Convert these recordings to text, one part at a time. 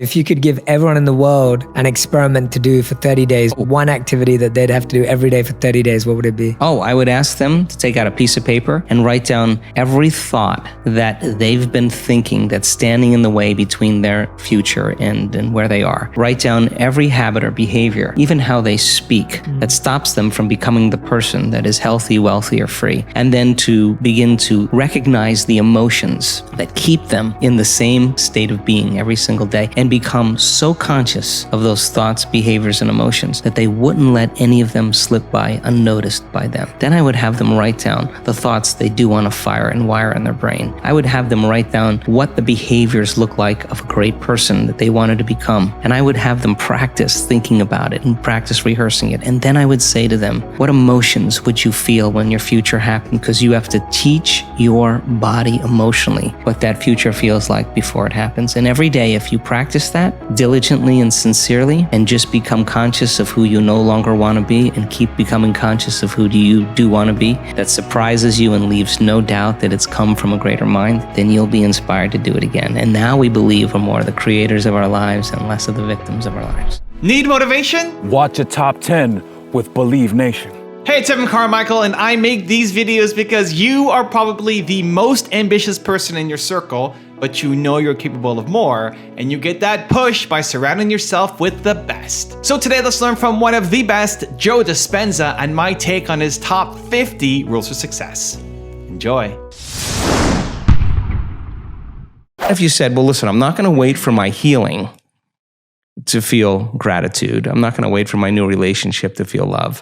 If you could give everyone in the world an experiment to do for 30 days, one activity that they'd have to do every day for 30 days, what would it be? Oh, I would ask them to take out a piece of paper and write down every thought that they've been thinking that's standing in the way between their future and where they are. Write down every habit or behavior, even how they speak, that stops them from becoming the person that is healthy, wealthy, or free. And then to begin to recognize the emotions that keep them in the same state of being every single day, and become so conscious of those thoughts, behaviors, and emotions that they wouldn't let any of them slip by unnoticed by them. Then I would have them write down the thoughts they do want to fire and wire in their brain. I would have them write down what the behaviors look like of a great person that they wanted to become. And I would have them practice thinking about it and practice rehearsing it. And then I would say to them, what emotions would you feel when your future happened? Because you have to teach your body emotionally what that future feels like before it happens. And every day, if you practice that diligently and sincerely, and just become conscious of who you no longer want to be, and keep becoming conscious of who you do want to be, that surprises you and leaves no doubt that it's come from a greater mind, then you'll be inspired to do it again. And now we believe we're more the creators of our lives and less of the victims of our lives. Need motivation? Watch a top 10 with Believe Nation. Hey, it's Carmichael, and I make these videos because you are probably the most ambitious person in your circle, but you know you're capable of more, and you get that push by surrounding yourself with the best. So today, let's learn from one of the best, Joe Dispenza, and my take on his top 50 rules for success. Enjoy. If you said, well, listen, I'm not going to wait for my healing to feel gratitude. I'm not going to wait for my new relationship to feel love.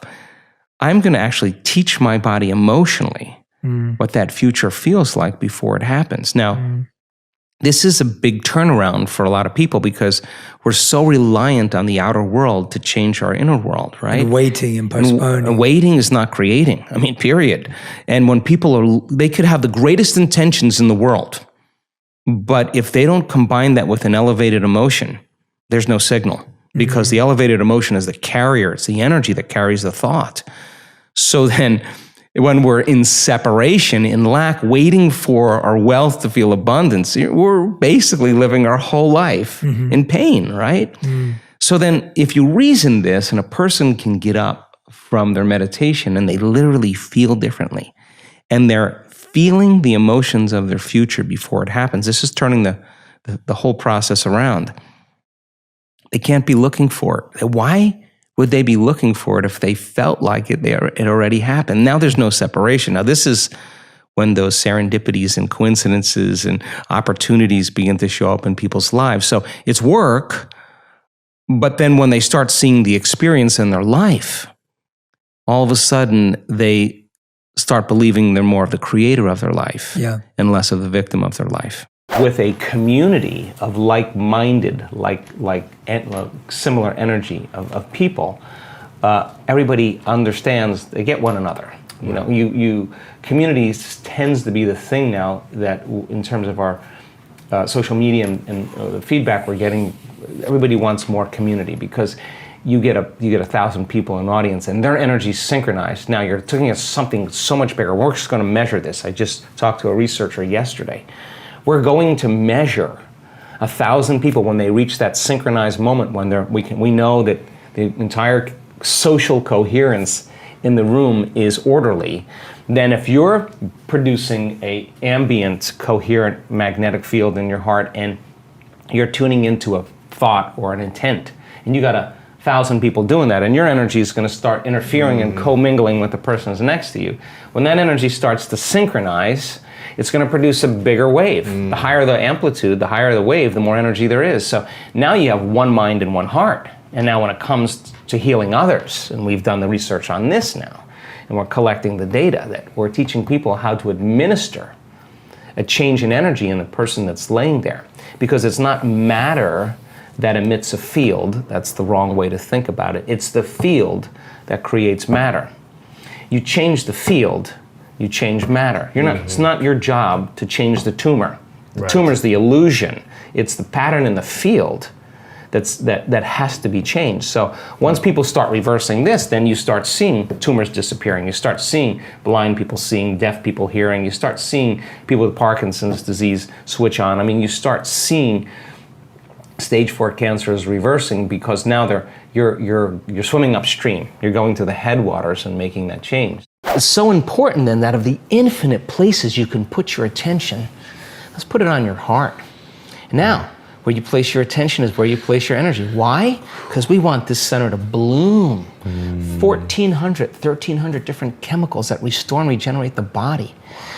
I'm going to actually teach my body emotionally what that future feels like before it happens. Now, this is a big turnaround for a lot of people because we're so reliant on the outer world to change our inner world, right? And waiting and postponing. And waiting is not creating. I mean, period. And when people they could have the greatest intentions in the world, but if they don't combine that with an elevated emotion, there's no signal. Because the elevated emotion is the carrier, it's the energy that carries the thought. So then, when we're in separation, in lack, waiting for our wealth to feel abundance, we're basically living our whole life in pain, right? So then, if you reason this, and a person can get up from their meditation and they literally feel differently, and they're feeling the emotions of their future before it happens, this is turning the whole process around. They can't be looking for it. Why would they be looking for it if they felt like it already happened? Now there's no separation. Now this is when those serendipities and coincidences and opportunities begin to show up in people's lives. So it's work, but then when they start seeing the experience in their life, all of a sudden they start believing they're more of the creator of their life and less of the victim of their life. With a community of like-minded, similar energy of people, everybody understands, they get one another. You know, communities tends to be the thing now that, in terms of our social media and the feedback we're getting, everybody wants more community because you get 1,000 people in an audience and their energy is synchronized. Now you're taking something so much bigger. We're just going to measure this. I just talked to a researcher yesterday. We're going to measure 1,000 people when they reach that synchronized moment when we know that the entire social coherence in the room is orderly. Then if you're producing an ambient, coherent magnetic field in your heart and you're tuning into a thought or an intent, and you got 1,000 people doing that, and your energy is going to start interfering and commingling with the person who's next to you. When that energy starts to synchronize, it's going to produce a bigger wave. The higher the amplitude, the higher the wave, the more energy there is. So now you have one mind and one heart. And now when it comes to healing others, and we've done the research on this now, and we're collecting the data, that we're teaching people how to administer a change in energy in the person that's laying there. Because it's not matter that emits a field. That's the wrong way to think about it. It's the field that creates matter. You change the field, you change matter. It's not your job to change the tumor. The tumor is the illusion. It's the pattern in the field that has to be changed. So once people start reversing this, then you start seeing tumors disappearing. You start seeing blind people seeing, deaf people hearing. You start seeing people with Parkinson's disease switch on. I mean, you start seeing stage 4 cancer is reversing because now you're swimming upstream. You're going to the headwaters and making that change. It's so important then that of the infinite places you can put your attention, let's put it on your heart. Now, where you place your attention is where you place your energy. Why? Because we want this center to bloom. 1,400, 1,300 different chemicals that restore and regenerate the body.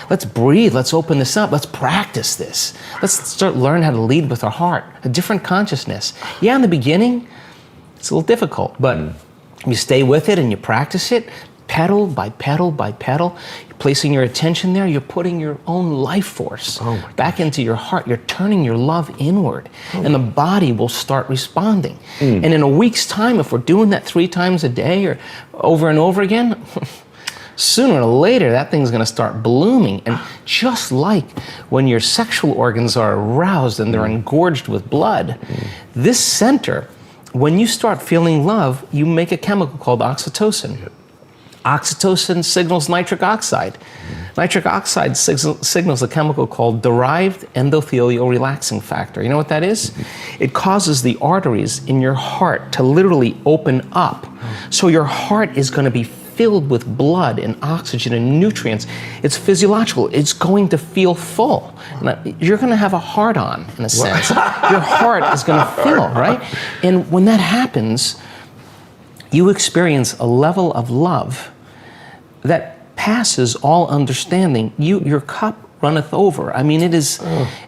Let's breathe, let's open this up, let's practice this. Let's start learning how to lead with our heart, a different consciousness. Yeah, in the beginning, it's a little difficult, but you stay with it and you practice it, petal by petal by petal. You're placing your attention there, you're putting your own life force back into your heart. You're turning your love inward, and the body will start responding. And in a week's time, if we're doing that 3 times a day or over and over again, sooner or later, that thing's going to start blooming. And just like when your sexual organs are aroused and they're engorged with blood, this center, when you start feeling love, you make a chemical called oxytocin. Oxytocin signals nitric oxide. Nitric oxide signals a chemical called derived endothelial relaxing factor. You know what that is? It causes the arteries in your heart to literally open up. So your heart is going to be filled with blood and oxygen and nutrients. It's physiological. It's going to feel full. You're going to have a heart-on, in a sense. Your heart is going to fill, right? And when that happens, you experience a level of love that passes all understanding. Your cup runneth over. I mean, it is,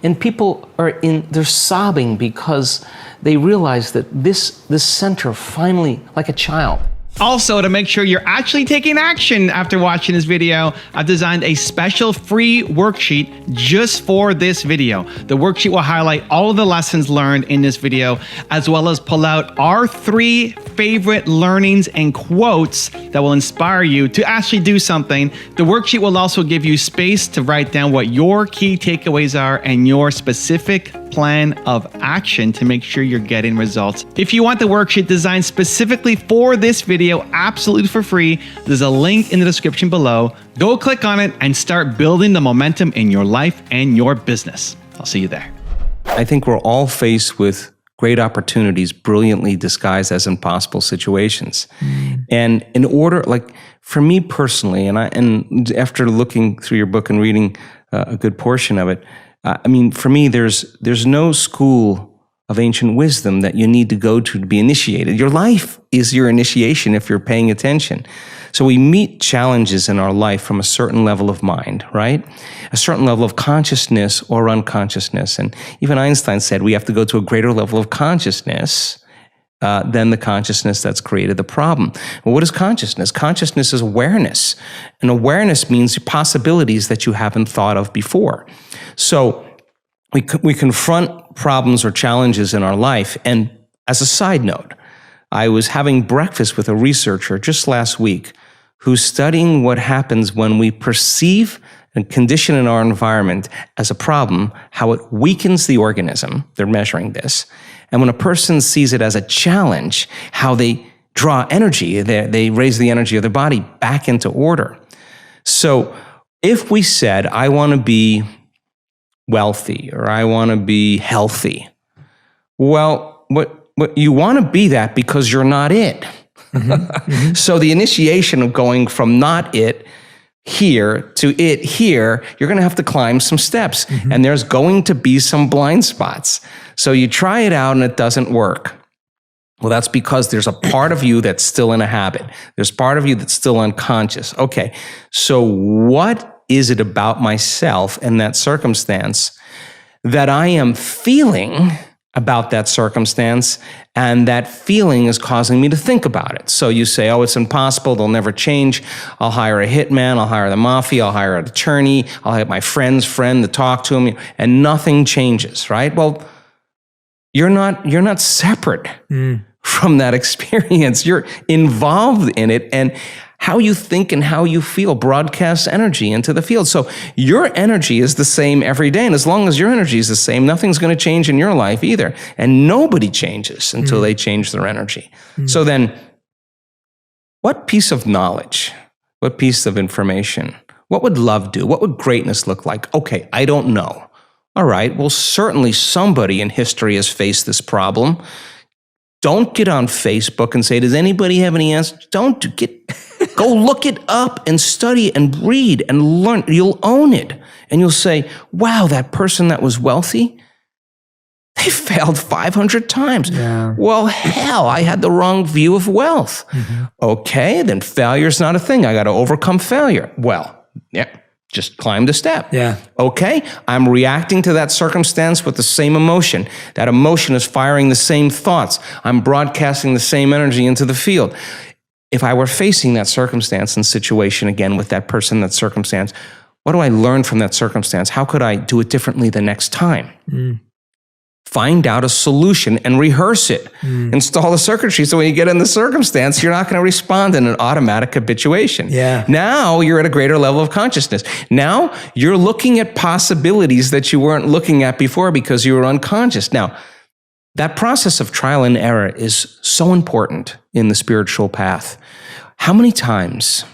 and people they're sobbing because they realize that this center finally, like a child. Also, to make sure you're actually taking action after watching this video, I've designed a special free worksheet just for this video. The worksheet will highlight all of the lessons learned in this video, as well as pull out our 3 favorite learnings and quotes that will inspire you to actually do something. The worksheet will also give you space to write down what your key takeaways are and your specific plan of action to make sure you're getting results. If you want the worksheet designed specifically for this video, absolutely for free, there's a link in the description below. Go click on it and start building the momentum in your life and your business. I'll see you there. I think we're all faced with great opportunities brilliantly disguised as impossible situations. And in order, like for me personally, and after looking through your book and reading a good portion of it, I mean, for me, there's no school of ancient wisdom that you need to go to be initiated. Your life is your initiation if you're paying attention. So we meet challenges in our life from a certain level of mind, right? A certain level of consciousness or unconsciousness. And even Einstein said we have to go to a greater level of consciousness than the consciousness that's created the problem. Well, what is consciousness? Consciousness is awareness. And awareness means possibilities that you haven't thought of before. So we confront problems or challenges in our life. And as a side note, I was having breakfast with a researcher just last week who's studying what happens when we perceive a condition in our environment as a problem, how it weakens the organism. They're measuring this. And when a person sees it as a challenge, how they draw energy, they raise the energy of their body back into order. So if we said, I want to be wealthy or I want to be healthy, well, what you want to be that because you're not it. So the initiation of going from not it here to it here, you're going to have to climb some steps, and there's going to be some blind spots. So you try it out and it doesn't work. Well, that's because there's a part of you that's still in a habit. There's part of you that's still unconscious. Okay, so what is it about myself in that circumstance that I am feeling about that circumstance, and that feeling is causing me to think about it? So you say, oh, it's impossible, they'll never change. I'll hire a hitman, I'll hire the mafia, I'll hire an attorney, I'll have my friend's friend to talk to him, and nothing changes, right? Well, you're not separate from that experience. You're involved in it, and how you think and how you feel broadcasts energy into the field. So your energy is the same every day. And as long as your energy is the same, nothing's going to change in your life either. And nobody changes until they change their energy. So then, what piece of knowledge, what piece of information, what would love do? What would greatness look like? Okay, I don't know. All right, well, certainly somebody in history has faced this problem. Don't get on Facebook and say, does anybody have any answers? Go look it up and study and read and learn. You'll own it. And you'll say, wow, that person that was wealthy, they failed 500 times. Yeah. Well, hell, I had the wrong view of wealth. Okay, then failure's not a thing. I got to overcome failure. Well, yeah, just climb the step. Yeah. Okay, I'm reacting to that circumstance with the same emotion. That emotion is firing the same thoughts. I'm broadcasting the same energy into the field. If I were facing that circumstance and situation again with that person, that circumstance, what do I learn from that circumstance? How could I do it differently the next time? Find out a solution and rehearse it. Install the circuitry so when you get in the circumstance, you're not going to respond in an automatic habituation. Yeah. Now you're at a greater level of consciousness. Now you're looking at possibilities that you weren't looking at before because you were unconscious. Now, that process of trial and error is so important in the spiritual path. How many times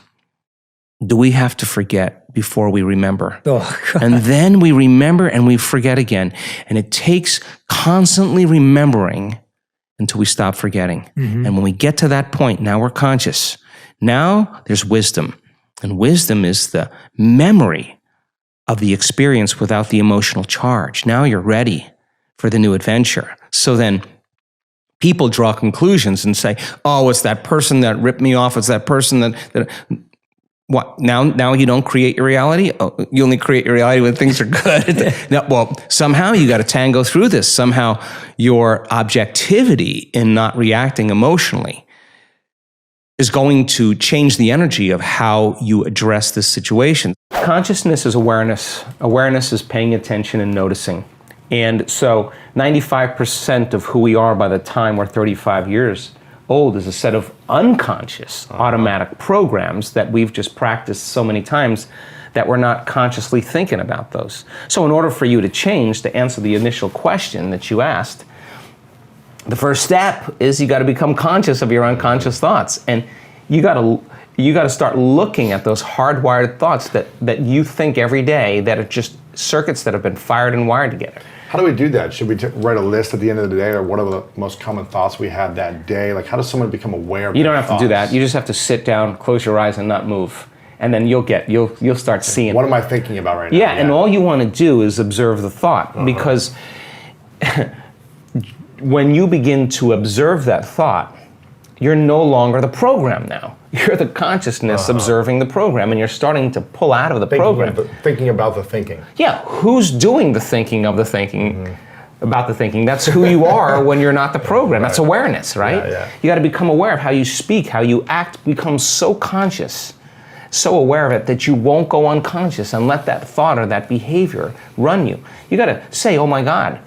do we have to forget before we remember? Oh, God. And then we remember and we forget again. And it takes constantly remembering until we stop forgetting. And when we get to that point, now we're conscious. Now there's wisdom. And wisdom is the memory of the experience without the emotional charge. Now you're ready for the new adventure. So then people draw conclusions and say, oh, it's that person that ripped me off. It's that person that what? Now you don't create your reality? Oh, you only create your reality when things are good. No, well, somehow you got to tango through this. Somehow your objectivity in not reacting emotionally is going to change the energy of how you address this situation. Consciousness is awareness. Awareness is paying attention and noticing. And so 95% of who we are by the time we're 35 years old is a set of unconscious automatic programs that we've just practiced so many times that we're not consciously thinking about those. So in order for you to change, to answer the initial question that you asked, the first step is you got to become conscious of your unconscious thoughts. And you got to start looking at those hardwired thoughts that you think every day that are just circuits that have been fired and wired together. How do we do that? Should we write a list at the end of the day, or what are the most common thoughts we had that day? Like, how does someone become aware of You don't have thoughts? to do that. You just have to sit down, close your eyes, and not move. And then you'll start seeing. What am I thinking about right now? Yeah, and all you want to do is observe the thought, because when you begin to observe that thought, you're no longer the program now. You're the consciousness observing the program, and you're starting to pull out of the program. Thinking about the thinking. Yeah, who's doing the thinking of the thinking about the thinking? That's who you are when you're not the program. That's awareness, right? Yeah. You got to become aware of how you speak, how you act, become so conscious, so aware of it that you won't go unconscious and let that thought or that behavior run you. You got to say, oh my God,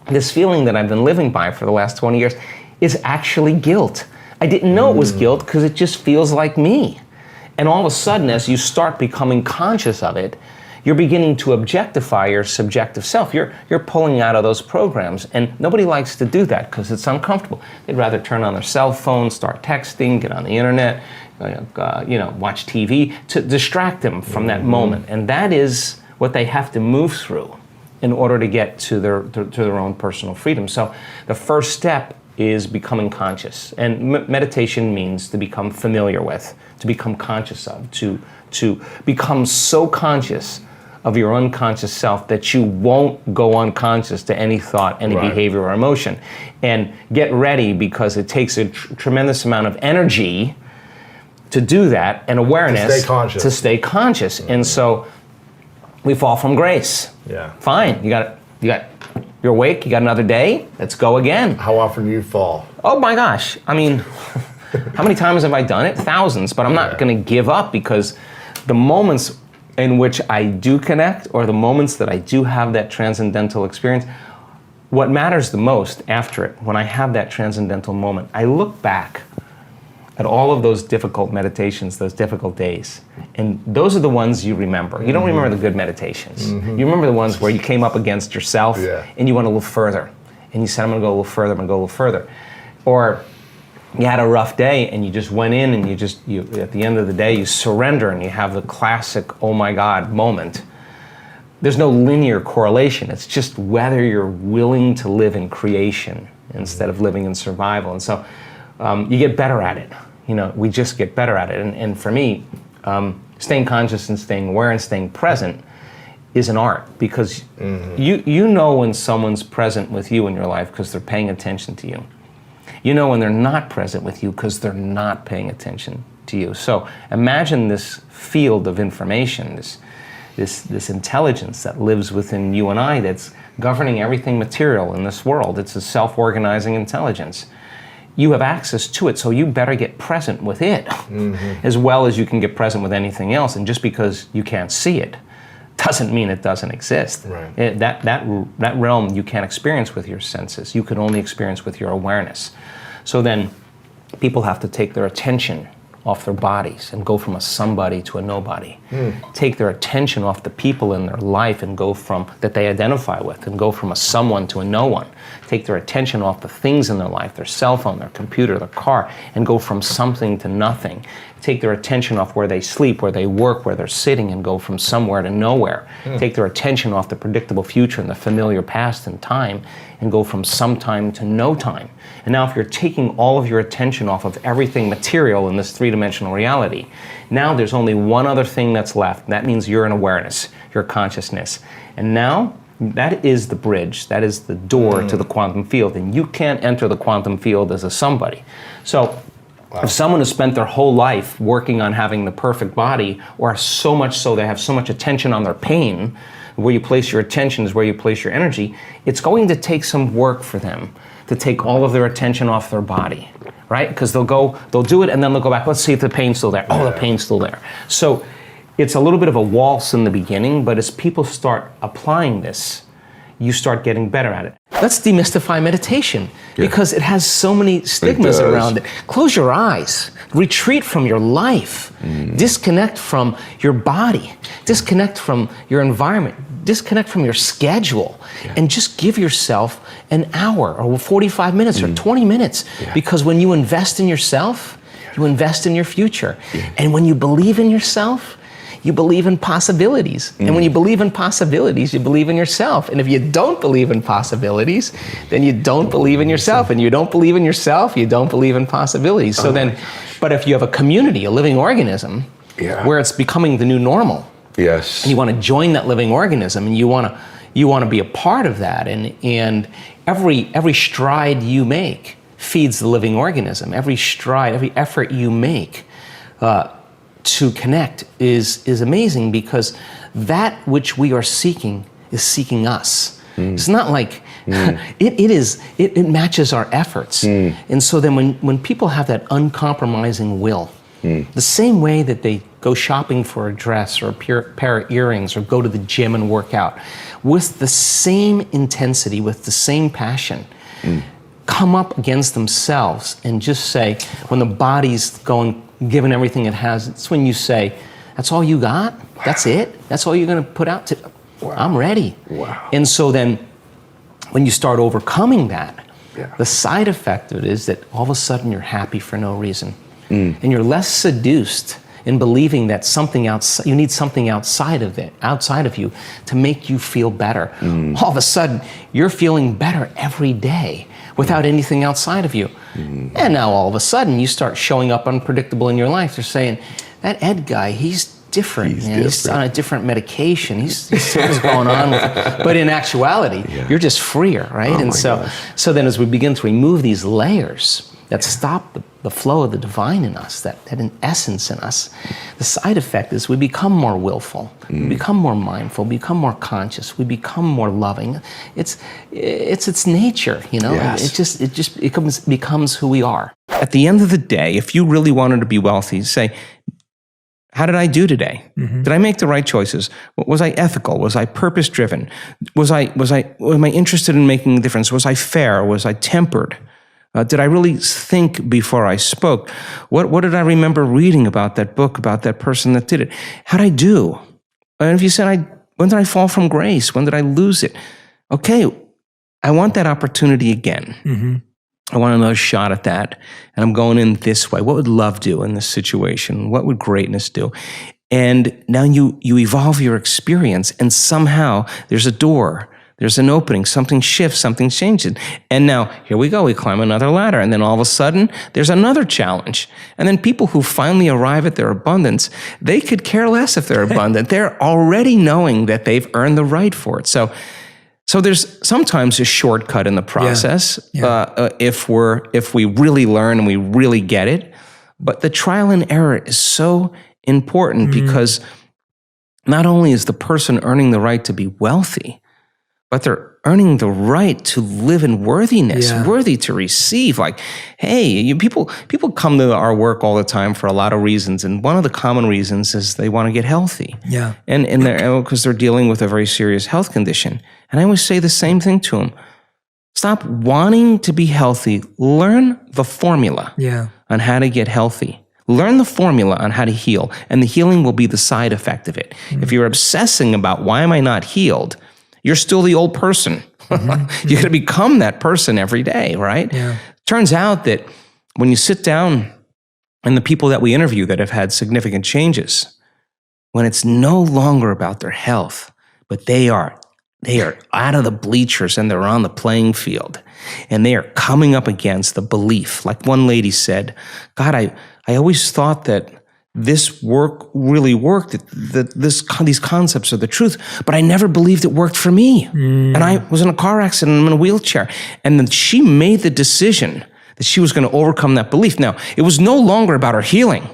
this feeling that I've been living by for the last 20 years is actually guilt. I didn't know it was guilt because it just feels like me. And all of a sudden, as you start becoming conscious of it, you're beginning to objectify your subjective self. You're pulling out of those programs, and nobody likes to do that because it's uncomfortable. They'd rather turn on their cell phone, start texting, get on the internet, watch TV to distract them from that moment. And that is what they have to move through in order to get to their own personal freedom. So the first step is becoming conscious. And meditation means to become familiar with, to become conscious of, to become so conscious of your unconscious self that you won't go unconscious to any thought, any behavior or emotion. And get ready, because it takes a tremendous amount of energy to do that, and awareness to stay conscious. And so we fall from grace. Yeah. Fine, you're awake, you got another day, let's go again. How often do you fall? Oh my gosh, I mean, how many times have I done it? Thousands, but I'm not gonna give up, because the moments in which I do connect, or the moments that I do have that transcendental experience, what matters the most after it, when I have that transcendental moment, I look back at all of those difficult meditations, those difficult days. And those are the ones you remember. You don't remember the good meditations. You remember the ones where you came up against yourself and you went a little further. And you said, I'm gonna go a little further, I'm gonna go a little further. Or you had a rough day and you just went in and you at the end of the day, you surrender and you have the classic, oh my God moment there's no linear correlation. It's just whether you're willing to live in creation instead of living in survival. And so you get better at it. We just get better at it. And for me, staying conscious and staying aware and staying present is an art, because you know when someone's present with you in your life because they're paying attention to you. You know when they're not present with you because they're not paying attention to you. So imagine this field of information, this intelligence that lives within you and I, that's governing everything material in this world. It's a self-organizing intelligence. You have access to it, so you better get present with it as well as you can get present with anything else. And just because you can't see it doesn't mean it doesn't exist. Right. That realm you can't experience with your senses. You can only experience with your awareness. So then people have to take their attention off their bodies and go from a somebody to a nobody. Take their attention off the people in their life and go from that they identify with and go from a someone to a no one. Take their attention off the things in their life, their cell phone, their computer, their car, and go from something to nothing. Take their attention off where they sleep, where they work, where they're sitting, and go from somewhere to nowhere. Take their attention off the predictable future and the familiar past and time, and go from some time to no time. And now if you're taking all of your attention off of everything material in this three-dimensional reality, now there's only one other thing that's left. And that means you're in awareness, your consciousness. And now that is the bridge, that is the door to the quantum field. And you can't enter the quantum field as a somebody. So if someone has spent their whole life working on having the perfect body, or so much so they have so much attention on their pain, where you place your attention is where you place your energy, it's going to take some work for them to take all of their attention off their body, right? Because they'll do it and then they'll go back, let's see if the pain's still there. Oh, the pain's still there. So it's a little bit of a waltz in the beginning, but as people start applying this, you start getting better at it. Let's demystify meditation, because it has so many stigmas around it. Close your eyes, retreat from your life, disconnect from your body, disconnect from your environment, disconnect from your schedule, and just give yourself an hour or 45 minutes or 20 minutes. Because when you invest in yourself, you invest in your future. And when you believe in yourself, you believe in possibilities. And when you believe in possibilities, you believe in yourself. And if you don't believe in possibilities, then you don't believe in yourself. And you don't believe in yourself, you don't believe in possibilities. So then, but if you have a community, a living organism, where it's becoming the new normal, and you want to join that living organism, and you want to be a part of that, and every stride you make feeds the living organism. Every stride, every effort you make to connect is amazing, because that which we are seeking is seeking us. It's not like it matches our efforts. And so then when people have that uncompromising will, the same way that they go shopping for a dress or a pair of earrings or go to the gym and work out, with the same intensity, with the same passion, come up against themselves and just say, when the body's given everything it has, it's when you say, that's all you got? That's it? That's all you're going to put out? I'm ready. And so then when you start overcoming that, the side effect of it is that all of a sudden you're happy for no reason. And you're less seduced in believing that you need something outside of you to make you feel better. All of a sudden, you're feeling better every day without anything outside of you. And now all of a sudden, you start showing up unpredictable in your life. They're saying, that Ed guy, he's different. He's on a different medication. He's something's going on with it. But in actuality, you're just freer, right? And so then as we begin to remove these layers that stop the flow of the divine in us, that in essence in us, the side effect is we become more willful, we become more mindful, we become more conscious, we become more loving. It's its nature, you know. It just becomes who we are. At the end of the day, if you really wanted to be wealthy, say, how did I do today? Did I make the right choices? Was I ethical? Was I purpose-driven? Am I interested in making a difference? Was I fair? Was I tempered? Did I really think before I spoke? What did I remember reading about that book, about that person that did it? How'd I do? And if you said, when did I fall from grace? When did I lose it? Okay, I want that opportunity again. I want another shot at that. And I'm going in this way. What would love do in this situation? What would greatness do? And now you evolve your experience, and somehow there's a door, there's an opening, something shifts, something changes. And now here we go, we climb another ladder, and then all of a sudden there's another challenge. And then people who finally arrive at their abundance, they could care less if they're abundant. They're already knowing that they've earned the right for it. So there's sometimes a shortcut in the process if we really learn and we really get it. But the trial and error is so important because not only is the person earning the right to be wealthy, but they're earning the right to live in worthiness, worthy to receive. Like, hey, people come to our work all the time for a lot of reasons, and one of the common reasons is they want to get healthy. Yeah, and because they're dealing with a very serious health condition. And I always say the same thing to them: stop wanting to be healthy. Learn the formula on how to get healthy. Learn the formula on how to heal, and the healing will be the side effect of it. If you're obsessing about why am I not healed, you're still the old person. You're going to become that person every day, right? Yeah. Turns out that when you sit down and the people that we interview that have had significant changes, when it's no longer about their health, but they are out of the bleachers and they're on the playing field, and they are coming up against the belief. Like one lady said, God, I always thought that this work really worked, that these concepts are the truth, but I never believed it worked for me. And I was in a car accident, I'm in a wheelchair. And then she made the decision that she was going to overcome that belief. Now, it was no longer about her healing.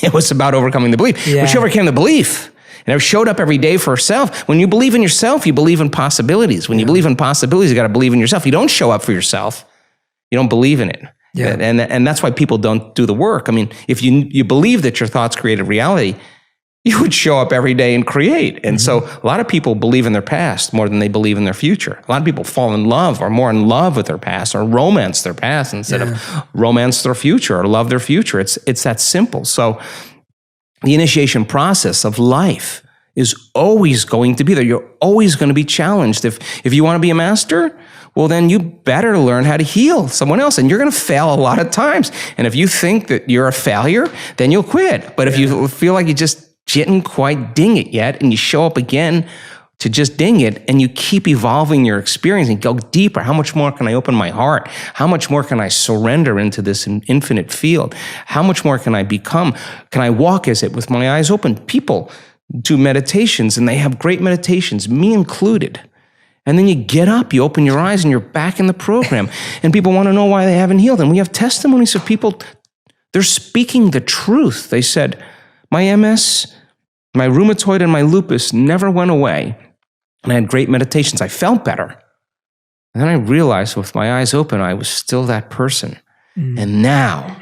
It was about overcoming the belief. When she overcame the belief, and it showed up every day for herself. When you believe in yourself, you believe in possibilities. When you believe in possibilities, you got to believe in yourself. You don't show up for yourself. You don't believe in it. Yeah. And that's why people don't do the work. I mean, if you believe that your thoughts created reality, you would show up every day and create. And so a lot of people believe in their past more than they believe in their future. A lot of people fall in love or more in love with their past, or romance their past instead of romance their future or love their future. It's that simple. So the initiation process of life is always going to be there. You're always going to be challenged. If you want to be a master, well, then you better learn how to heal someone else, and you're going to fail a lot of times. And if you think that you're a failure, then you'll quit. But if you feel like you just didn't quite ding it yet, and you show up again to just ding it, and you keep evolving your experience and go deeper, how much more can I open my heart? How much more can I surrender into this infinite field? How much more can I become? Can I walk as it with my eyes open? People do meditations, and they have great meditations, me included. And then you get up, you open your eyes, and you're back in the program. And people want to know why they haven't healed. And we have testimonies of people, they're speaking the truth. They said, my MS, my rheumatoid, and my lupus never went away. And I had great meditations. I felt better. And then I realized with my eyes open, I was still that person. And now,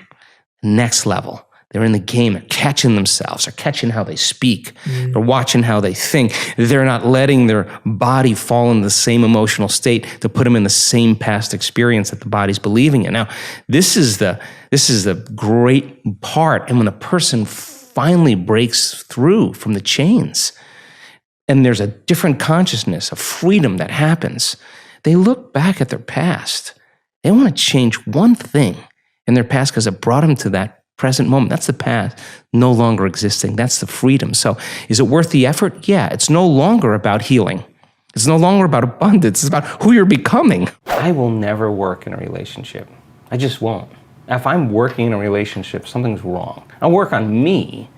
next level. They're in the game, they're catching themselves, they're catching how they speak, they're watching how they think. They're not letting their body fall in the same emotional state to put them in the same past experience that the body's believing in. Now, this is the great part. And when a person finally breaks through from the chains, and there's a different consciousness, a freedom that happens, they look back at their past. They want to change one thing in their past because it brought them to that present moment. That's the past no longer existing. That's the freedom. So is it worth the effort? Yeah, it's no longer about healing. It's no longer about abundance. It's about who you're becoming. I will never work in a relationship. I just won't. If I'm working in a relationship, something's wrong. I'll work on me,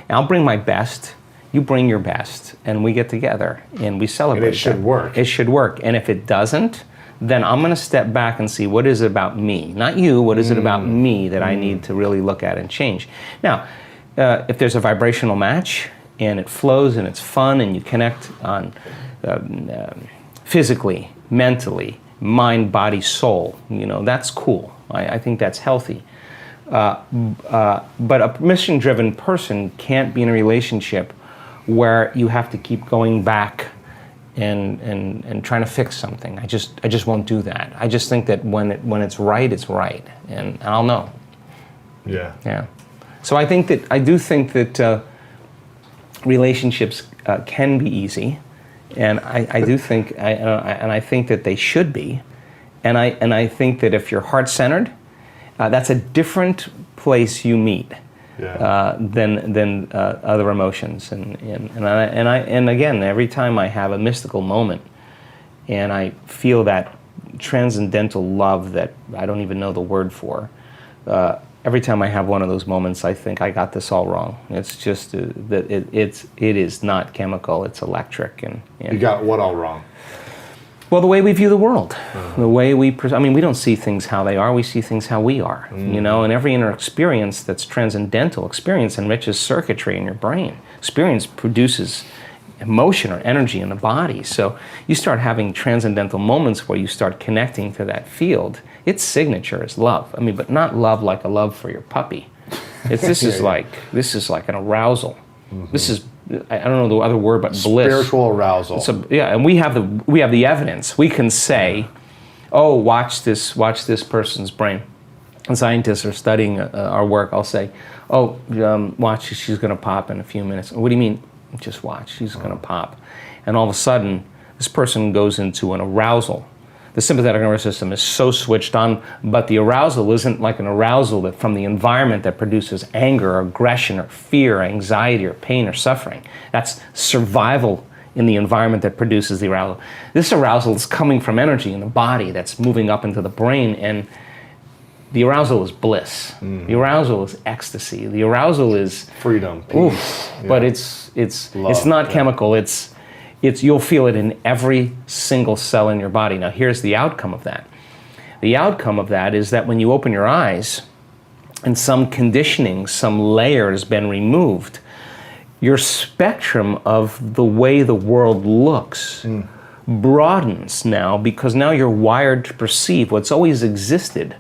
and I'll bring my best. You bring your best, and we get together, and we celebrate. And it should work. It should work. And if it doesn't, then I'm going to step back and see what is it about me, not you, what is it about me that I need to really look at and change. Now, if there's a vibrational match and it flows and it's fun and you connect on physically, mentally, mind, body, soul, that's cool. I think that's healthy. But a mission-driven person can't be in a relationship where you have to keep going back and trying to fix something. I just won't do that. I just think that when it's right, and I'll know. Yeah. So I do think that relationships can be easy, and I do think and I think that they should be, and I think that if you're heart-centered, that's a different place you meet. than other emotions. And again, every time I have a mystical moment and I feel that transcendental love that I don't even know the word for, every time I have one of those moments, I think I got this all wrong. It's just that it is not chemical; it's electric. And you got what all wrong? Well, the way we view the world, the way we we don't see things how they are; we see things how we are. You know, and every inner experience that's transcendental, experience enriches circuitry in your brain. Experience produces emotion or energy in the body. So you start having transcendental moments where you start connecting to that field. Its signature is love. But not love like a love for your puppy. This is like an arousal. This is, I don't know the other word, but bliss. Spiritual arousal. And we have the evidence. We can say, oh, watch this person's brain. And scientists are studying our work. I'll say, oh, watch, she's going to pop in a few minutes. What do you mean? Just watch, she's going to pop. And all of a sudden, this person goes into an arousal. The sympathetic nervous system is so switched on, but the arousal isn't like an arousal that from the environment that produces anger or aggression or fear or anxiety or pain or suffering. That's survival in the environment that produces the arousal. This arousal is coming from energy in the body that's moving up into the brain, and the arousal is bliss. The arousal is ecstasy. The arousal is freedom, peace. But it's not chemical. It's you'll feel it in every single cell in your body. Now here's the outcome of that. The outcome of that is that when you open your eyes and some conditioning, some layer has been removed, your spectrum of the way the world looks broadens now, because now you're wired to perceive what's always existed,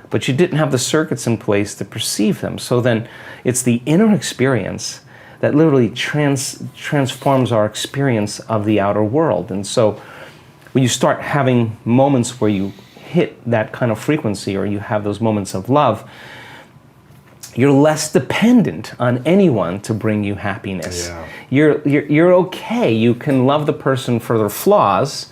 but you didn't have the circuits in place to perceive them. So then it's the inner experience that literally transforms our experience of the outer world. And so when you start having moments where you hit that kind of frequency, or you have those moments of love, you're less dependent on anyone to bring you happiness. You're okay. You can love the person for their flaws,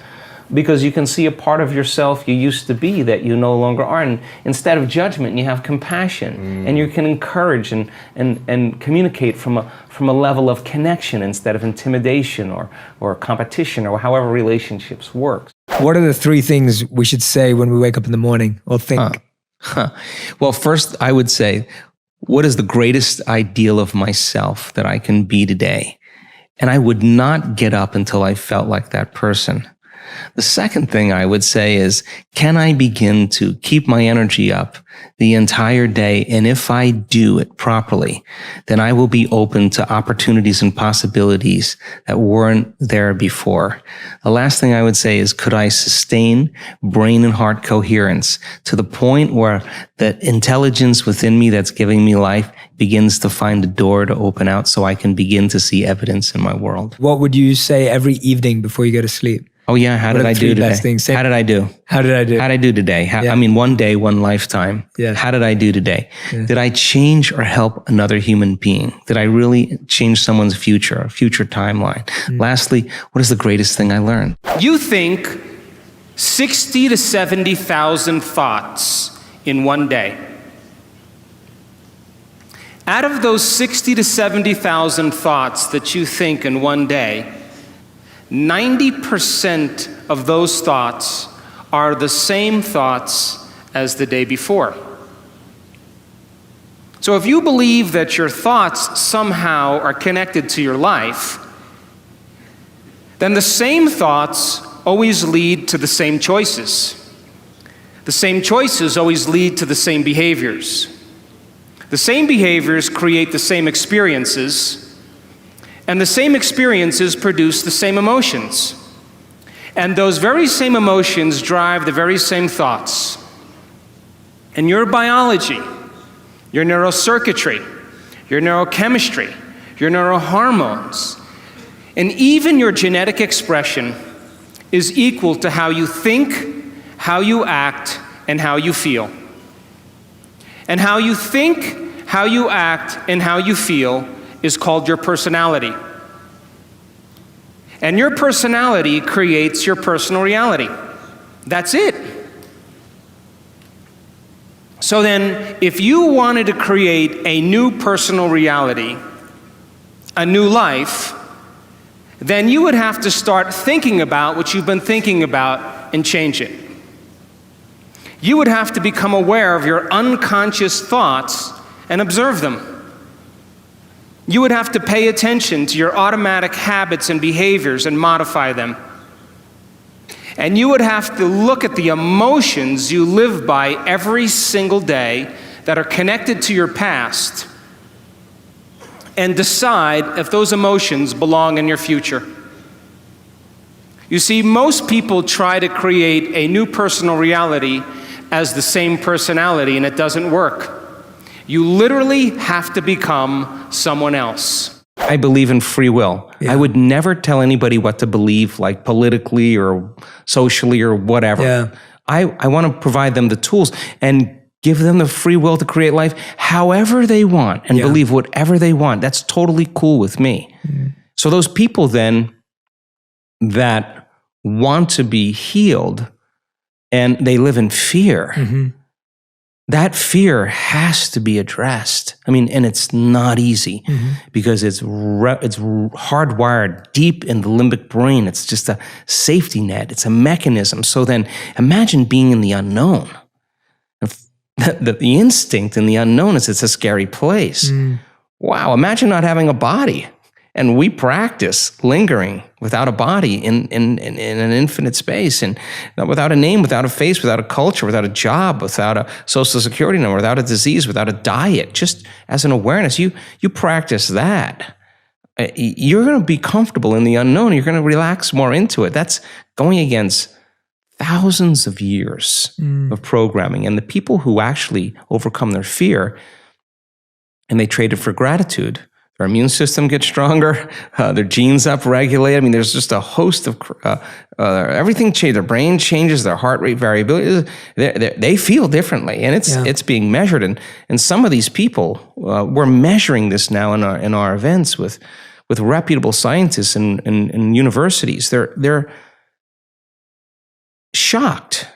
because you can see a part of yourself you used to be that you no longer are. And instead of judgment, you have compassion. And you can encourage and communicate from a level of connection instead of intimidation or competition, or however relationships work. What are the 3 things we should say when we wake up in the morning or think? Well, first I would say, what is the greatest ideal of myself that I can be today? And I would not get up until I felt like that person. The second thing I would say is, can I begin to keep my energy up the entire day? And if I do it properly, then I will be open to opportunities and possibilities that weren't there before. The last thing I would say is, could I sustain brain and heart coherence to the point where that intelligence within me that's giving me life begins to find a door to open out so I can begin to see evidence in my world? What would you say every evening before you go to sleep? Oh yeah, how did I do today? How did I do? How did I do? How did I do today? One day, one lifetime. Yeah. How did I do today? Yeah. Did I change or help another human being? Did I really change someone's future, a future timeline? Lastly, what is the greatest thing I learned? You think 60 to 70,000 thoughts in one day. Out of those 60 to 70,000 thoughts that you think in one day, 90% of those thoughts are the same thoughts as the day before. So if you believe that your thoughts somehow are connected to your life, then the same thoughts always lead to the same choices. The same choices always lead to the same behaviors. The same behaviors create the same experiences, and the same experiences produce the same emotions. And those very same emotions drive the very same thoughts. And your biology, your neurocircuitry, your neurochemistry, your neurohormones, and even your genetic expression is equal to how you think, how you act, and how you feel. And how you think, how you act, and how you feel is called your personality. And your personality creates your personal reality. That's it. So then, if you wanted to create a new personal reality, a new life, then you would have to start thinking about what you've been thinking about and change it. You would have to become aware of your unconscious thoughts and observe them. You would have to pay attention to your automatic habits and behaviors and modify them. And you would have to look at the emotions you live by every single day that are connected to your past and decide if those emotions belong in your future. You see, most people try to create a new personal reality as the same personality, and it doesn't work. You literally have to become someone else. I believe in free will. Yeah. I would never tell anybody what to believe, like politically or socially or whatever. Yeah. I want to provide them the tools and give them the free will to create life however they want and believe whatever they want. That's totally cool with me. So those people then that want to be healed and they live in fear, that fear has to be addressed. I mean, and it's not easy because it's hardwired deep in the limbic brain. It's just a safety net. It's a mechanism. So then imagine being in the unknown. The instinct in the unknown is it's a scary place. Wow, imagine not having a body. And we practice lingering without a body in an infinite space, and without a name, without a face, without a culture, without a job, without a social security number, without a disease, without a diet, just as an awareness. You practice that. You're going to be comfortable in the unknown. You're going to relax more into it. That's going against thousands of years of programming. And the people who actually overcome their fear and they trade it for gratitude, their immune system gets stronger, their genes upregulate. I mean, there's just a host of, everything changes. Their brain changes, their heart rate variability. They feel differently, and it's being measured. And some of these people, we're measuring this now in our events with reputable scientists and universities. They're shocked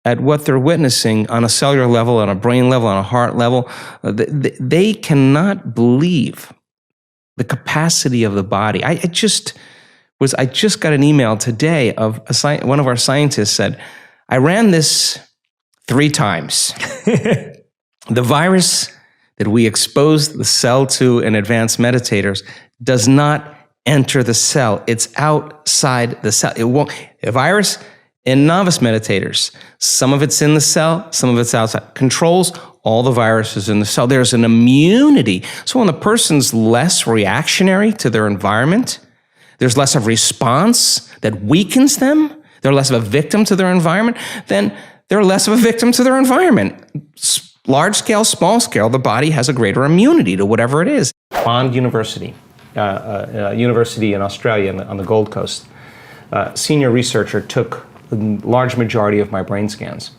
at what they're witnessing on a cellular level, on a brain level, on a heart level. They cannot believe the capacity of the body. I just got an email today of one of our scientists said, I ran this 3 times. The virus that we exposed the cell to in advanced meditators does not enter the cell. It's outside the cell. It won't. A virus in novice meditators, some of it's in the cell, some of it's outside. Controls all the viruses in the cell. There's an immunity. So when the person's less reactionary to their environment, there's less of response that weakens them, they're less of a victim to their environment, then they're less of a victim to their environment. Large scale, small scale, the body has a greater immunity to whatever it is. Bond University, university in Australia on the Gold Coast, senior researcher took the large majority of my brain scans.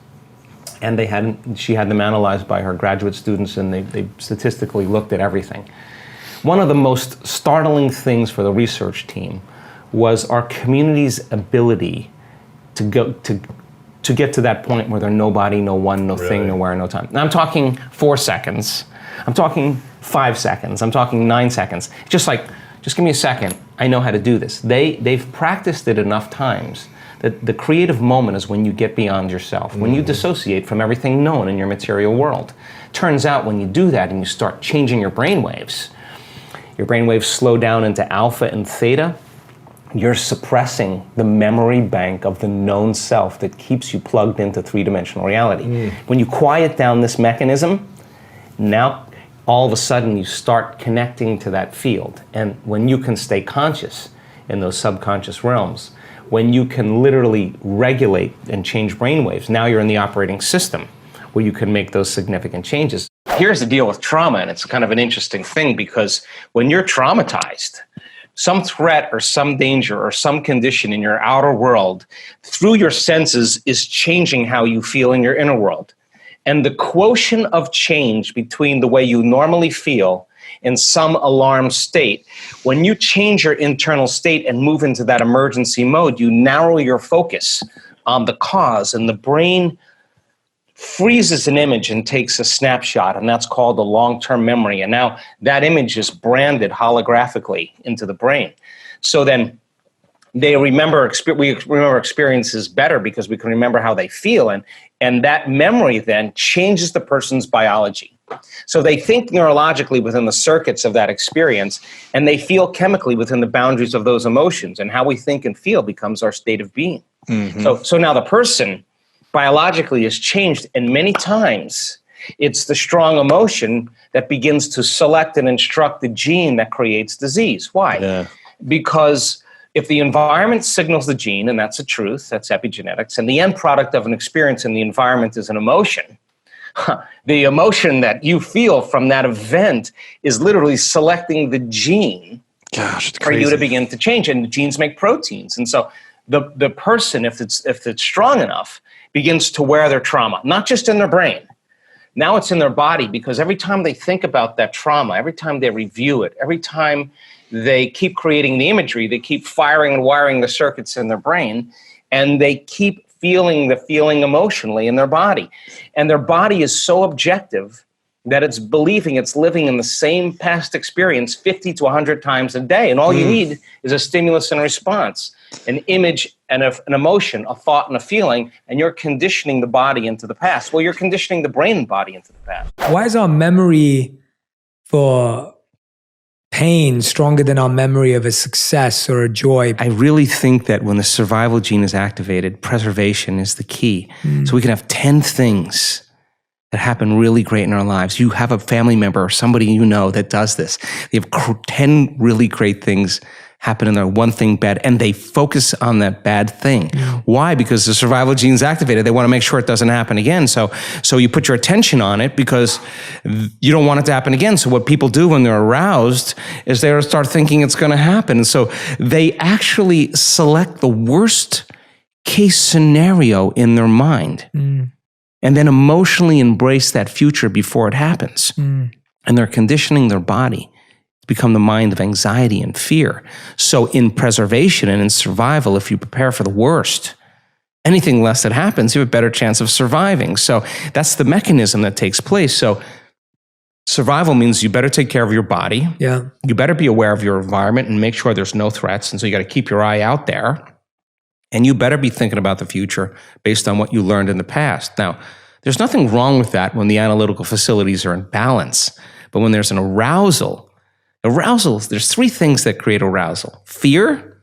And she had them analyzed by her graduate students, and they statistically looked at everything. One of the most startling things for the research team was our community's ability to get to that point where there's nobody, no one, no thing, nowhere, no time. Now I'm talking 4 seconds. I'm talking 5 seconds. I'm talking 9 seconds. Just give me a second. I know how to do this. They've practiced it enough times. The creative moment is when you get beyond yourself, when you dissociate from everything known in your material world. Turns out when you do that and you start changing your brainwaves slow down into alpha and theta, you're suppressing the memory bank of the known self that keeps you plugged into 3-dimensional reality. When you quiet down this mechanism, now all of a sudden you start connecting to that field. And when you can stay conscious in those subconscious realms, when you can literally regulate and change brainwaves, now you're in the operating system where you can make those significant changes. Here's the deal with trauma, and it's kind of an interesting thing because when you're traumatized, some threat or some danger or some condition in your outer world, through your senses, is changing how you feel in your inner world. And the quotient of change between the way you normally feel in some alarm state, when you change your internal state and move into that emergency mode, you narrow your focus on the cause, and the brain freezes an image and takes a snapshot, and that's called a long-term memory. And now that image is branded holographically into the brain. So then we remember experiences better because we can remember how they feel, and that memory then changes the person's biology. So they think neurologically within the circuits of that experience, and they feel chemically within the boundaries of those emotions, and how we think and feel becomes our state of being. So now the person biologically is changed, and many times it's the strong emotion that begins to select and instruct the gene that creates disease. Why? Yeah. Because if the environment signals the gene, and that's a truth, that's epigenetics, and the end product of an experience in the environment is an emotion, the emotion that you feel from that event is literally selecting the gene for you to begin to change. And the genes make proteins. And so the person, if it's strong enough, begins to wear their trauma, not just in their brain. Now it's in their body, because every time they think about that trauma, every time they review it, every time they keep creating the imagery, they keep firing and wiring the circuits in their brain, and they keep feeling the feeling emotionally in their body. And their body is so objective that it's believing it's living in the same past experience 50 to 100 times a day. And all you need is a stimulus and a response, an image and an emotion, a thought and a feeling, and you're conditioning the body into the past. Well, you're conditioning the brain and body into the past. Why is our memory for pain stronger than our memory of a success or a joy? I really think that when the survival gene is activated, preservation is the key. So we can have 10 things that happen really great in our lives. You have a family member or somebody you know that does this. They have 10 really great things happen in their one thing bad, and they focus on that bad thing. Why? Because the survival gene is activated. They want to make sure it doesn't happen again. So you put your attention on it because you don't want it to happen again. So what people do when they're aroused is they start thinking it's going to happen. And so they actually select the worst case scenario in their mind and then emotionally embrace that future before it happens. And they're conditioning their body to become the mind of anxiety and fear. So in preservation and in survival, if you prepare for the worst, anything less that happens, you have a better chance of surviving. So that's the mechanism that takes place. So survival means you better take care of your body. Yeah. You better be aware of your environment and make sure there's no threats. And so you got to keep your eye out there. And you better be thinking about the future based on what you learned in the past. Now, there's nothing wrong with that when the analytical facilities are in balance. But when there's an arousal, there's 3 things that create arousal: fear,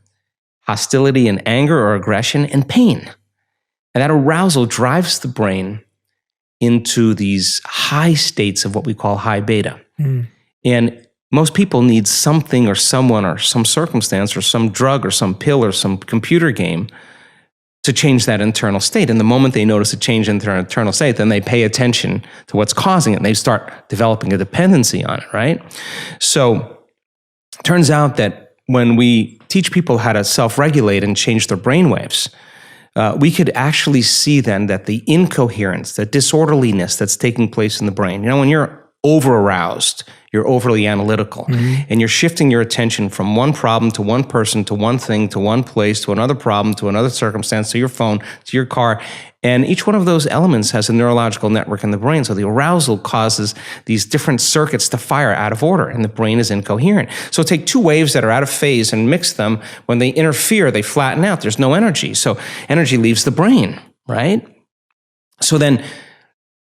hostility and anger or aggression, and pain. And that arousal drives the brain into these high states of what we call high beta. And most people need something or someone or some circumstance or some drug or some pill or some computer game to change that internal state. And the moment they notice a change in their internal state, then they pay attention to what's causing it. And they start developing a dependency on it, right? So it turns out that when we teach people how to self-regulate and change their brainwaves, we could actually see then that the incoherence, the disorderliness that's taking place in the brain, when you're over-aroused, you're overly analytical, and you're shifting your attention from one problem to one person to one thing to one place to another problem to another circumstance to your phone to your car. And each one of those elements has a neurological network in the brain. So the arousal causes these different circuits to fire out of order, and the brain is incoherent. So take 2 waves that are out of phase and mix them. When they interfere, they flatten out. There's no energy. So energy leaves the brain, right? So then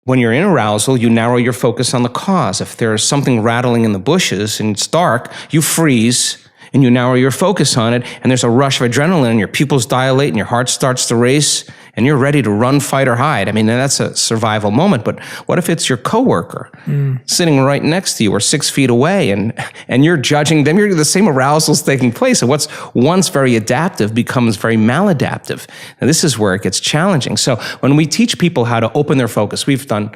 when you're in arousal, you narrow your focus on the cause. If there's something rattling in the bushes and it's dark, you freeze and you narrow your focus on it, and there's a rush of adrenaline and your pupils dilate and your heart starts to race and you're ready to run, fight, or hide. I mean, that's a survival moment. But what if it's your coworker sitting right next to you or 6 feet away and you're judging them? The same arousal's taking place. And what's once very adaptive becomes very maladaptive. And this is where it gets challenging. So when we teach people how to open their focus, we've done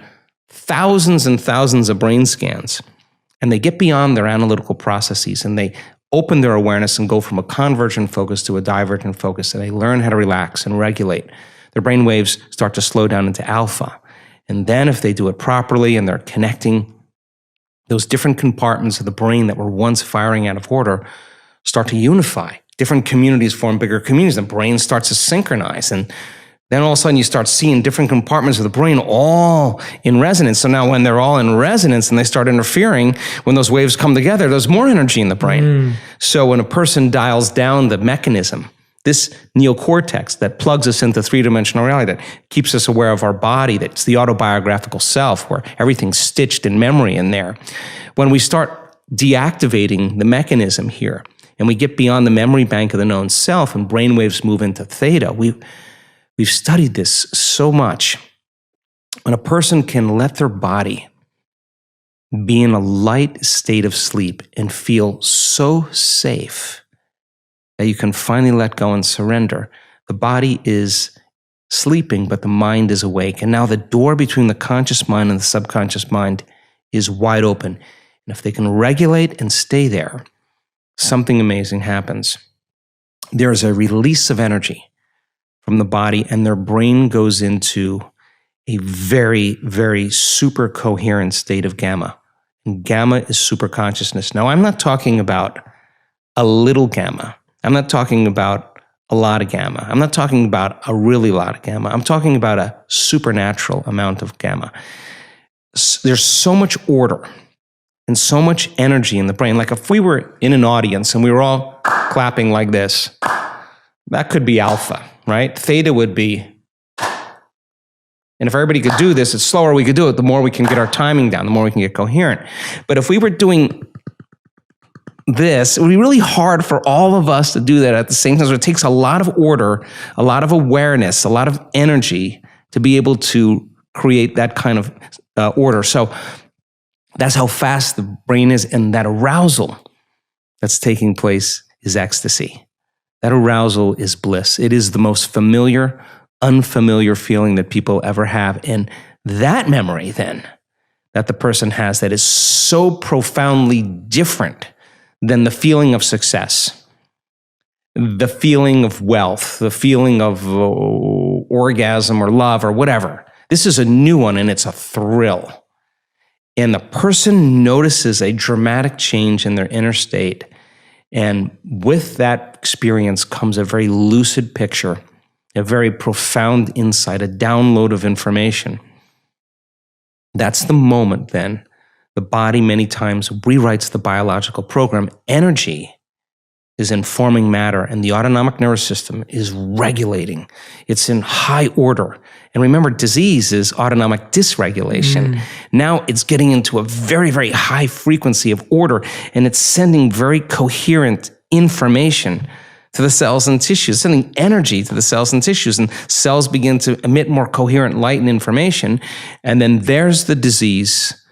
thousands and thousands of brain scans, and they get beyond their analytical processes and they open their awareness and go from a convergent focus to a divergent focus, and they learn how to relax and regulate. Their brain waves start to slow down into alpha. And then if they do it properly and they're connecting, those different compartments of the brain that were once firing out of order start to unify. Different communities form bigger communities. The brain starts to synchronize, and Then all of a sudden you start seeing different compartments of the brain all in resonance. So now when they're all in resonance and they start interfering, when those waves come together, there's more energy in the brain. So when a person dials down the mechanism, this neocortex that plugs us into three-dimensional reality, that keeps us aware of our body, that's the autobiographical self, where everything's stitched in memory in there. When we start deactivating the mechanism here, and we get beyond the memory bank of the known self, and brainwaves move into theta, we've studied this so much. When a person can let their body be in a light state of sleep and feel so safe that you can finally let go and surrender, the body is sleeping, but the mind is awake. And now the door between the conscious mind and the subconscious mind is wide open. And if they can regulate and stay there, something amazing happens. There is a release of energy from the body, and their brain goes into a very, very super coherent state of gamma. And gamma is super consciousness. Now, I'm not talking about a little gamma. I'm not talking about a lot of gamma. I'm not talking about a really lot of gamma. I'm talking about a supernatural amount of gamma. There's so much order and so much energy in the brain. Like if we were in an audience and we were all clapping like this, that could be alpha, right? Theta would be, and if everybody could do this, it's slower we could do it, the more we can get our timing down, the more we can get coherent. But if we were doing this, it would be really hard for all of us to do that at the same time. So it takes a lot of order, a lot of awareness, a lot of energy to be able to create that kind of order. So that's how fast the brain is, and that arousal that's taking place is ecstasy. That arousal is bliss. It is the most familiar, unfamiliar feeling that people ever have. And that memory then that the person has that is so profoundly different than the feeling of success, the feeling of wealth, the feeling of orgasm or love or whatever. This is a new one, and it's a thrill. And the person notices a dramatic change in their inner state. And with that experience comes a very lucid picture, a very profound insight, a download of information. That's the moment then the body many times rewrites the biological program. Energy is informing matter, and the autonomic nervous system is regulating. It's in high order. And remember, disease is autonomic dysregulation. Now it's getting into a very, very high frequency of order, and it's sending very coherent information to the cells and tissues, sending energy to the cells and tissues, and cells begin to emit more coherent light and information, and then there's the disease,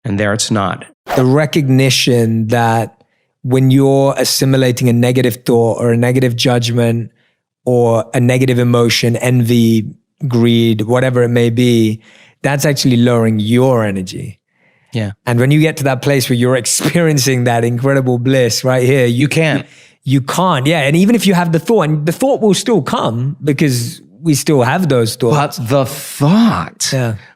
and there it's not. The recognition that when you're assimilating a negative thought or a negative judgment or a negative emotion, envy, greed, whatever it may be, that's actually lowering your energy. Yeah. And when you get to that place where you're experiencing that incredible bliss right here, you can't. Yeah. And even if you have the thought, and the thought will still come because we still have those thoughts. But the thought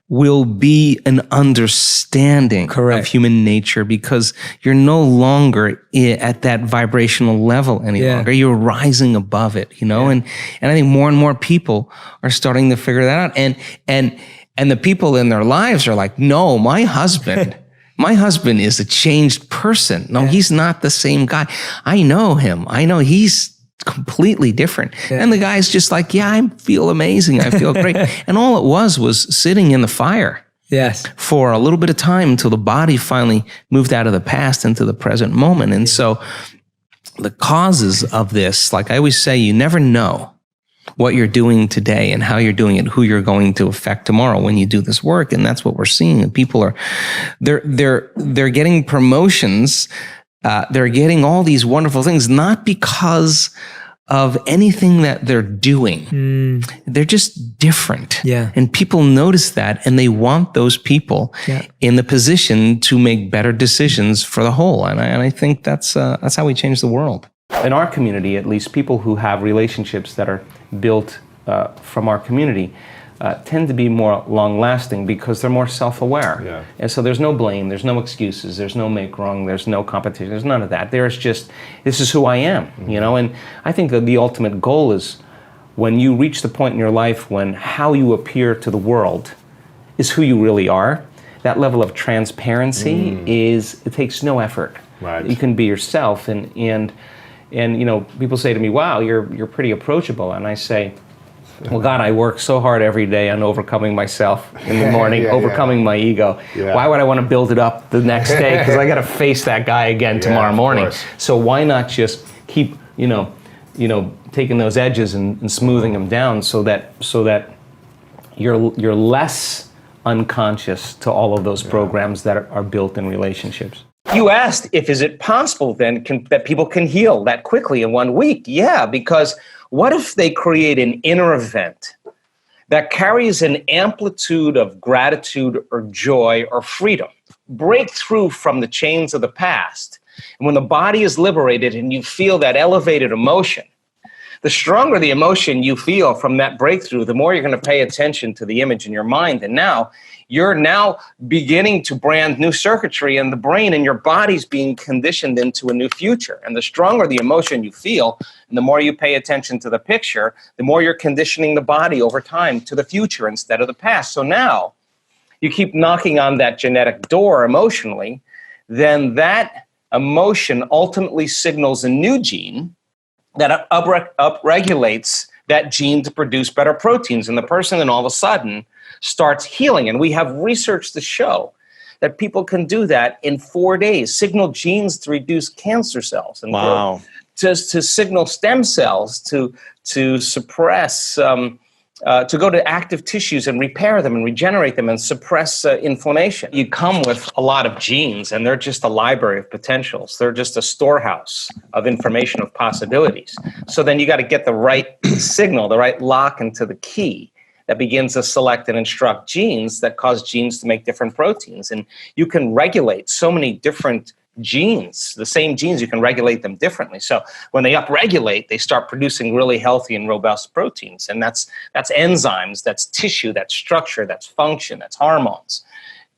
will be an understanding of human nature, because you're no longer at that vibrational level any longer. You're rising above it, you know? And I think more and more people are starting to figure that out. And the people in their lives are like, no, my husband is a changed person. No, he's not the same guy. I know him. I know he's completely different. And the guy's just like, yeah, I feel amazing. I feel great. And all it was sitting in the fire for a little bit of time until the body finally moved out of the past into the present moment. And so the causes of this, like I always say, you never know what you're doing today and how you're doing it, who you're going to affect tomorrow when you do this work. And that's what we're seeing. And people are, they're getting promotions. They're getting all these wonderful things, not because of anything that they're doing. They're just different. And people notice that, and they want those people in the position to make better decisions for the whole. And I think that's how we change the world. In our community, at least, people who have relationships that are built from our community tend to be more long-lasting because they're more self-aware. And so there's no blame, there's no excuses, there's no make wrong, there's no competition, there's none of that. There's just, this is who I am, you know? And I think that the ultimate goal is when you reach the point in your life when how you appear to the world is who you really are, that level of transparency it takes no effort. Right. You can be yourself, and you know, people say to me, "Wow, you're pretty approachable," and I say, well, God, I work so hard every day on overcoming myself in the morning, overcoming my ego. Yeah. Why would I want to build it up the next day? Because I got to face that guy again tomorrow morning. So why not just keep, you know, taking those edges and smoothing them down so that you're less unconscious to all of those programs that are built in relationships. You asked if is it possible then that people can heal that quickly in 1 week? Yeah, because what if they create an inner event that carries an amplitude of gratitude or joy or freedom? Break through from the chains of the past. And when the body is liberated and you feel that elevated emotion, the stronger the emotion you feel from that breakthrough, the more you're going to pay attention to the image in your mind. And now you're beginning to brand new circuitry in the brain, and your body's being conditioned into a new future. And the stronger the emotion you feel, and the more you pay attention to the picture, the more you're conditioning the body over time to the future instead of the past. So now you keep knocking on that genetic door emotionally, then that emotion ultimately signals a new gene that upregulates that gene to produce better proteins. And the person then all of a sudden starts healing. And we have research to show that people can do that in 4 days, signal genes to reduce cancer cells and growth, to signal stem cells to suppress, to go to active tissues and repair them and regenerate them and suppress inflammation. You come with a lot of genes, and they're just a library of potentials. They're just a storehouse of information, of possibilities. So then you got to get the right signal, the right lock into the key that begins to select and instruct genes that cause genes to make different proteins. And you can regulate so many different genes, the same genes, you can regulate them differently. So when they upregulate, they start producing really healthy and robust proteins. And that's enzymes, that's tissue, that's structure, that's function, that's hormones.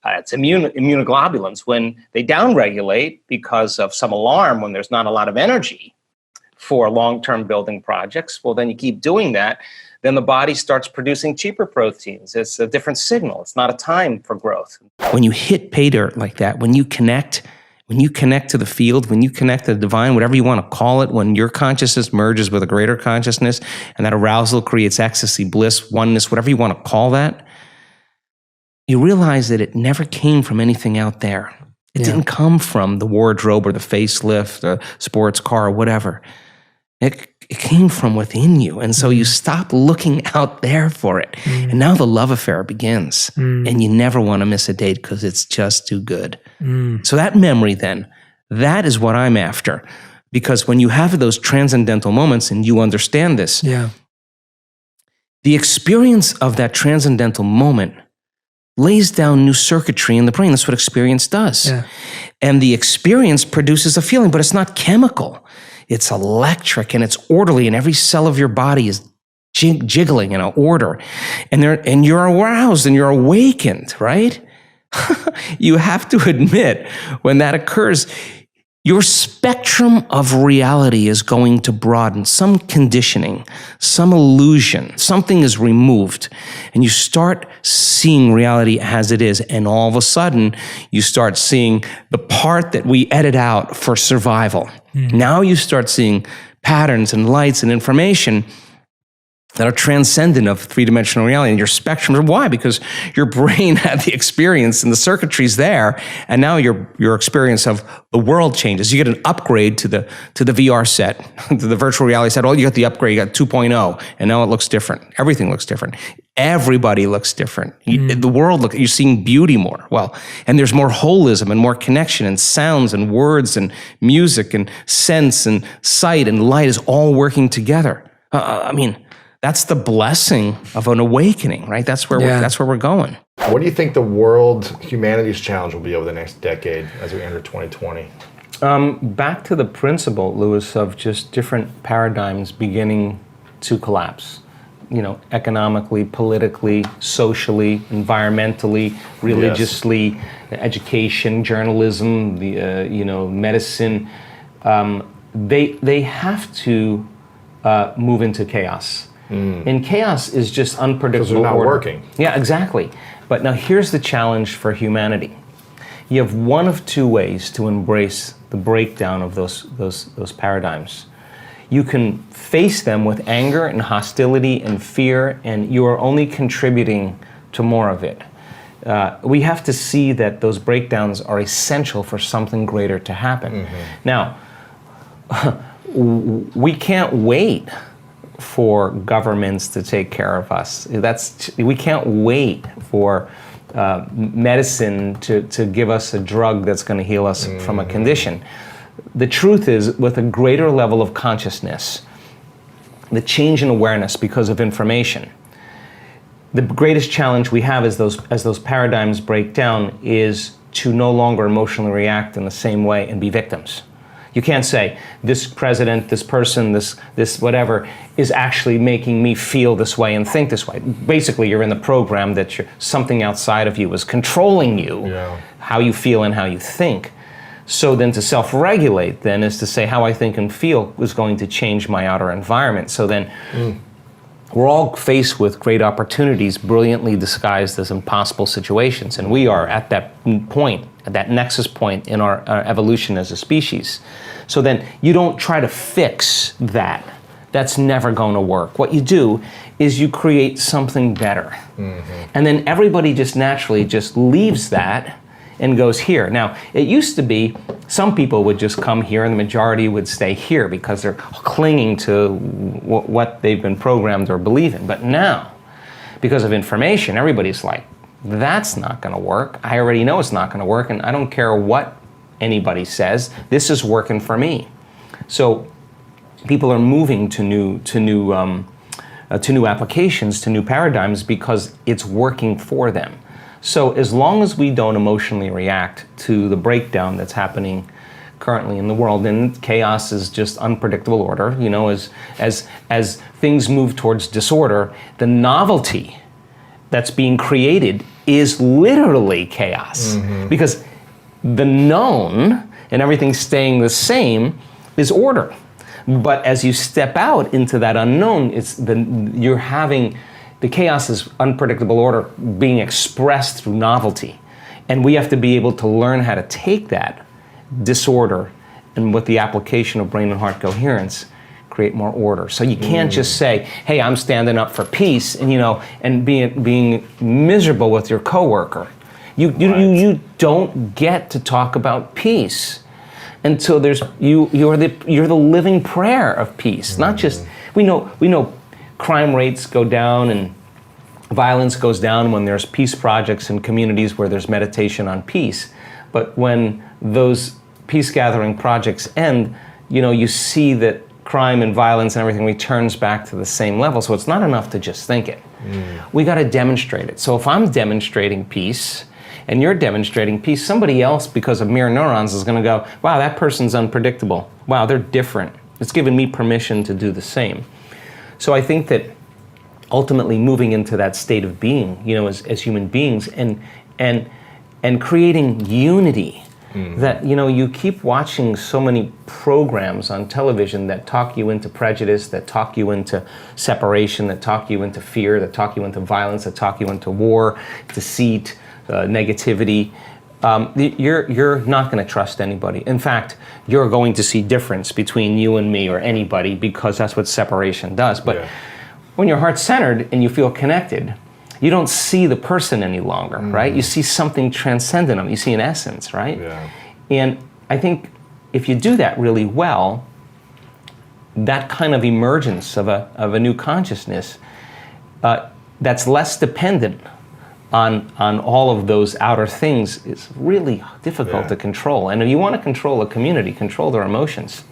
It's immunoglobulins. When they downregulate because of some alarm, when there's not a lot of energy for long-term building projects, well, then you keep doing that. Then the body starts producing cheaper proteins. It's a different signal. It's not a time for growth. When you hit pay dirt like that, when you connect to the field, when you connect to the divine, whatever you want to call it, when your consciousness merges with a greater consciousness, and that arousal creates ecstasy, bliss, oneness, whatever you want to call that, you realize that it never came from anything out there. It didn't come from the wardrobe or the facelift, the sports car, or whatever. It came from within you. And so you stop looking out there for it. And now the love affair begins. And you never want to miss a date because it's just too good. So that memory then, that is what I'm after. Because when you have those transcendental moments and you understand this, the experience of that transcendental moment lays down new circuitry in the brain. That's what experience does. And the experience produces a feeling, but it's not chemical. It's electric and it's orderly, and every cell of your body is jiggling in an order. And you're aroused and you're awakened, right? You have to admit, when that occurs, your spectrum of reality is going to broaden. Some conditioning, some illusion, something is removed, and you start seeing reality as it is. And all of a sudden, you start seeing the part that we edit out for survival. Now you start seeing patterns and lights and information that are transcendent of three-dimensional reality and your spectrum. Why? Because your brain had the experience and the circuitry's there, and now your experience of the world changes. You get an upgrade to the VR set, to the virtual reality set. Oh, you got the upgrade, you got 2.0, and now it looks different. Everything looks different. Everybody looks different. The world, you're seeing beauty more. Well, and there's more holism and more connection, and sounds and words and music and sense and sight and light is all working together. That's the blessing of an awakening, right? That's where we're going. What do you think the world, humanity's challenge will be over the next decade as we enter 2020? Back to the principle, Louis, of just different paradigms beginning to collapse. Economically, politically, socially, environmentally, religiously, education, journalism, medicine. They have to move into chaos. And chaos is just unpredictable Because they're not order. working. Yeah, exactly. But now here's the challenge for humanity. You have one of two ways to embrace the breakdown of those paradigms. You can face them with anger and hostility and fear, and you are only contributing to more of it. We have to see that those breakdowns are essential for something greater to happen. Now, we can't wait for governments to take care of us. We can't wait for medicine to give us a drug that's going to heal us from a condition. The truth is, with a greater level of consciousness, the change in awareness because of information, the greatest challenge we have as those paradigms break down is to no longer emotionally react in the same way and be victims. You can't say, this president, this person, this whatever, is actually making me feel this way and think this way. Basically, you're in the program that something outside of you is controlling you, how you feel and how you think. So then to self-regulate then is to say how I think and feel is going to change my outer environment. So then we're all faced with great opportunities brilliantly disguised as impossible situations. And we are at that point, at that nexus point in our evolution as a species. So then you don't try to fix that. That's never going to work. What you do is you create something better. And then everybody just naturally just leaves that and goes here. Now, it used to be some people would just come here and the majority would stay here because they're clinging to what they've been programmed or believe in. But now, because of information, everybody's like, that's not going to work. I already know it's not going to work, and I don't care what anybody says. This is working for me. So people are moving to new applications, to new paradigms because it's working for them. So as long as we don't emotionally react to the breakdown that's happening currently in the world, and chaos is just unpredictable order, you know, as things move towards disorder, the novelty that's being created is literally chaos. Because the known and everything staying the same is order. But as you step out into that unknown, you're having the chaos is unpredictable order being expressed through novelty. And we have to be able to learn how to take that disorder and with the application of brain and heart coherence, create more order. So you can't just say, hey, I'm standing up for peace and being miserable with your coworker. You don't get to talk about peace until you're the living prayer of peace. Not just, we know crime rates go down and violence goes down when there's peace projects in communities where there's meditation on peace. But when those peace gathering projects end, you see that crime and violence and everything returns back to the same level. So it's not enough to just think it. We got to demonstrate it. So if I'm demonstrating peace and you're demonstrating peace, somebody else, because of mirror neurons, is going to go, wow, that person's unpredictable. Wow, they're different. It's given me permission to do the same. So I think that ultimately moving into that state of being, as human beings, and creating unity. That you keep watching so many programs on television that talk you into prejudice, that talk you into separation, that talk you into fear, that talk you into violence, that talk you into war, deceit, negativity. You're not going to trust anybody. In fact, you're going to see difference between you and me or anybody because that's what separation does. But when your heart's centered and you feel connected, you don't see the person any longer, right? You see something transcendent them. You see an essence, right? Yeah. And I think if you do that really well, that kind of emergence of a new consciousness that's less dependent on all of those outer things is really difficult to control. And if you want to control a community, control their emotions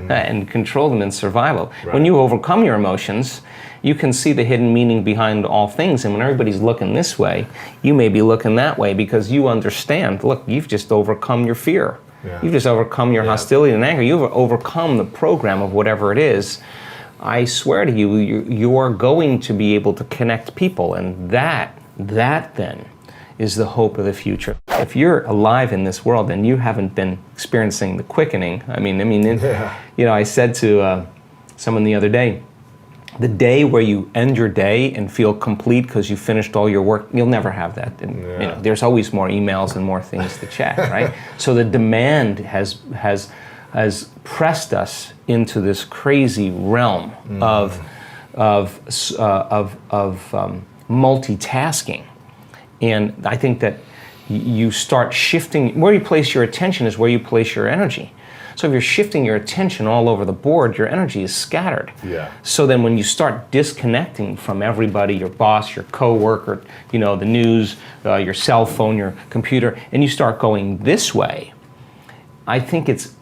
and control them in survival. Right. When you overcome your emotions, you can see the hidden meaning behind all things. And when everybody's looking this way, you may be looking that way because you understand, look, you've just overcome your fear. Yeah. You've just overcome your hostility and anger. You've overcome the program of whatever it is. I swear to you, you are going to be able to connect people. And that then is the hope of the future. If you're alive in this world and you haven't been experiencing the quickening, I said to someone the other day, the day where you end your day and feel complete because you finished all your work, you'll never have that. And, you know, there's always more emails and more things to check, right? So the demand has pressed us into this crazy realm of multitasking, and I think that you start shifting. Where you place your attention is where you place your energy. So if you're shifting your attention all over the board, your energy is scattered. Yeah. So then when you start disconnecting from everybody, your boss, your coworker, you know, the news, your cell phone, your computer, and you start going this way, I think it's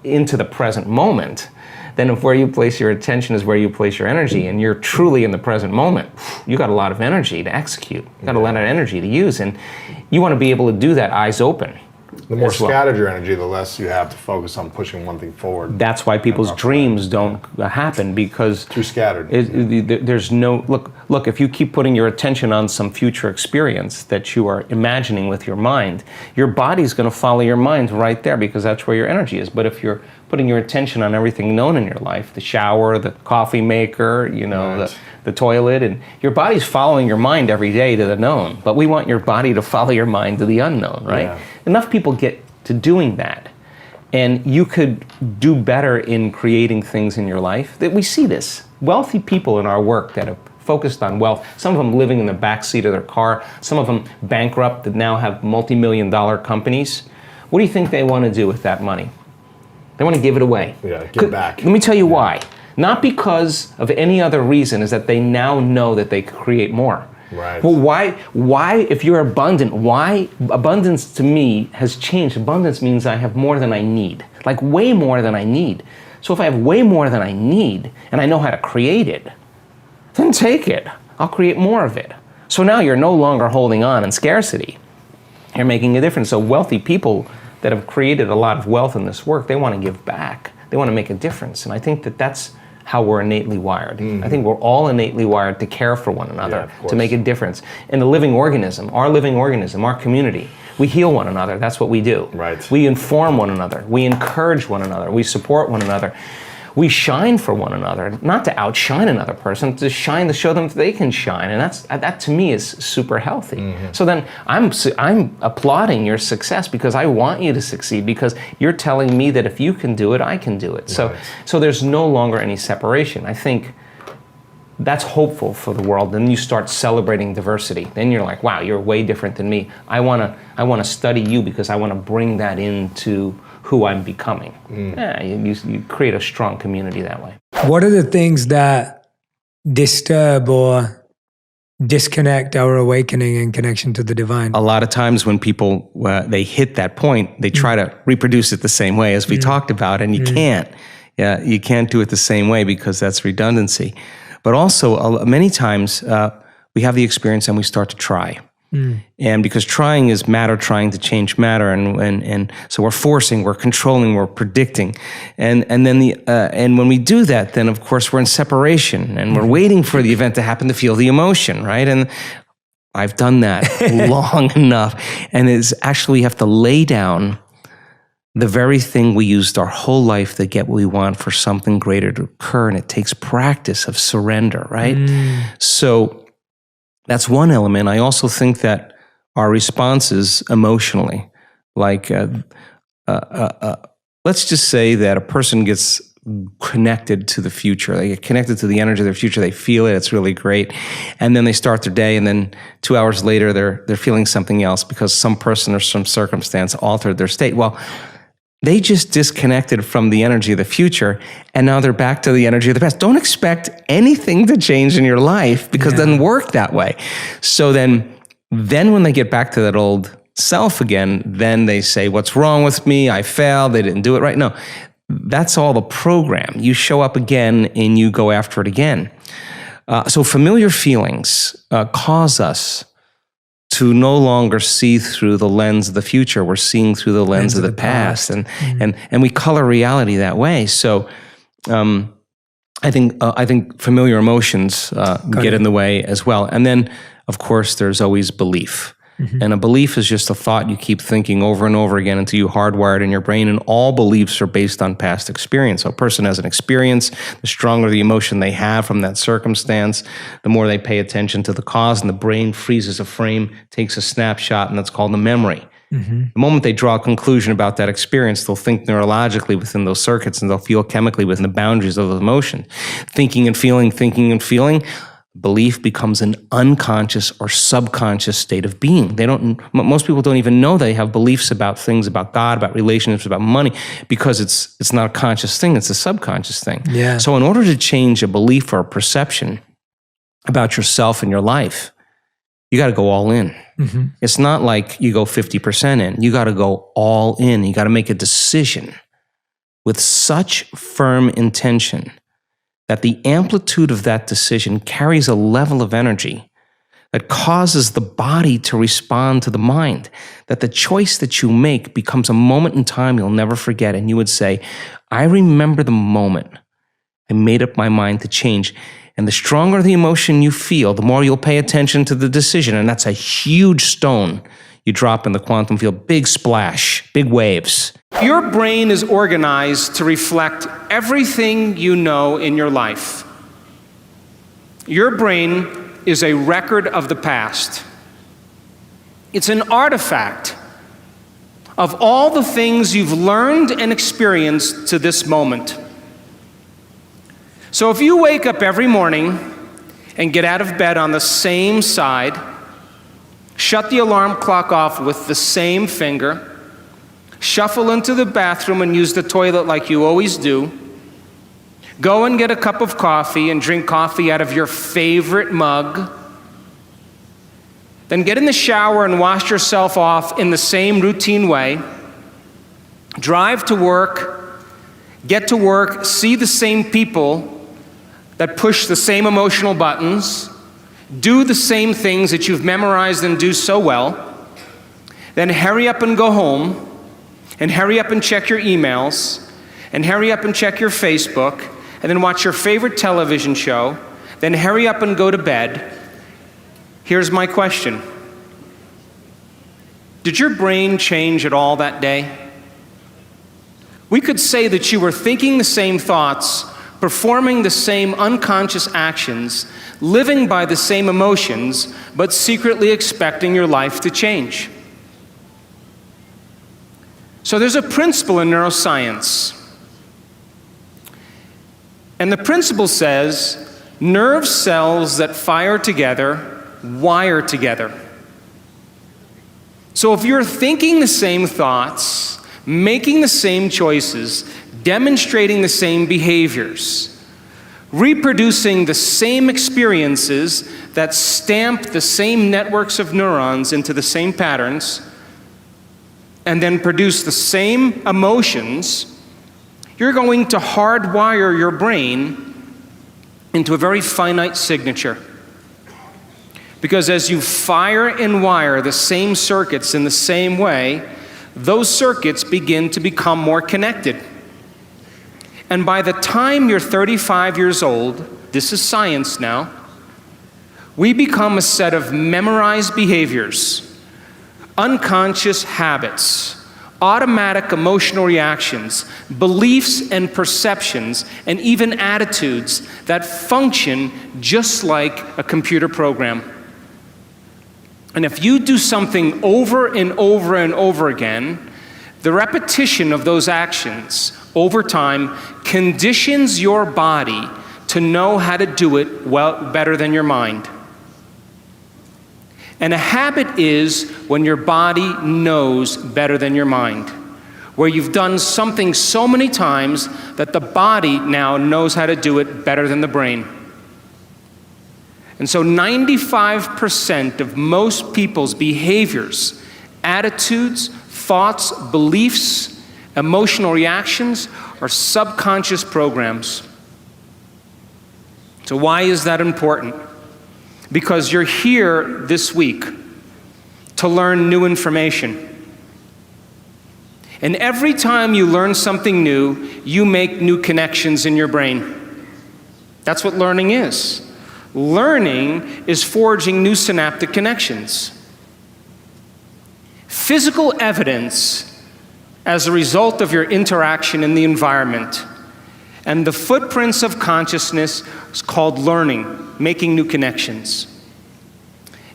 into the present moment. Then if where you place your attention is where you place your energy, and you're truly in the present moment, you got a lot of energy to execute. You got a lot of energy to use, and you want to be able to do that eyes open. The more scattered your energy, the less you have to focus on pushing one thing forward. That's why people's dreams don't happen, because too scattered. There's no look. If you keep putting your attention on some future experience that you are imagining with your mind, your body's going to follow your mind right there, because that's where your energy is. But if you're putting your attention on everything known in your life, the shower, the coffee maker, you know, Right. the toilet, and your body's following your mind every day to the known. But we want your body to follow your mind to the unknown, right? Yeah. Enough people get to doing that, and you could do better in creating things in your life. That we see this. Wealthy people in our work that have focused on wealth, some of them living in the backseat of their car, some of them bankrupt that now have multi-million-dollar companies. What do you think they want to do with that money? They want to give it away. Yeah, give back. Let me tell you why. Not because of any other reason, is that they now know that they could create more. Right. Well, why, if you're abundant, why, abundance to me has changed. Abundance means I have more than I need, like way more than I need. So if I have way more than I need, and I know how to create it, then take it. I'll create more of it. So now you're no longer holding on in scarcity. You're making a difference. So wealthy people that have created a lot of wealth in this work, they want to give back. They want to make a difference. And I think that that's how we're innately wired. I think we're all innately wired to care for one another, to make a difference. And the living organism, our community, we heal one another. That's what we do. Right. We inform one another. We encourage one another. We support one another. We shine for one another, not to outshine another person, to shine to show them that they can shine, and that to me is super healthy. So then I'm applauding your success, because I want you to succeed, because you're telling me that if you can do it, I can do it. So there's no longer any separation. I think that's hopeful for the world. Then you start celebrating diversity. Then you're like, wow, you're way different than me. I want to study you, because I want to bring that into who I'm becoming. Yeah, you create a strong community that way. What are the things that disturb or disconnect our awakening and connection to the divine? A lot of times when people, they hit that point, they try to reproduce it the same way as we talked about, and you can't. Yeah, you can't do it the same way, because that's redundancy. But also, many times, we have the experience and we start to try. And because trying is matter trying to change matter, and so we're forcing, we're controlling, we're predicting, and then and when we do that, then of course we're in separation, and we're waiting for the event to happen to feel the emotion, right? And I've done that long enough, and it's actually we have to lay down the very thing we used our whole life to get what we want for something greater to occur, and it takes practice of surrender, right? So that's one element. I also think that our responses emotionally, like let's just say that a person gets connected to the future. They get connected to the energy of their future. They feel it. It's really great. And then they start their day, and then 2 hours later, they're feeling something else because some person or some circumstance altered their state. Well, they just disconnected from the energy of the future, and now they're back to the energy of the past. Don't expect anything to change in your life, because it doesn't work that way. So then when they get back to that old self again, then they say, what's wrong with me? I failed. They didn't do it right. No, that's all the program. You show up again and you go after it again. So familiar feelings cause us to no longer see through the lens of the future. We're seeing through the lens of the past. And we color reality that way. So I think familiar emotions get in the way as well. And then, of course, there's always belief. And a belief is just a thought you keep thinking over and over again until you hardwire it in your brain. And all beliefs are based on past experience. So a person has an experience, the stronger the emotion they have from that circumstance, the more they pay attention to the cause, and the brain freezes a frame, takes a snapshot, and that's called a memory. The moment they draw a conclusion about that experience, they'll think neurologically within those circuits, and they'll feel chemically within the boundaries of the emotion. Thinking and feeling, belief becomes an unconscious or subconscious state of being. Most people don't even know they have beliefs about things, about God, about relationships, about money, because it's not a conscious thing, it's a subconscious thing. Yeah. So in order to change a belief or a perception about yourself and your life, you got to go all in. It's not like you go 50% in. You got to go all in. You got to make a decision with such firm intention that the amplitude of that decision carries a level of energy that causes the body to respond to the mind, that the choice that you make becomes a moment in time you'll never forget. And you would say, I remember the moment I made up my mind to change. And the stronger the emotion you feel, the more you'll pay attention to the decision. And that's a huge stone you drop in the quantum field. Big splash, big waves. Your brain is organized to reflect everything you know in your life. Your brain is a record of the past. It's an artifact of all the things you've learned and experienced to this moment. So if you wake up every morning and get out of bed on the same side, shut the alarm clock off with the same finger, shuffle into the bathroom and use the toilet like you always do, go and get a cup of coffee and drink coffee out of your favorite mug, then get in the shower and wash yourself off in the same routine way, drive to work, get to work, see the same people that push the same emotional buttons, do the same things that you've memorized and do so well, then hurry up and go home, and hurry up and check your emails, and hurry up and check your Facebook, and then watch your favorite television show, then hurry up and go to bed. Here's my question. Did your brain change at all that day? We could say that you were thinking the same thoughts, performing the same unconscious actions, living by the same emotions, but secretly expecting your life to change. So there's a principle in neuroscience. And the principle says, nerve cells that fire together wire together. So if you're thinking the same thoughts, making the same choices, demonstrating the same behaviors, reproducing the same experiences that stamp the same networks of neurons into the same patterns, and then produce the same emotions, you're going to hardwire your brain into a very finite signature. Because as you fire and wire the same circuits in the same way, those circuits begin to become more connected. And by the time you're 35 years old, this is science now, we become a set of memorized behaviors, unconscious habits, automatic emotional reactions, beliefs and perceptions, and even attitudes that function just like a computer program. And if you do something over and over and over again, the repetition of those actions over time conditions your body to know how to do it well, better than your mind. And a habit is when your body knows better than your mind, where you've done something so many times that the body now knows how to do it better than the brain. And so 95% of most people's behaviors, attitudes, thoughts, beliefs, emotional reactions are subconscious programs. So why is that important? Because you're here this week to learn new information. And every time you learn something new, you make new connections in your brain. That's what learning is. Learning is forging new synaptic connections. physical evidence as a result of your interaction in the environment. And the footprints of consciousness is called learning, making new connections.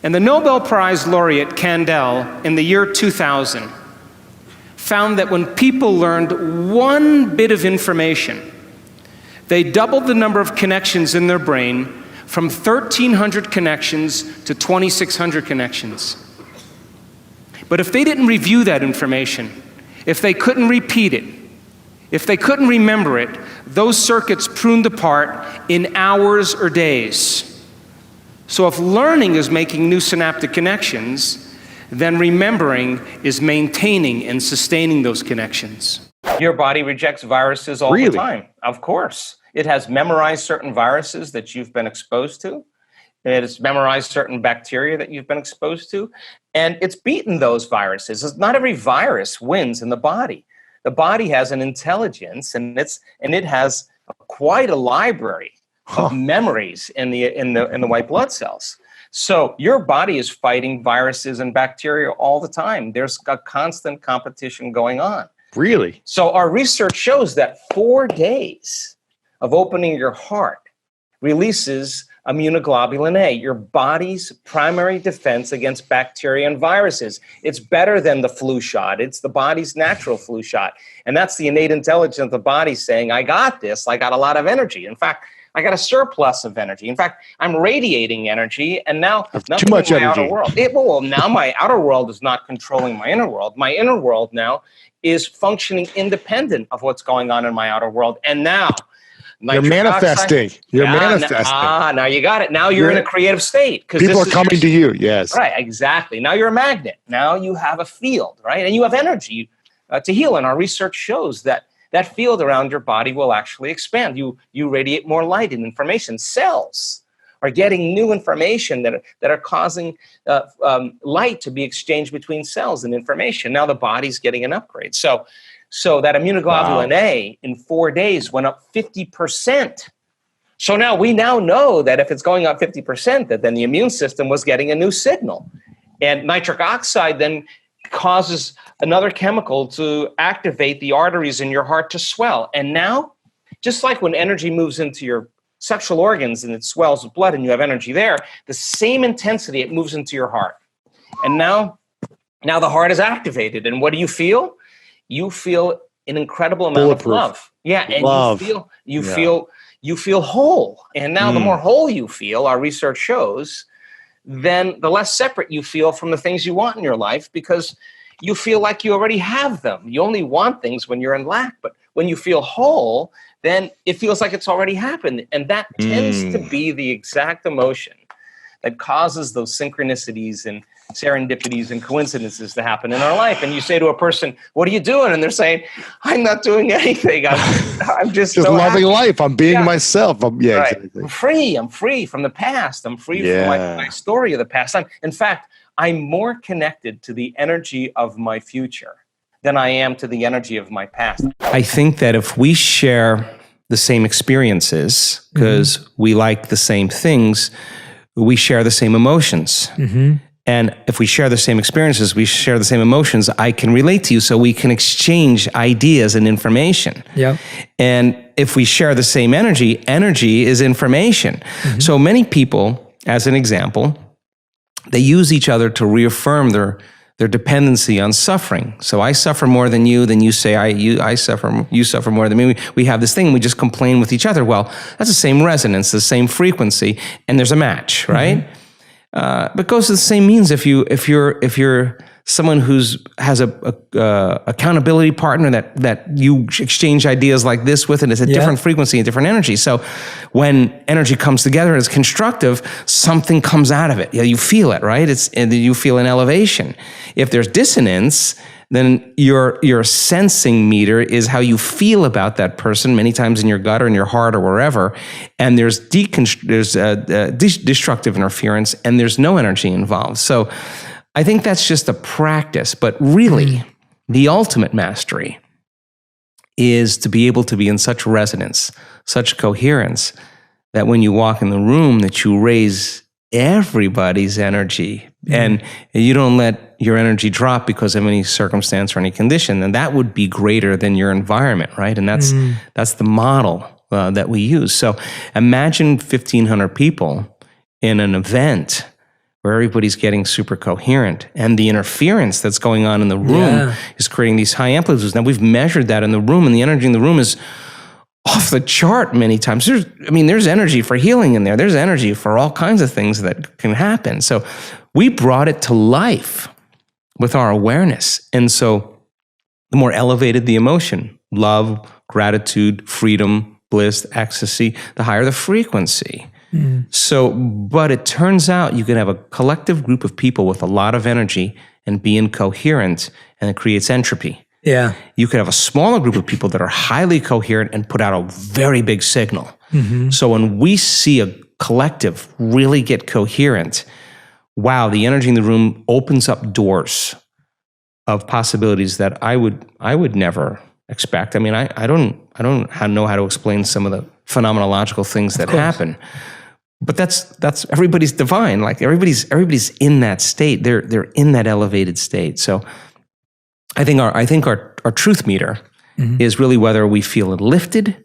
And the Nobel Prize laureate Kandel in the year 2000 found that when people learned one bit of information, they doubled the number of connections in their brain from 1,300 connections to 2,600 connections. But if they didn't review that information, if they couldn't repeat it, if they couldn't remember it, those circuits pruned apart in hours or days. So if learning is making new synaptic connections, then remembering is maintaining and sustaining those connections. Your body rejects viruses all the time. Of course. It has memorized certain viruses that you've been exposed to. It has memorized certain bacteria that you've been exposed to. And it's beaten those viruses. Not every virus wins in the body. The body has an intelligence, and it has quite a library of memories in the white blood cells. So your body is fighting viruses and bacteria all the time. There's a constant competition going on. Really? So our research shows that 4 days of opening your heart releases immunoglobulin A, your body's primary defense against bacteria and viruses. It's better than the flu shot. It's the body's natural flu shot. And that's the innate intelligence of the body saying, I got this. I got a lot of energy. In fact, I got a surplus of energy. In fact, I'm radiating energy, and now too much in my energy. outer world. Now my outer world is not controlling my inner world. My inner world now is functioning independent of what's going on in my outer world. And now you're manifesting. Now you got it. Now you're in a creative state. People are coming to you, yes. Right, exactly. Now you're a magnet. Now you have a field, right? And you have energy to heal. And our research shows that that field around your body will actually expand. You radiate more light and information. Cells are getting new information that are causing light to be exchanged between cells and information. Now the body's getting an upgrade. So that immunoglobulin A in 4 days went up 50%. So now we know that if it's going up 50%, that then the immune system was getting a new signal. And nitric oxide then causes another chemical to activate the arteries in your heart to swell. And now, just like when energy moves into your sexual organs and it swells with blood and you have energy there, the same intensity it moves into your heart. And now the heart is activated. And what do you feel? You feel an incredible amount of love. Yeah, and love. you feel whole. And now the more whole you feel, our research shows, then the less separate you feel from the things you want in your life, because you feel like you already have them. You only want things when you're in lack, but when you feel whole, then it feels like it's already happened. And that tends to be the exact emotion that causes those synchronicities and serendipities and coincidences to happen in our life. And you say to a person, what are you doing? And they're saying, I'm not doing anything. I'm just so loving happy. life. I'm being myself. Exactly. I'm free. I'm free from the past. I'm free from my story of the past. In fact, I'm more connected to the energy of my future than I am to the energy of my past. I think that if we share the same experiences, because we like the same things, we share the same emotions. And if we share the same experiences, we share the same emotions, I can relate to you, so we can exchange ideas and information. Yeah. And if we share the same energy is information. So many people, as an example, they use each other to reaffirm their dependency on suffering. So I suffer more than you, then you say you suffer more than me. We have this thing, we just complain with each other. Well, that's the same resonance, the same frequency, and there's a match, right? But it goes to the same means if you're someone has a accountability partner that you exchange ideas like this with, and it's a different frequency, a different energy. So when energy comes together and it's constructive, something comes out of it. You feel it, right? You feel an elevation. If there's dissonance, then your sensing meter is how you feel about that person, many times in your gut or in your heart or wherever, and there's destructive interference, and there's no energy involved. So I think that's just a practice, but really, the ultimate mastery is to be able to be in such resonance, such coherence, that when you walk in the room, that you raise everybody's energy, and you don't let your energy drop because of any circumstance or any condition, then that would be greater than your environment, right? And that's the model that we use. So imagine 1,500 people in an event where everybody's getting super coherent, and the interference that's going on in the room is creating these high amplitudes. Now, we've measured that in the room, and the energy in the room is off the chart many times. There's energy for healing in there. There's energy for all kinds of things that can happen. So we brought it to life with our awareness. And so the more elevated the emotion, love, gratitude, freedom, bliss, ecstasy, the higher the frequency. So, but it turns out you can have a collective group of people with a lot of energy and be incoherent, and it creates entropy. Yeah. You could have a smaller group of people that are highly coherent and put out a very big signal. So when we see a collective really get coherent, wow, the energy in the room opens up doors of possibilities that I would never expect. I don't know how to explain some of the phenomenological things that happen. But that's everybody's divine. Like everybody's in that state. They're in that elevated state. So I think our truth meter is really whether we feel lifted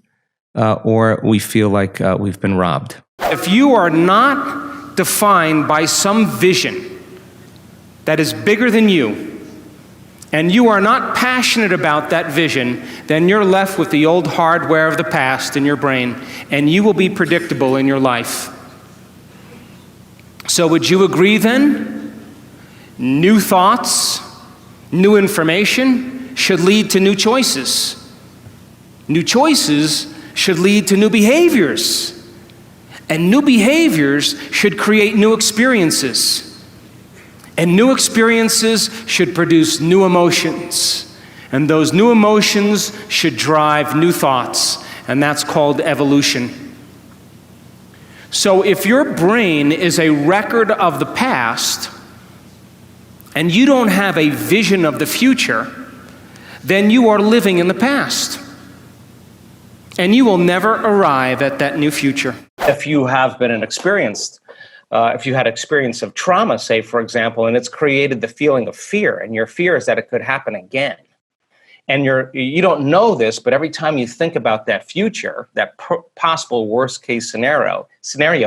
or we feel like we've been robbed. If you are not defined by some vision that is bigger than you, and you are not passionate about that vision, then you're left with the old hardware of the past in your brain, and you will be predictable in your life. So would you agree then? New thoughts, new information should lead to new choices. New choices should lead to new behaviors. And new behaviors should create new experiences. And new experiences should produce new emotions. And those new emotions should drive new thoughts. And that's called evolution. So if your brain is a record of the past, and you don't have a vision of the future, then you are living in the past. And you will never arrive at that new future. If you have been if you had experience of trauma, say, for example, and it's created the feeling of fear, and your fear is that it could happen again. And you don't know this, but every time you think about that future, that possible worst case scenario,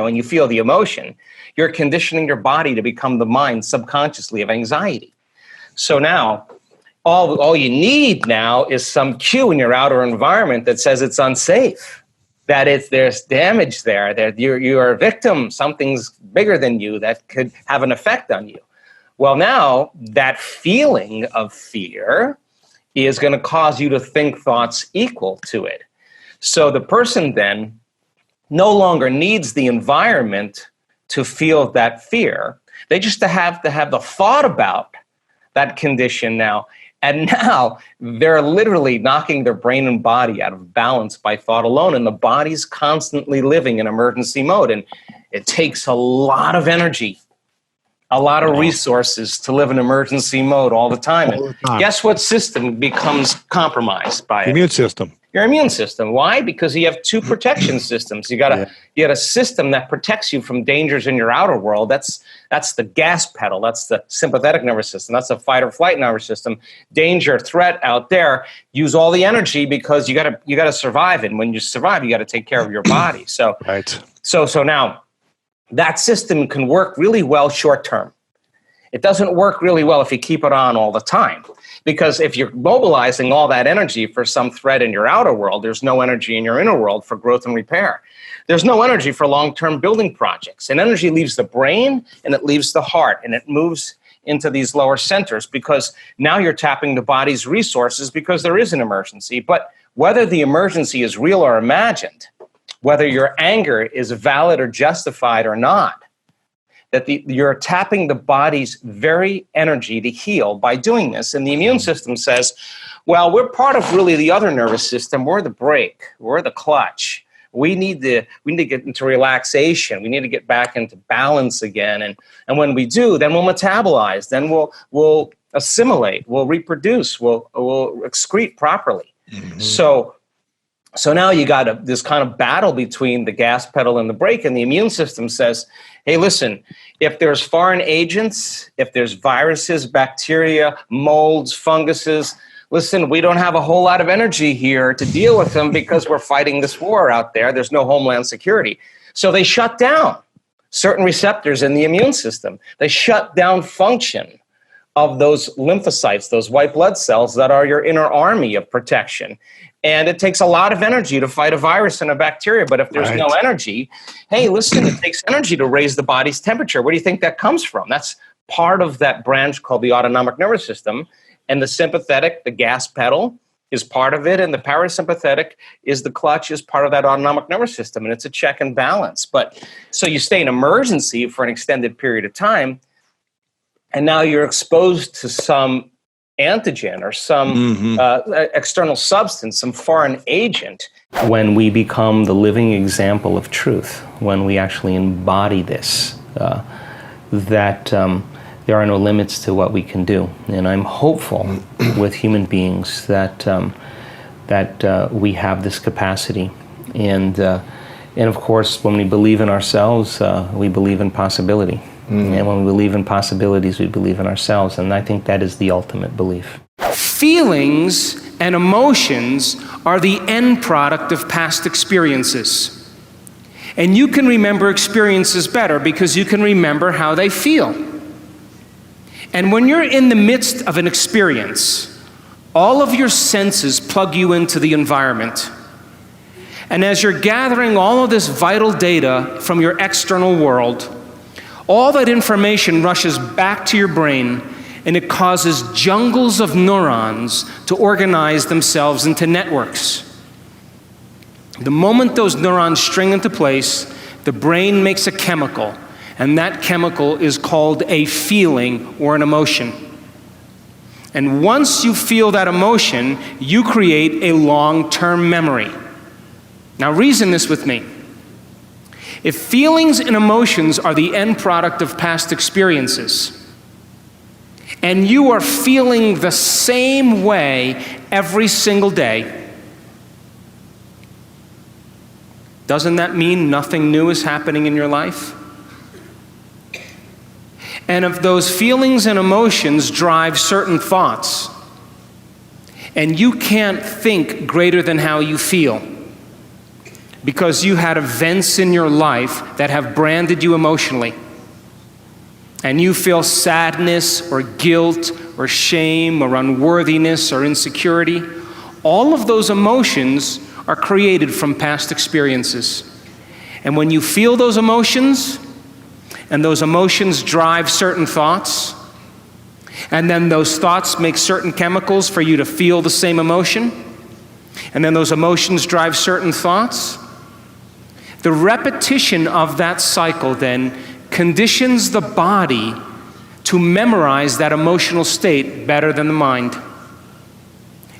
and you feel the emotion, you're conditioning your body to become the mind subconsciously of anxiety. So now, all you need now is some cue in your outer environment that says it's unsafe, that there's damage there, that you're a victim, something's bigger than you that could have an effect on you. Well, now that feeling of fear is going to cause you to think thoughts equal to it. So the person then no longer needs the environment to feel that fear. They just have to have the thought about that condition now. And now they're literally knocking their brain and body out of balance by thought alone. And the body's constantly living in emergency mode. And it takes a lot of energy, a lot of resources to live in emergency mode all the time. And guess what system becomes compromised by it? Immune system. Your immune system. Why? Because you have two protection systems. You got a system that protects you from dangers in your outer world. That's the gas pedal. That's the sympathetic nervous system. That's the fight or flight nervous system. Danger, threat out there. Use all the energy because you got to survive. And when you survive, you got to take care of your body. So Right. So now that system can work really well short term. It doesn't work really well if you keep it on all the time. Because if you're mobilizing all that energy for some threat in your outer world, there's no energy in your inner world for growth and repair. There's no energy for long-term building projects. And energy leaves the brain and it leaves the heart and it moves into these lower centers because now you're tapping the body's resources because there is an emergency. But whether the emergency is real or imagined, whether your anger is valid or justified or not, that you're tapping the body's very energy to heal by doing this. And the immune system says, well, we're part of really the other nervous system. We're the brake. We're the clutch. We need to get into relaxation. We need to get back into balance again. And when we do, then we'll metabolize. Then we'll assimilate. We'll reproduce. We'll excrete properly. Mm-hmm. So So now you got this kind of battle between the gas pedal and the brake, and the immune system says, hey, listen, if there's foreign agents, if there's viruses, bacteria, molds, funguses, listen, we don't have a whole lot of energy here to deal with them because we're fighting this war out there. There's no homeland security. So they shut down certain receptors in the immune system. They shut down function of those lymphocytes, those white blood cells that are your inner army of protection. And it takes a lot of energy to fight a virus and a bacteria. But if there's no energy, hey, listen, it takes energy to raise the body's temperature. Where do you think that comes from? That's part of that branch called the autonomic nervous system. And the sympathetic, the gas pedal, is part of it. And the parasympathetic is the clutch, is part of that autonomic nervous system. And it's a check and balance. But so you stay in emergency for an extended period of time. And now you're exposed to some antigen or some external substance, some foreign agent. When we become the living example of truth, when we actually embody this, that there are no limits to what we can do. And I'm hopeful with human beings that we have this capacity. And of course, when we believe in ourselves, we believe in possibility. And when we believe in possibilities, we believe in ourselves. And I think that is the ultimate belief. Feelings and emotions are the end product of past experiences. And you can remember experiences better because you can remember how they feel. And when you're in the midst of an experience, all of your senses plug you into the environment. And as you're gathering all of this vital data from your external world, all that information rushes back to your brain, and it causes jungles of neurons to organize themselves into networks. The moment those neurons string into place, the brain makes a chemical, and that chemical is called a feeling or an emotion. And once you feel that emotion, you create a long-term memory. Now reason this with me. If feelings and emotions are the end product of past experiences, and you are feeling the same way every single day, doesn't that mean nothing new is happening in your life? And if those feelings and emotions drive certain thoughts, and you can't think greater than how you feel, because you had events in your life that have branded you emotionally, and you feel sadness or guilt or shame or unworthiness or insecurity, all of those emotions are created from past experiences. And when you feel those emotions, and those emotions drive certain thoughts, and then those thoughts make certain chemicals for you to feel the same emotion, and then those emotions drive certain thoughts, the repetition of that cycle then conditions the body to memorize that emotional state better than the mind.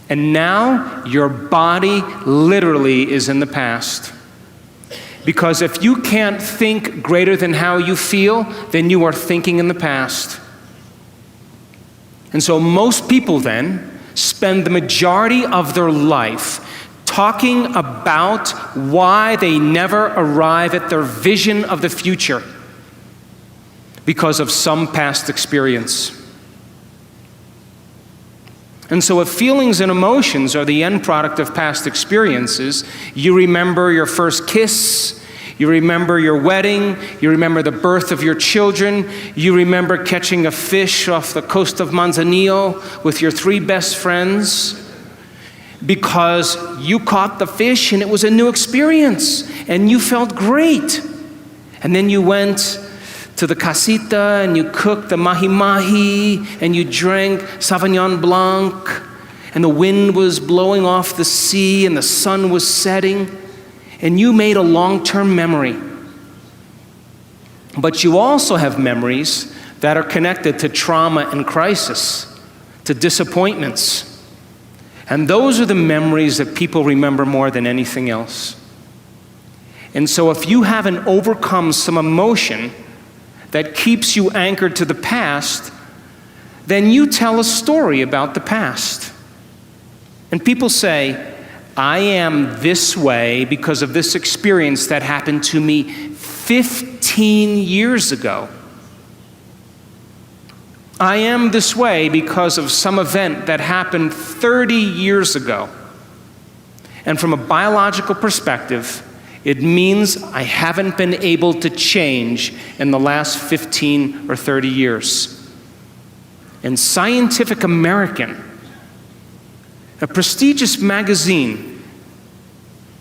And now your body literally is in the past. Because if you can't think greater than how you feel, then you are thinking in the past. And so most people then spend the majority of their life talking about why they never arrive at their vision of the future because of some past experience. And so if feelings and emotions are the end product of past experiences, you remember your first kiss, you remember your wedding, you remember the birth of your children, you remember catching a fish off the coast of Manzanillo with your 3 best friends, because you caught the fish and it was a new experience and you felt great. And then you went to the casita and you cooked the mahi-mahi and you drank Sauvignon Blanc and the wind was blowing off the sea and the sun was setting and you made a long-term memory. But you also have memories that are connected to trauma and crisis, to disappointments. And those are the memories that people remember more than anything else. And so if you haven't overcome some emotion that keeps you anchored to the past, then you tell a story about the past. And people say, I am this way because of this experience that happened to me 15 years ago. I am this way because of some event that happened 30 years ago. And from a biological perspective, it means I haven't been able to change in the last 15 or 30 years. In Scientific American, a prestigious magazine,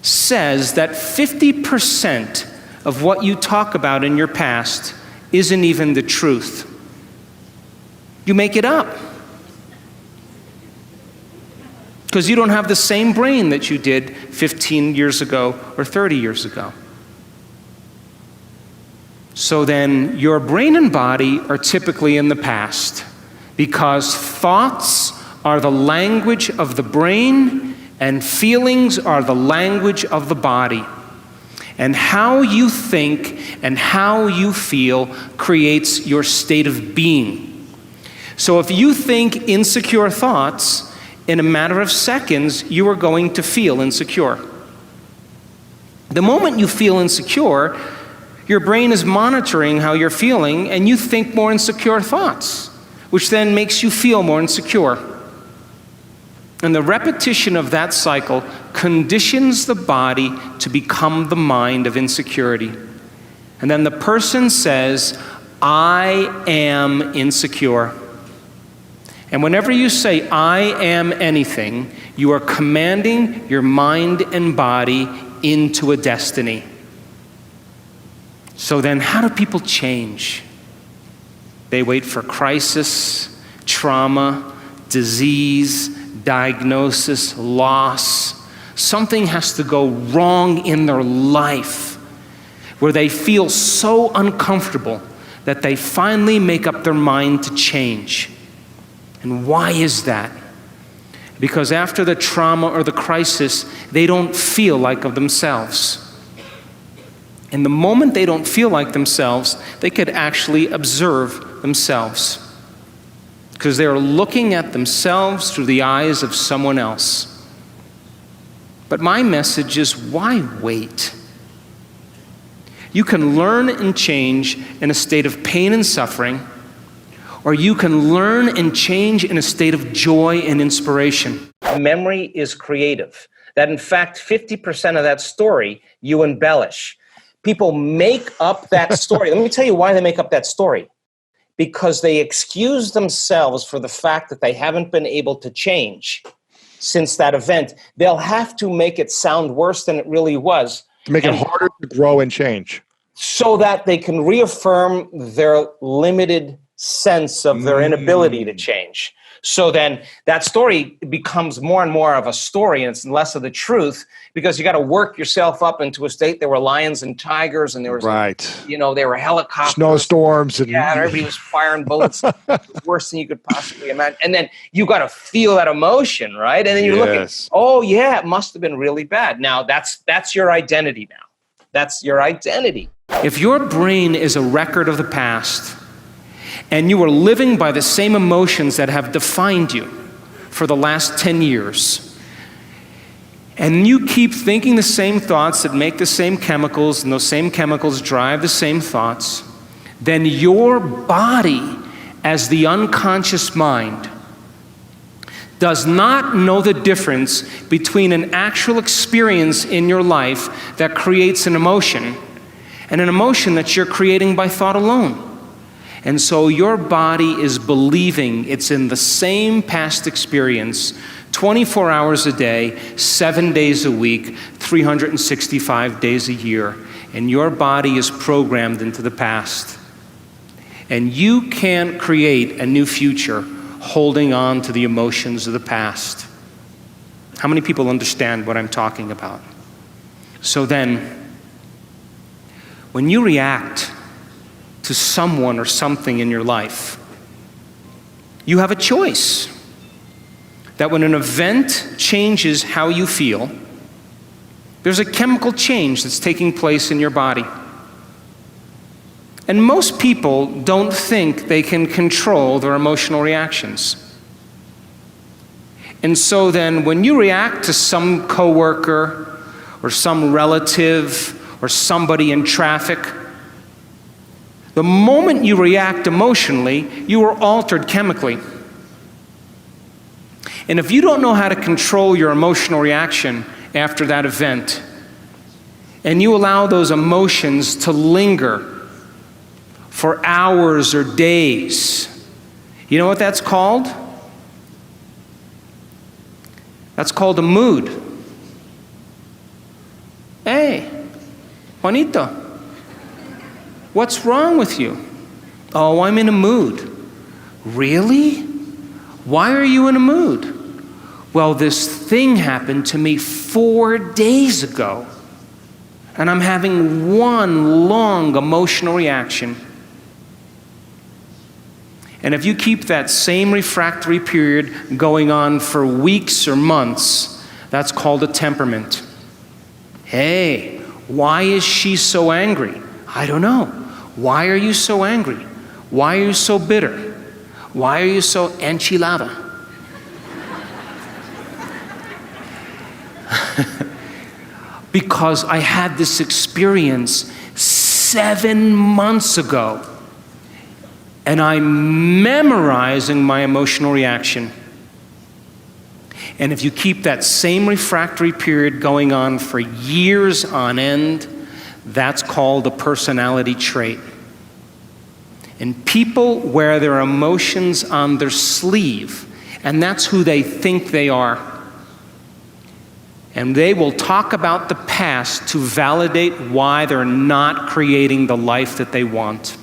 says that 50% of what you talk about in your past isn't even the truth. You make it up. Because you don't have the same brain that you did 15 years ago or 30 years ago. So then your brain and body are typically in the past, because thoughts are the language of the brain and feelings are the language of the body. And how you think and how you feel creates your state of being. So if you think insecure thoughts, in a matter of seconds, you are going to feel insecure. The moment you feel insecure, your brain is monitoring how you're feeling, and you think more insecure thoughts, which then makes you feel more insecure. And the repetition of that cycle conditions the body to become the mind of insecurity. And then the person says, I am insecure. And whenever you say, I am anything, you are commanding your mind and body into a destiny. So then how do people change? They wait for crisis, trauma, disease, diagnosis, loss. Something has to go wrong in their life where they feel so uncomfortable that they finally make up their mind to change. And why is that? Because after the trauma or the crisis, they don't feel like of themselves. And the moment they don't feel like themselves, they could actually observe themselves. Because they're looking at themselves through the eyes of someone else. But my message is, why wait? You can learn and change in a state of pain and suffering, or you can learn and change in a state of joy and inspiration. Memory is creative. That in fact, 50% of that story you embellish. People make up that story. Let me tell you why they make up that story. Because they excuse themselves for the fact that they haven't been able to change since that event. They'll have to make it sound worse than it really was. To make it harder to grow and change. So that they can reaffirm their limited sense of their inability to change. So then that story becomes more and more of a story, and it's less of the truth, because you got to work yourself up into a state. There were lions and tigers, and there was, there were helicopters, snowstorms, and everybody was firing bullets. Worse than you could possibly imagine. And then you got to feel that emotion, right? And then you're looking, oh yeah, it must have been really bad. Now that's your identity now. That's your identity. If your brain is a record of the past, and you are living by the same emotions that have defined you for the last 10 years, and you keep thinking the same thoughts that make the same chemicals, and those same chemicals drive the same thoughts, then your body, as the unconscious mind, does not know the difference between an actual experience in your life that creates an emotion and an emotion that you're creating by thought alone. And so your body is believing it's in the same past experience 24 hours a day, 7 days a week, 365 days a year. And your body is programmed into the past. And you can't create a new future holding on to the emotions of the past. How many people understand what I'm talking about? So then, when you react to someone or something in your life, you have a choice. That when an event changes how you feel, there's a chemical change that's taking place in your body. And most people don't think they can control their emotional reactions. And so then when you react to some coworker or some relative or somebody in traffic, the moment you react emotionally, you are altered chemically. And if you don't know how to control your emotional reaction after that event, and you allow those emotions to linger for hours or days, you know what that's called? That's called a mood. Hey, Juanito, what's wrong with you? Oh, I'm in a mood. Really? Why are you in a mood? Well, this thing happened to me 4 days ago, and I'm having one long emotional reaction. And if you keep that same refractory period going on for weeks or months, that's called a temperament. Hey, why is she so angry? I don't know. Why are you so angry? Why are you so bitter? Why are you so enchilada? Because I had this experience 7 months ago, and I'm memorizing my emotional reaction. And if you keep that same refractory period going on for years on end, that's called a personality trait. And people wear their emotions on their sleeve, and that's who they think they are. And they will talk about the past to validate why they're not creating the life that they want.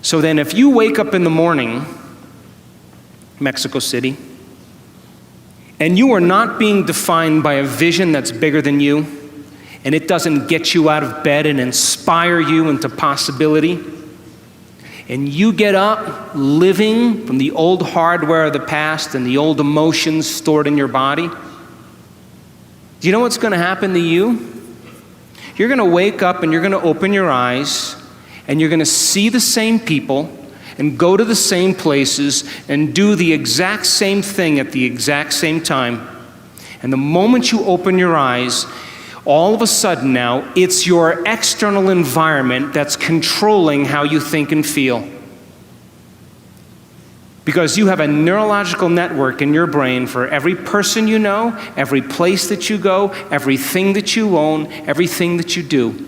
So then if you wake up in the morning, Mexico City, and you are not being defined by a vision that's bigger than you, and it doesn't get you out of bed and inspire you into possibility, and you get up living from the old hardware of the past and the old emotions stored in your body, do you know what's going to happen to you? You're going to wake up and you're going to open your eyes and you're going to see the same people and go to the same places and do the exact same thing at the exact same time. And the moment you open your eyes, all of a sudden now, it's your external environment that's controlling how you think and feel. Because you have a neurological network in your brain for every person you know, every place that you go, everything that you own, everything that you do.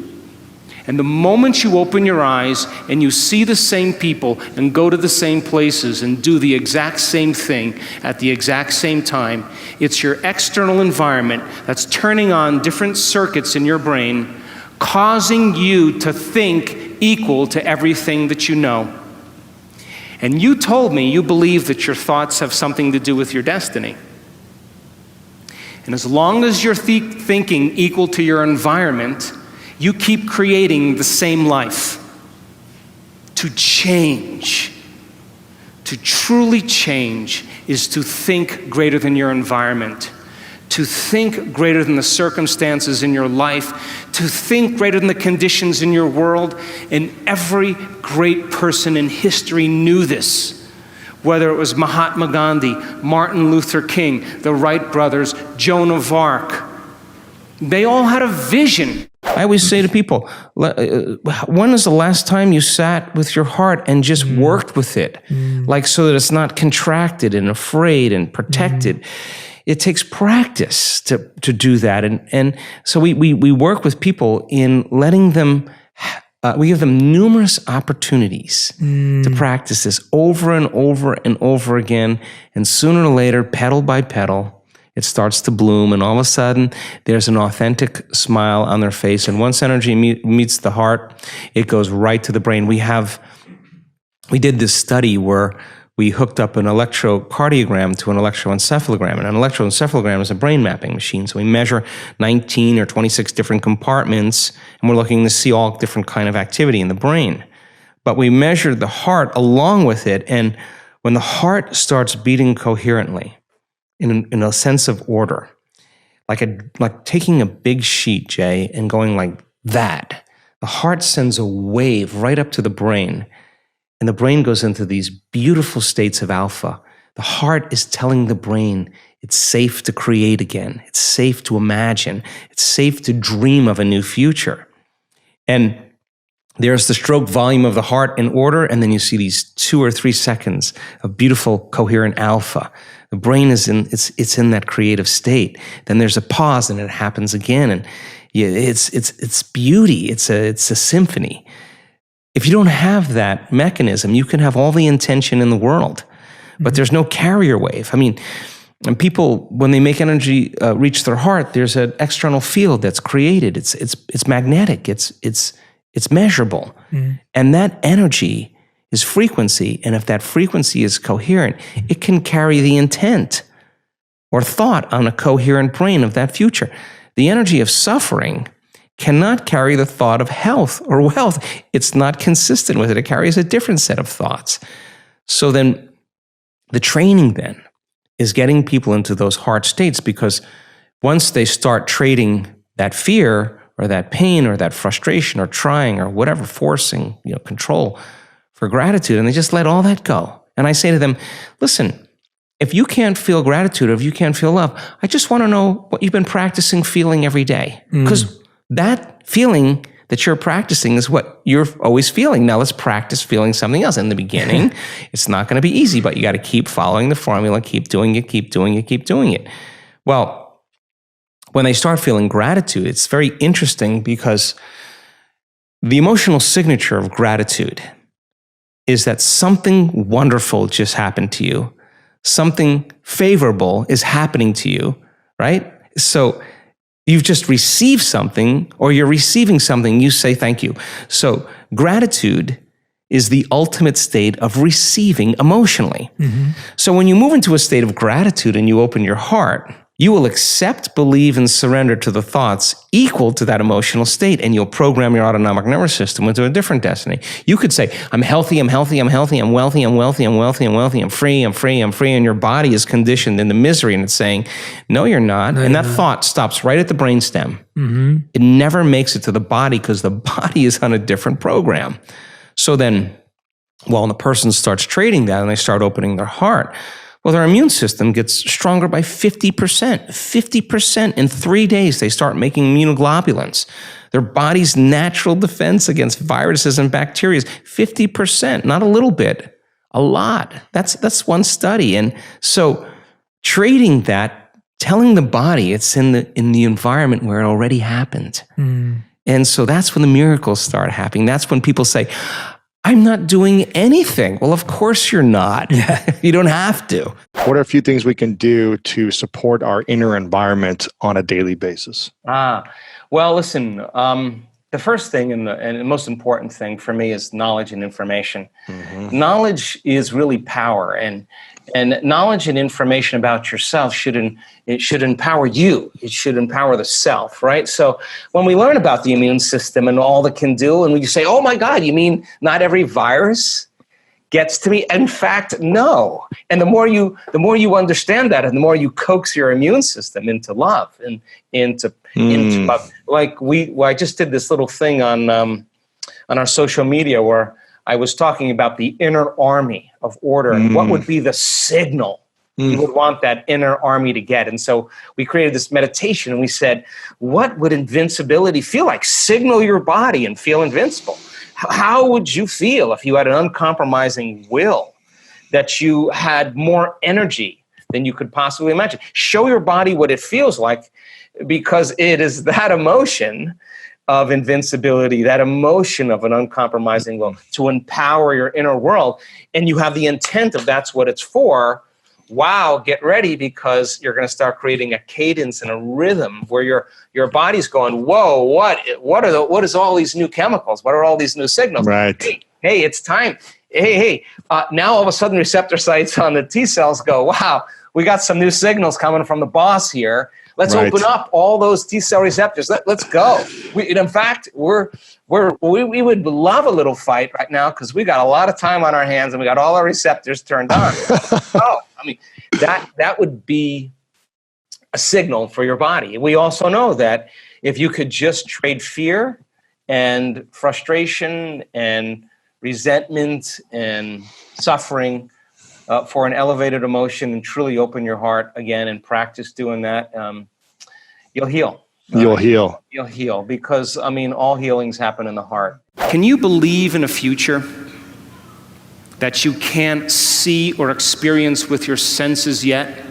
And the moment you open your eyes and you see the same people and go to the same places and do the exact same thing at the exact same time, it's your external environment that's turning on different circuits in your brain, causing you to think equal to everything that you know. And you told me you believe that your thoughts have something to do with your destiny. And as long as you're thinking equal to your environment, you keep creating the same life. To change, to truly change, is to think greater than your environment. To think greater than the circumstances in your life, to think greater than the conditions in your world. And every great person in history knew this. Whether it was Mahatma Gandhi, Martin Luther King, the Wright brothers, Joan of Arc. They all had a vision. I always say to people, when is the last time you sat with your heart and just worked with it? Like so that it's not contracted and afraid and protected. It takes practice to do that. And so we work with people in letting them, we give them numerous opportunities to practice this over and over and over again. And sooner or later, petal by petal, it starts to bloom. And all of a sudden, there's an authentic smile on their face. And once energy meets the heart, it goes right to the brain. We did this study where we hooked up an electrocardiogram to an electroencephalogram. And an electroencephalogram is a brain mapping machine. So we measure 19 or 26 different compartments, and we're looking to see all different kind of activity in the brain. But we measured the heart along with it, and when the heart starts beating coherently, in a sense of order, like taking a big sheet, Jay, and going like that, the heart sends a wave right up to the brain. And the brain goes into these beautiful states of alpha The heart is telling the brain it's safe to create again. It's safe to imagine. It's safe to dream of a new future. And there's the stroke volume of the heart in order, and then you see these 2 or 3 seconds of beautiful, coherent alpha. The brain is it's in that creative state. Then there's a pause, and it happens again, and it's beauty. It's a symphony. If you don't have that mechanism, you can have all the intention in the world, but there's no carrier wave. I mean, and people, when they make energy reach their heart, there's an external field that's created. It's magnetic. It's measurable. And that energy is frequency. And if that frequency is coherent, it can carry the intent or thought on a coherent brain of that future. The energy of suffering cannot carry the thought of health or wealth. It's not consistent with it. It carries a different set of thoughts. So then the training then is getting people into those heart states, because once they start trading that fear or that pain or that frustration or trying or whatever, forcing, control for gratitude, and they just let all that go. And I say to them, listen, if you can't feel gratitude, or if you can't feel love, I just want to know what you've been practicing feeling every day. Because that feeling that you're practicing is what you're always feeling. Now let's practice feeling something else. In the beginning, it's not going to be easy, but you got to keep following the formula, keep doing it, keep doing it, keep doing it. Well, when they start feeling gratitude, it's very interesting, because the emotional signature of gratitude is that something wonderful just happened to you. Something favorable is happening to you, right? So you've just received something, or you're receiving something, you say thank you. So gratitude is the ultimate state of receiving emotionally. So when you move into a state of gratitude and you open your heart, you will accept, believe, and surrender to the thoughts equal to that emotional state, and you'll program your autonomic nervous system into a different destiny. You could say, I'm healthy, I'm healthy, I'm healthy, I'm wealthy, I'm wealthy, I'm wealthy, I'm wealthy, I'm free, I'm free, I'm free, and your body is conditioned into misery, and it's saying, no, you're not. And that thought stops right at the brainstem. It never makes it to the body, because the body is on a different program. So then, when the person starts trading that and they start opening their heart, well, their immune system gets stronger by 50%. 50% in 3 days, they start making immunoglobulins. Their body's natural defense against viruses and bacteria is 50%, not a little bit, a lot. That's one study. And so trading that, telling the body it's in the environment where it already happened. And so that's when the miracles start happening. That's when people say, I'm not doing anything. Well, of course you're not. You don't have to. What are a few things we can do to support our inner environment on a daily basis? Well, listen, the first thing and the most important thing for me is knowledge and information. Knowledge is really power, and knowledge and information about yourself should empower you. It should empower the self, right? So when we learn about the immune system and all it can do, and we say, oh my God, you mean not every virus gets to me? In fact, no. And the more you understand that, and the more you coax your immune system into love and into love. I just did this little thing on our social media where I was talking about the inner army of order and what would be the signal you would want that inner army to get. And so we created this meditation, and we said, what would invincibility feel like? Signal your body and feel invincible. How would you feel if you had an uncompromising will, that you had more energy than you could possibly imagine? Show your body what it feels like, because it is that emotion of invincibility, that emotion of an uncompromising will to empower your inner world. And you have the intent of that's what it's for. Wow, get ready, because you're going to start creating a cadence and a rhythm where your body's going, whoa, what is all these new chemicals? What are all these new signals? Right. Hey, it's time. Hey, now all of a sudden receptor sites on the T cells go, wow, we got some new signals coming from the boss here. Let's open up all those T cell receptors. Let's go. In fact, we would love a little fight right now, because we got a lot of time on our hands and we got all our receptors turned on. That would be a signal for your body. We also know that if you could just trade fear and frustration and resentment and suffering for an elevated emotion and truly open your heart again and practice doing that, you'll heal. You'll heal. You'll heal because, I mean, all healings happen in the heart. Can you believe in a future that you can't see or experience with your senses yet,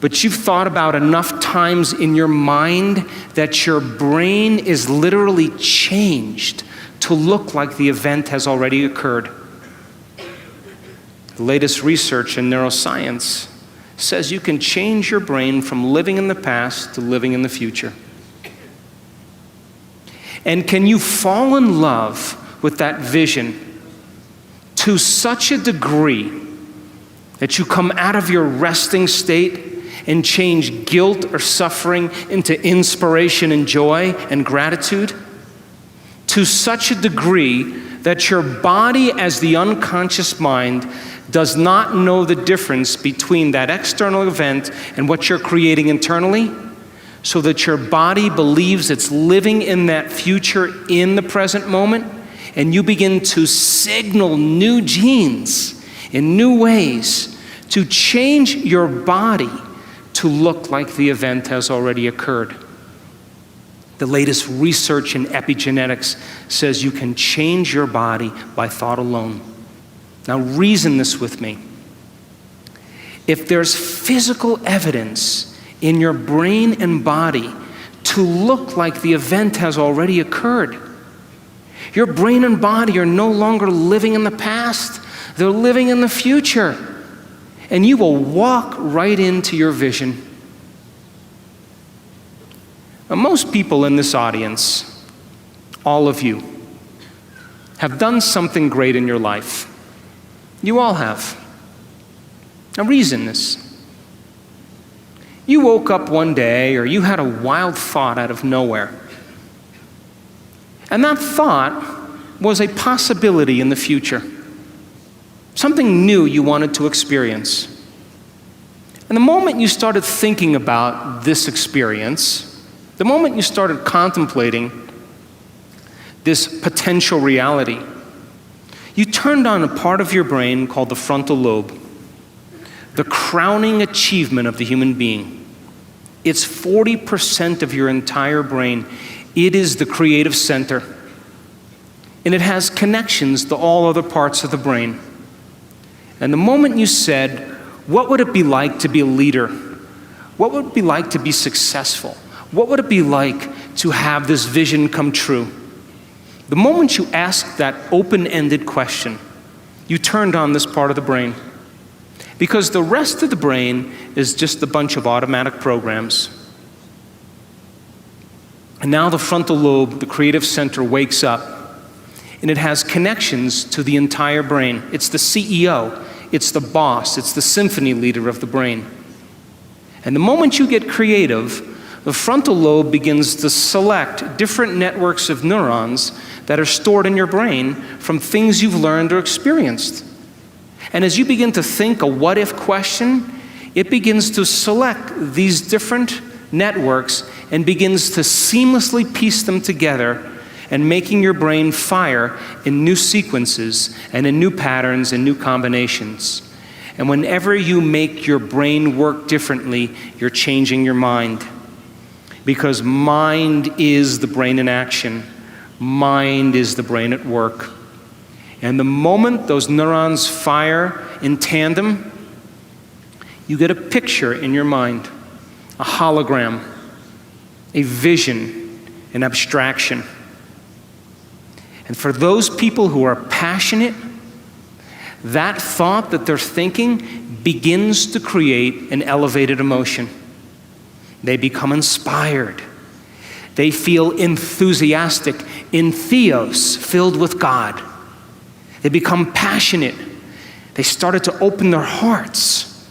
but you've thought about enough times in your mind that your brain is literally changed to look like the event has already occurred? The latest research in neuroscience says you can change your brain from living in the past to living in the future. And can you fall in love with that vision to such a degree that you come out of your resting state and change guilt or suffering into inspiration and joy and gratitude? To such a degree that your body, as the unconscious mind, does not know the difference between that external event and what you're creating internally, so that your body believes it's living in that future in the present moment, and you begin to signal new genes in new ways to change your body to look like the event has already occurred. The latest research in epigenetics says you can change your body by thought alone. Now reason this with me. If there's physical evidence in your brain and body to look like the event has already occurred, your brain and body are no longer living in the past, they're living in the future. And you will walk right into your vision. Now, most people in this audience, all of you, have done something great in your life. You all have. Now reason this. You woke up one day, or you had a wild thought out of nowhere. And that thought was a possibility in the future. Something new you wanted to experience. And the moment you started thinking about this experience, the moment you started contemplating this potential reality, you turned on a part of your brain called the frontal lobe, the crowning achievement of the human being. It's 40% of your entire brain. It is the creative center. And it has connections to all other parts of the brain. And the moment you said, what would it be like to be a leader? What would it be like to be successful? What would it be like to have this vision come true? The moment you asked that open-ended question, you turned on this part of the brain. Because the rest of the brain is just a bunch of automatic programs. And now the frontal lobe, the creative center, wakes up, and it has connections to the entire brain. It's the CEO, it's the boss, it's the symphony leader of the brain. And the moment you get creative, the frontal lobe begins to select different networks of neurons that are stored in your brain from things you've learned or experienced. And as you begin to think a what-if question, it begins to select these different networks and begins to seamlessly piece them together, and making your brain fire in new sequences and in new patterns and new combinations. And whenever you make your brain work differently, you're changing your mind. Because mind is the brain in action. Mind is the brain at work. And the moment those neurons fire in tandem, you get a picture in your mind, a hologram, a vision, an abstraction. And for those people who are passionate, that thought that they're thinking begins to create an elevated emotion. They become inspired. They feel enthusiastic, entheos, filled with God. They become passionate. They started to open their hearts.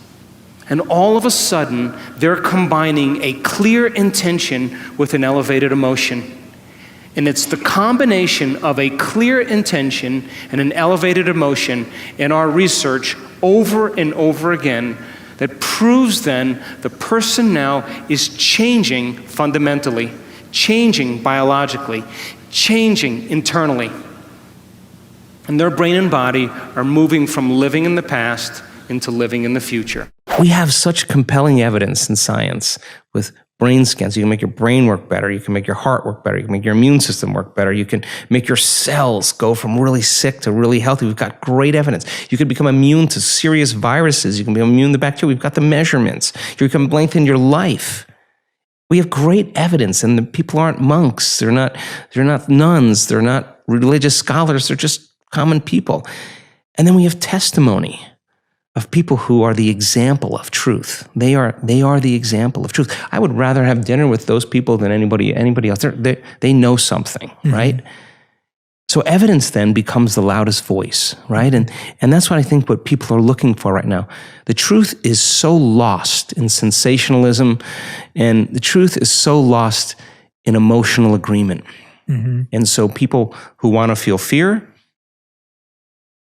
And all of a sudden, they're combining a clear intention with an elevated emotion. And it's the combination of a clear intention and an elevated emotion in our research over and over again that proves then the person now is changing fundamentally, changing biologically, changing internally. And their brain and body are moving from living in the past into living in the future. We have such compelling evidence in science with brain scans. You can make your brain work better. You can make your heart work better. You can make your immune system work better. You can make your cells go from really sick to really healthy. We've got great evidence. You can become immune to serious viruses. You can become immune to bacteria. We've got the measurements. You can lengthen your life. We have great evidence, and the people aren't monks. They're not nuns. They're not religious scholars. They're just common people. And then we have testimony of people who are the example of truth. They are the example of truth. I would rather have dinner with those people than anybody else. They know something, right? So evidence then becomes the loudest voice, right? And that's what I think what people are looking for right now. The truth is so lost in sensationalism, and the truth is so lost in emotional agreement. And so people who want to feel fear,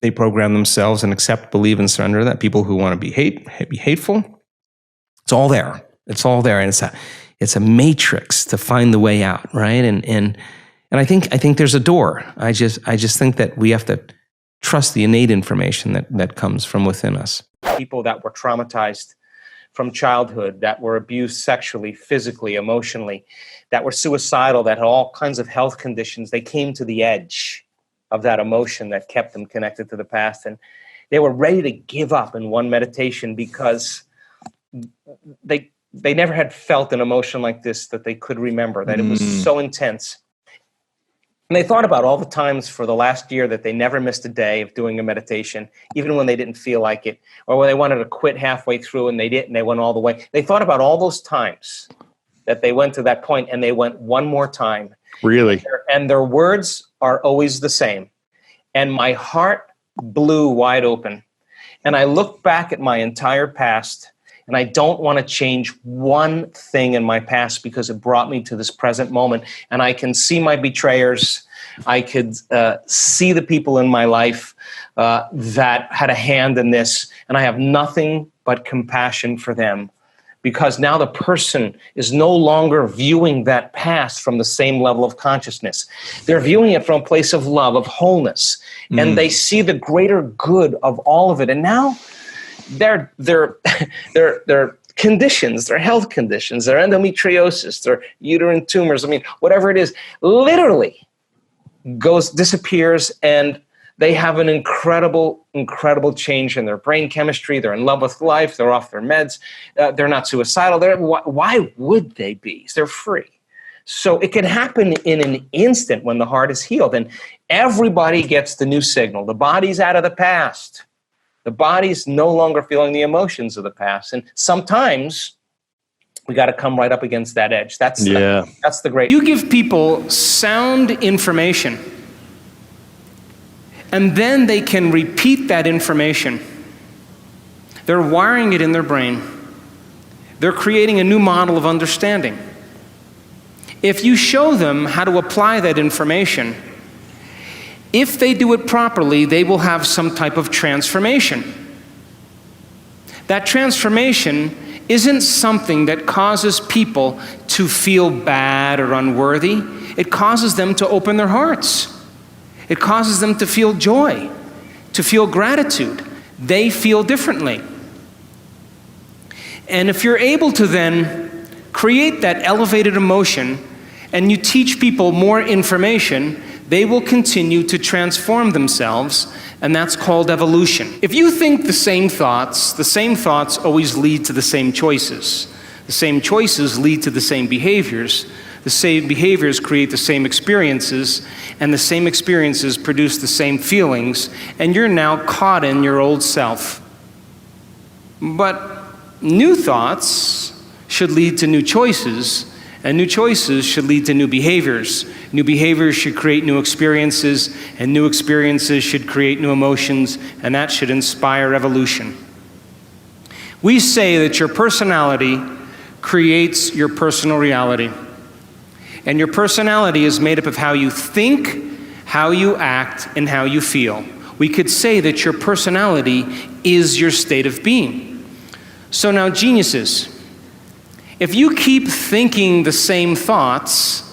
they program themselves and accept, believe, and surrender that. People who want to be hateful, it's all there. It's all there, and it's a matrix to find the way out, right? And I think there's a door. I just think that we have to trust the innate information that comes from within us. People that were traumatized from childhood, that were abused sexually, physically, emotionally, that were suicidal, that had all kinds of health conditions, they came to the edge of that emotion that kept them connected to the past. And they were ready to give up in one meditation because they never had felt an emotion like this that they could remember, that it was so intense. And they thought about all the times for the last year that they never missed a day of doing a meditation, even when they didn't feel like it, or when they wanted to quit halfway through and they didn't, they went all the way. They thought about all those times that they went to that point, and they went one more time. Really? And their words are always the same. And my heart blew wide open. And I look back at my entire past, and I don't want to change one thing in my past because it brought me to this present moment. And I can see my betrayers. I could see the people in my life that had a hand in this. And I have nothing but compassion for them, because now the person is no longer viewing that past from the same level of consciousness. They're viewing it from a place of love, of wholeness, and they see the greater good of all of it. And now their conditions, their health conditions, their endometriosis, their uterine tumors, whatever it is, literally disappears, and they have an incredible, incredible change in their brain chemistry. They're in love with life. They're off their meds. They're not suicidal. Why would they be? They're free. So it can happen in an instant when the heart is healed. And everybody gets the new signal. The body's out of the past. The body's no longer feeling the emotions of the past. And sometimes we got to come right up against that edge. That's the great. You give people sound information, and then they can repeat that information. They're wiring it in their brain. They're creating a new model of understanding. If you show them how to apply that information, if they do it properly, they will have some type of transformation. That transformation isn't something that causes people to feel bad or unworthy. It causes them to open their hearts. It causes them to feel joy, to feel gratitude. They feel differently. And if you're able to then create that elevated emotion, and you teach people more information, they will continue to transform themselves, and that's called evolution. If you think the same thoughts always lead to the same choices. The same choices lead to the same behaviors. The same behaviors create the same experiences, and the same experiences produce the same feelings, and you're now caught in your old self. But new thoughts should lead to new choices, and new choices should lead to new behaviors. New behaviors should create new experiences, and new experiences should create new emotions, and that should inspire evolution. We say that your personality creates your personal reality. And your personality is made up of how you think, how you act, and how you feel. We could say that your personality is your state of being. So now, geniuses, if you keep thinking the same thoughts,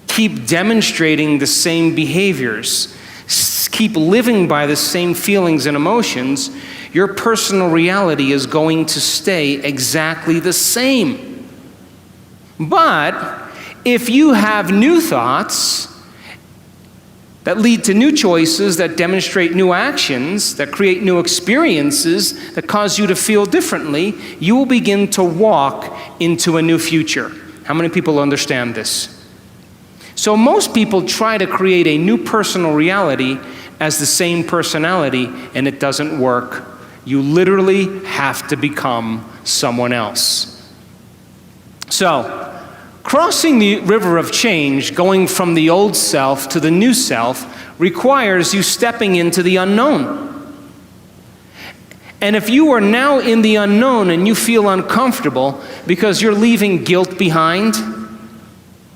keep demonstrating the same behaviors, keep living by the same feelings and emotions, your personal reality is going to stay exactly the same. But if you have new thoughts that lead to new choices, that demonstrate new actions, that create new experiences, that cause you to feel differently, you will begin to walk into a new future. How many people understand this? So most people try to create a new personal reality as the same personality, and it doesn't work. You literally have to become someone else. So, crossing the river of change, going from the old self to the new self, requires you stepping into the unknown. And if you are now in the unknown and you feel uncomfortable because you're leaving guilt behind,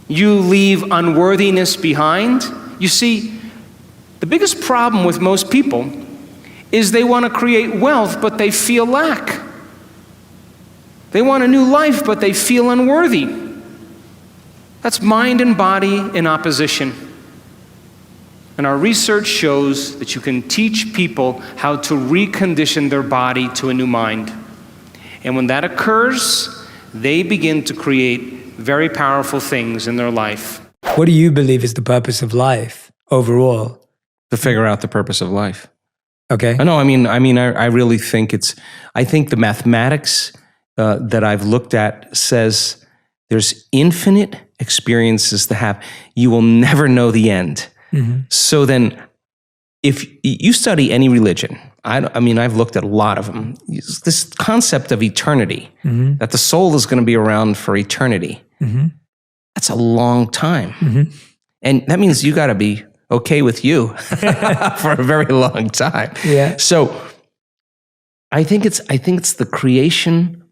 you leave unworthiness behind. You see, the biggest problem with most people is they want to create wealth, but they feel lack. They want a new life, but they feel unworthy. That's mind and body in opposition. And our research shows that you can teach people how to recondition their body to a new mind. And when that occurs, they begin to create very powerful things in their life. What do you believe is the purpose of life overall? To figure out the purpose of life. Okay. No, I really think I think the mathematics that I've looked at says there's infinite experiences to have. You will never know the end. Mm-hmm. So then, if you study any religion, I've looked at a lot of them. This concept of eternity, mm-hmm. that the soul is going to be around for eternity, mm-hmm. that's a long time. Mm-hmm. And that means you got to be okay with you for a very long time. Yeah. So I think it's the creation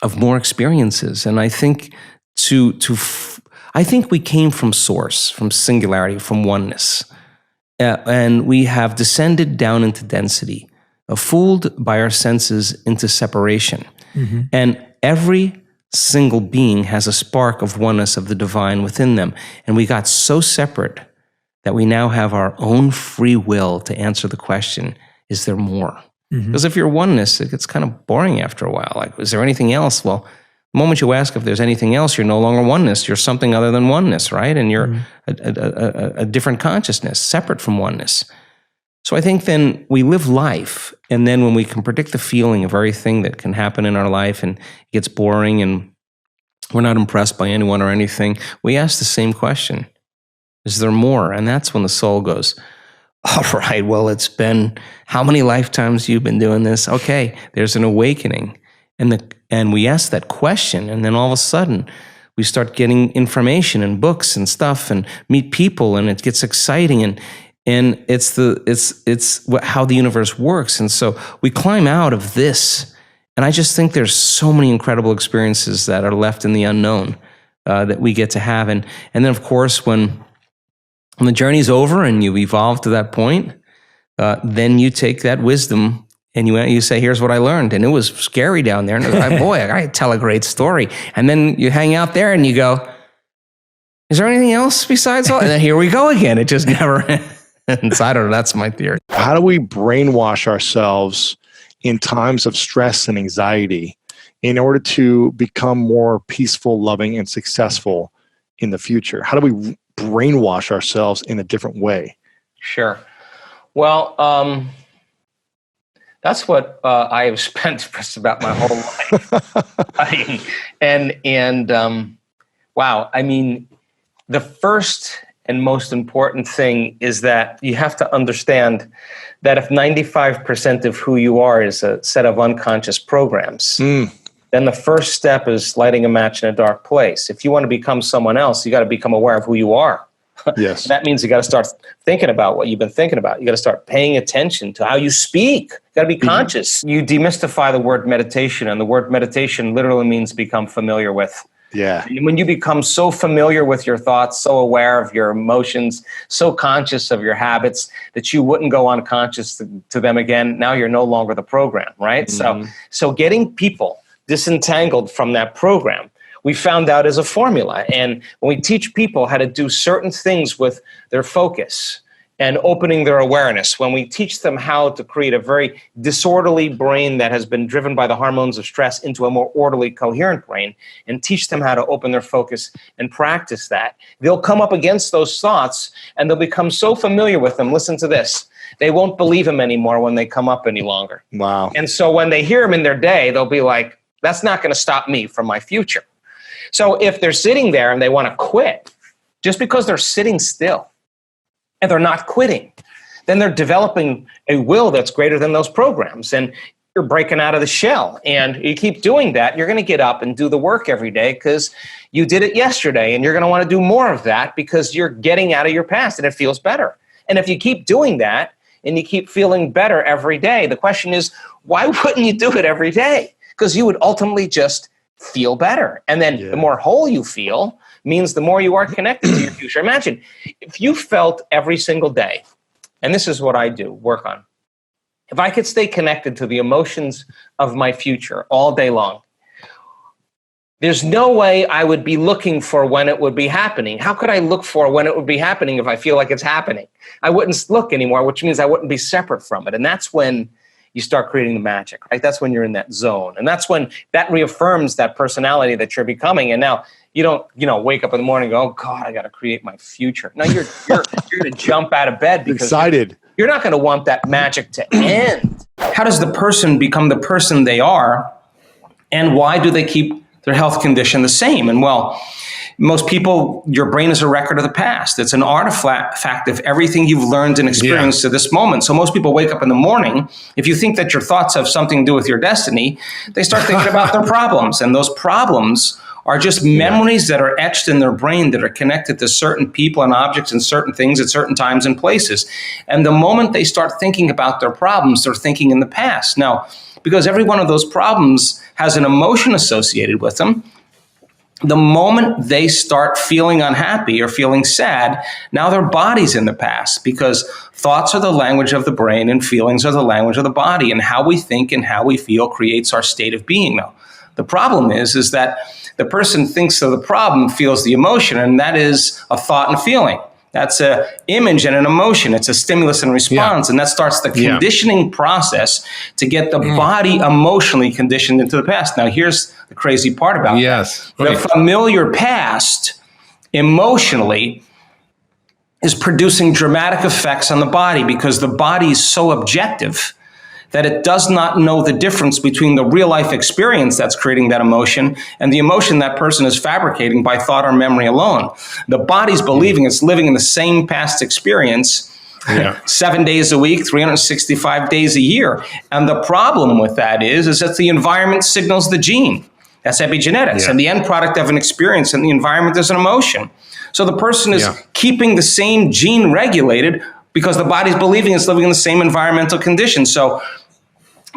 of more experiences. And I think I think we came from source, from singularity, from oneness. And we have descended down into density, fooled by our senses into separation. Mm-hmm. And every single being has a spark of oneness of the divine within them. And we got so separate that we now have our own free will to answer the question, is there more? Mm-hmm. Because if you're oneness, it gets kind of boring after a while. Like, is there anything else? Well, the moment you ask if there's anything else, you're no longer oneness. You're something other than oneness, right? And you're a different consciousness, separate from oneness. So I think then we live life, and then when we can predict the feeling of everything that can happen in our life and it gets boring and we're not impressed by anyone or anything, we ask the same question, is there more? And that's when the soul goes, all right, well, it's been how many lifetimes you've been doing this? Okay, there's an awakening. And we ask that question, and then all of a sudden, we start getting information and books and stuff, and meet people, and it gets exciting, and it's how the universe works. And so we climb out of this, and I just think there's so many incredible experiences that are left in the unknown that we get to have, and then of course when the journey's over and you evolve to that point, then you take that wisdom. And you say, here's what I learned. And it was scary down there. And I was like, boy, I got to tell a great story. And then you hang out there and you go, is there anything else besides all? And then here we go again. It just never ends. I don't know. That's my theory. How do we brainwash ourselves in times of stress and anxiety in order to become more peaceful, loving, and successful in the future? How do we brainwash ourselves in a different way? Sure. Well, that's what I have spent just about my whole life. Wow. I mean, the first and most important thing is that you have to understand that if 95% of who you are is a set of unconscious programs, then the first step is lighting a match in a dark place. If you want to become someone else, you got to become aware of who you are. Yes. That means you got to start thinking about what you've been thinking about. You got to start paying attention to how you speak. You got to be conscious. Mm-hmm. You demystify the word meditation, and the word meditation literally means become familiar with. Yeah. And when you become so familiar with your thoughts, so aware of your emotions, so conscious of your habits that you wouldn't go unconscious to them again, now you're no longer the program, right? Mm-hmm. So getting people disentangled from that program, we found out as a formula. And when we teach people how to do certain things with their focus and opening their awareness, when we teach them how to create a very disorderly brain that has been driven by the hormones of stress into a more orderly, coherent brain, and teach them how to open their focus and practice that, they'll come up against those thoughts and they'll become so familiar with them. Listen to this. They won't believe them anymore when they come up any longer. Wow. And so when they hear them in their day, they'll be like, that's not going to stop me from my future. So if they're sitting there and they want to quit, just because they're sitting still and they're not quitting, then they're developing a will that's greater than those programs. And you're breaking out of the shell. And you keep doing that, you're going to get up and do the work every day because you did it yesterday. And you're going to want to do more of that because you're getting out of your past and it feels better. And if you keep doing that and you keep feeling better every day, the question is, why wouldn't you do it every day? Because you would ultimately just feel better. And then the more whole you feel means the more you are connected to your future. Imagine if you felt every single day, and this is what I do, work on. If I could stay connected to the emotions of my future all day long, there's no way I would be looking for when it would be happening. How could I look for when it would be happening if I feel like it's happening? I wouldn't look anymore, which means I wouldn't be separate from it. And that's when you start creating the magic, right? That's when you're in that zone. And that's when that reaffirms that personality that you're becoming. And now you don't, wake up in the morning and go, oh God, I got to create my future. No, you're going to jump out of bed because Excited. You're not going to want that magic to end. How does the person become the person they are? And why do they keep their health condition the same? And well, most people, your brain is a record of the past. It's an artifact of everything you've learned and experienced to this moment. So most people wake up in the morning, if you think that your thoughts have something to do with your destiny, they start thinking about their problems. And those problems are just memories that are etched in their brain that are connected to certain people and objects and certain things at certain times and places. And the moment they start thinking about their problems, they're thinking in the past. Now, because every one of those problems has an emotion associated with them, the moment they start feeling unhappy or feeling sad, now their body's in the past, because thoughts are the language of the brain and feelings are the language of the body, and how we think and how we feel creates our state of being. Now, the problem is that the person thinks of the problem, feels the emotion, and that is a thought and feeling. That's an image and an emotion. It's a stimulus and response, and that starts the conditioning process to get the body emotionally conditioned into the past. Now, here's the crazy part about that. The familiar past emotionally is producing dramatic effects on the body because the body is so objective that it does not know the difference between the real life experience that's creating that emotion and the emotion that person is fabricating by thought or memory alone. The body's believing it's living in the same past experience 7 days a week, 365 days a year. And the problem with that is that the environment signals the gene. That's epigenetics. And the end product of an experience in the environment is an emotion. So the person is keeping the same gene regulated because the body's believing it's living in the same environmental conditions. So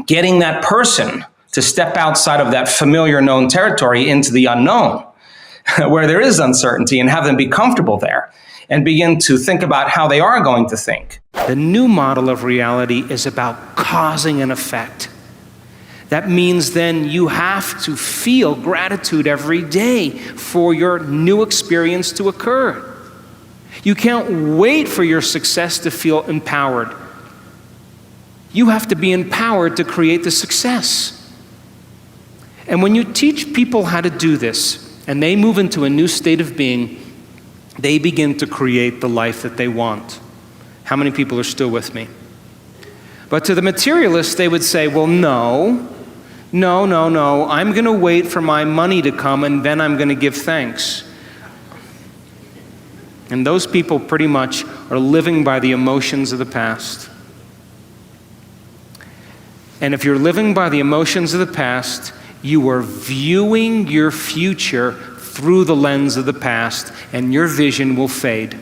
getting that person to step outside of that familiar known territory into the unknown, where there is uncertainty, and have them be comfortable there and begin to think about how they are going to think. The new model of reality is about causing an effect. That means then you have to feel gratitude every day for your new experience to occur. You can't wait for your success to feel empowered. You have to be empowered to create the success. And when you teach people how to do this, and they move into a new state of being, they begin to create the life that they want. How many people are still with me? But to the materialists, they would say, well, no, I'm going to wait for my money to come and then I'm going to give thanks. And those people pretty much are living by the emotions of the past. And if you're living by the emotions of the past, you are viewing your future through the lens of the past, and your vision will fade.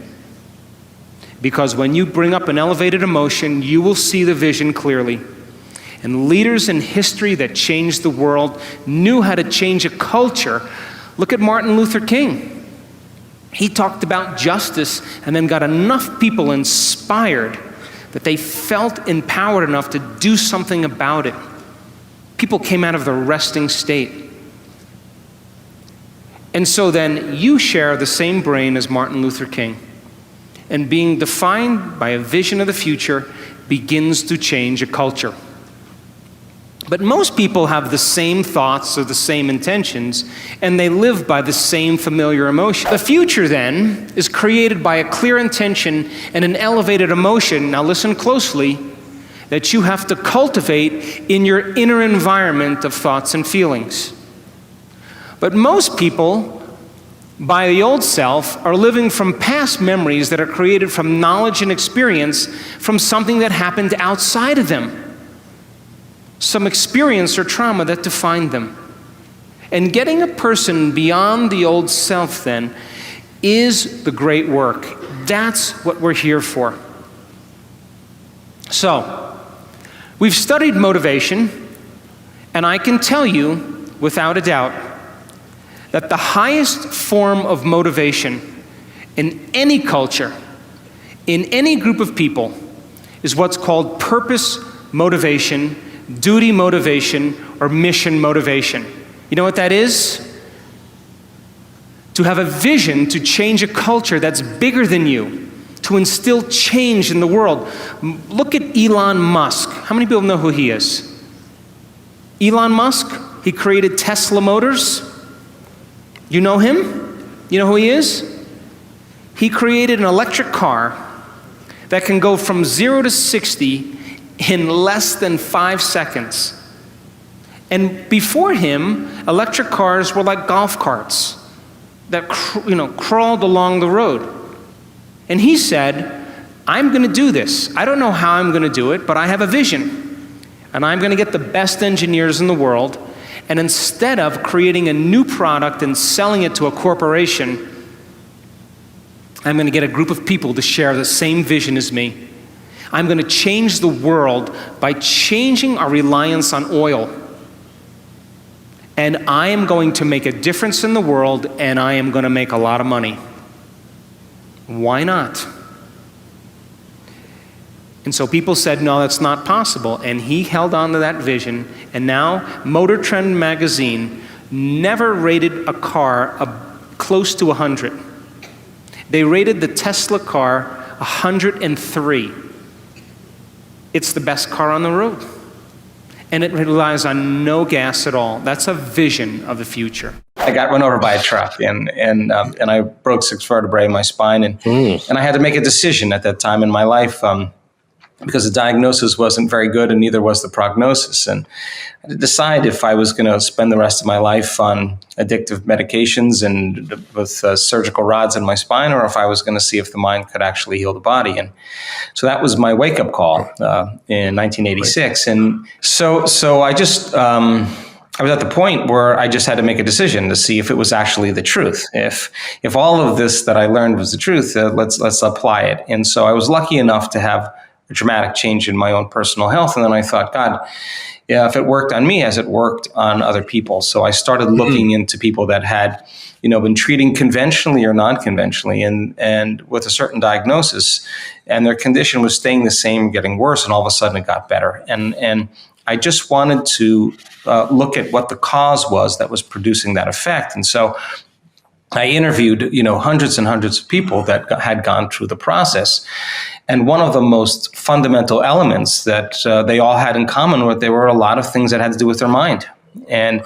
Because when you bring up an elevated emotion, you will see the vision clearly. And leaders in history that changed the world knew how to change a culture. Look at Martin Luther King. He talked about justice and then got enough people inspired that they felt empowered enough to do something about it. People came out of the resting state. And so then you share the same brain as Martin Luther King. and being defined by a vision of the future begins to change a culture. But most people have the same thoughts or the same intentions, and they live by the same familiar emotion. The future, then, is created by a clear intention and an elevated emotion, now listen closely, that you have to cultivate in your inner environment of thoughts and feelings. But most people, by the old self, are living from past memories that are created from knowledge and experience from something that happened outside of them. Some experience or trauma that defined them. And getting a person beyond the old self, then, is the great work. That's what we're here for. So, we've studied motivation, and I can tell you, without a doubt, that the highest form of motivation in any culture, in any group of people, is what's called purpose motivation, duty motivation, or mission motivation. You know what that is? To have a vision to change a culture that's bigger than you, to instill change in the world. Look at Elon Musk. How many people know who he is? Elon Musk, he created Tesla Motors. You know him? You know who he is? He created an electric car that can go from 0 to 60 in less than 5 seconds. And before him, electric cars were like golf carts that crawled along the road. And he said, I'm going to do this. I don't know how I'm going to do it, but I have a vision. And I'm going to get the best engineers in the world. And instead of creating a new product and selling it to a corporation, I'm going to get a group of people to share the same vision as me. I'm going to change the world by changing our reliance on oil. And I am going to make a difference in the world, and I am going to make a lot of money. Why not? And so people said, no, that's not possible. And he held on to that vision. And now Motor Trend magazine never rated a car close to 100. They rated the Tesla car 103. It's the best car on the road. And it relies on no gas at all. That's a vision of the future. I got run over by a truck, and I broke 6 vertebrae in my spine, and I had to make a decision at that time in my life because the diagnosis wasn't very good, and neither was the prognosis. And I had to decide if I was going to spend the rest of my life on addictive medications and with surgical rods in my spine, or if I was going to see if the mind could actually heal the body. And so that was my wake-up call in 1986. And so I just I was at the point where I just had to make a decision to see if it was actually the truth. If all of this that I learned was the truth, let's apply it. And so I was lucky enough to have a dramatic change in my own personal health. And then I thought, God, yeah, if it worked on me as it worked on other people. So I started looking into people that had, been treating conventionally or non-conventionally and with a certain diagnosis, and their condition was staying the same, getting worse, and all of a sudden it got better. And I just wanted to look at what the cause was that was producing that effect. And so I interviewed, hundreds and hundreds of people that had gone through the process. And one of the most fundamental elements that they all had in common was there were a lot of things that had to do with their mind. And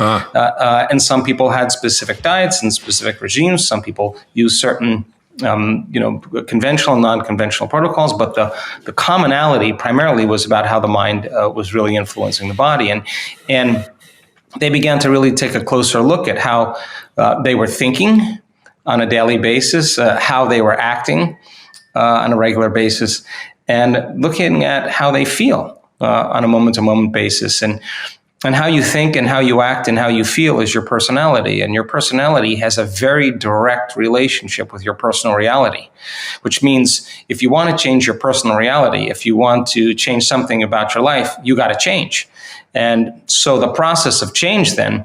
some people had specific diets and specific regimes. Some people used certain conventional and non-conventional protocols, but the commonality primarily was about how the mind was really influencing the body. And they began to really take a closer look at how they were thinking on a daily basis, how they were acting on a regular basis, and looking at how they feel on a moment-to-moment basis. And how you think and how you act and how you feel is your personality. And your personality has a very direct relationship with your personal reality, which means if you want to change your personal reality, if you want to change something about your life, you got to change. And so the process of change then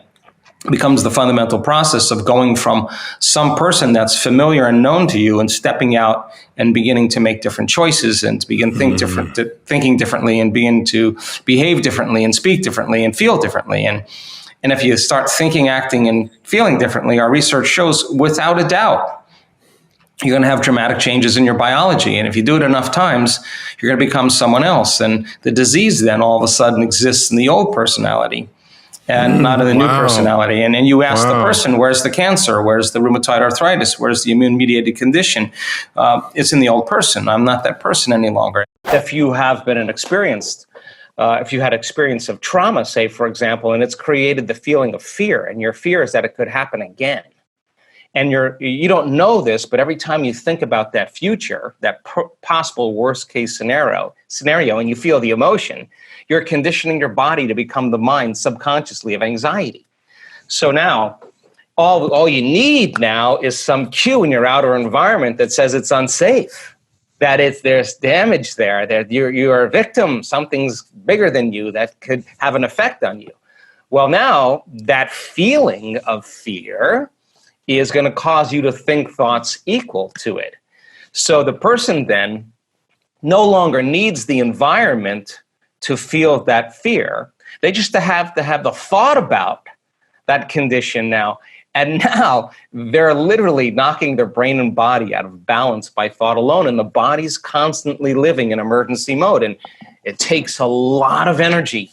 becomes the fundamental process of going from some person that's familiar and known to you and stepping out and beginning to make different choices and to begin thinking differently and begin to behave differently and speak differently and feel differently. And if you start thinking, acting, and feeling differently, our research shows without a doubt you're going to have dramatic changes in your biology. And if you do it enough times, you're going to become someone else. And the disease then all of a sudden exists in the old personality and not in the new personality. And then you ask the person, where's the cancer? Where's the rheumatoid arthritis? Where's the immune-mediated condition? It's in the old person. I'm not that person any longer. If you have been if you had experience of trauma, say, for example, and it's created the feeling of fear, and your fear is that it could happen again. And you don't know this, but every time you think about that future, that possible worst case scenario, and you feel the emotion, you're conditioning your body to become the mind subconsciously of anxiety. So now, all you need now is some cue in your outer environment that says it's unsafe, that there's damage there, that you're a victim, something's bigger than you that could have an effect on you. Well, now that feeling of fear is going to cause you to think thoughts equal to it. So the person then no longer needs the environment to feel that fear. They just have to have the thought about that condition now. And now they're literally knocking their brain and body out of balance by thought alone. And the body's constantly living in emergency mode. And it takes a lot of energy,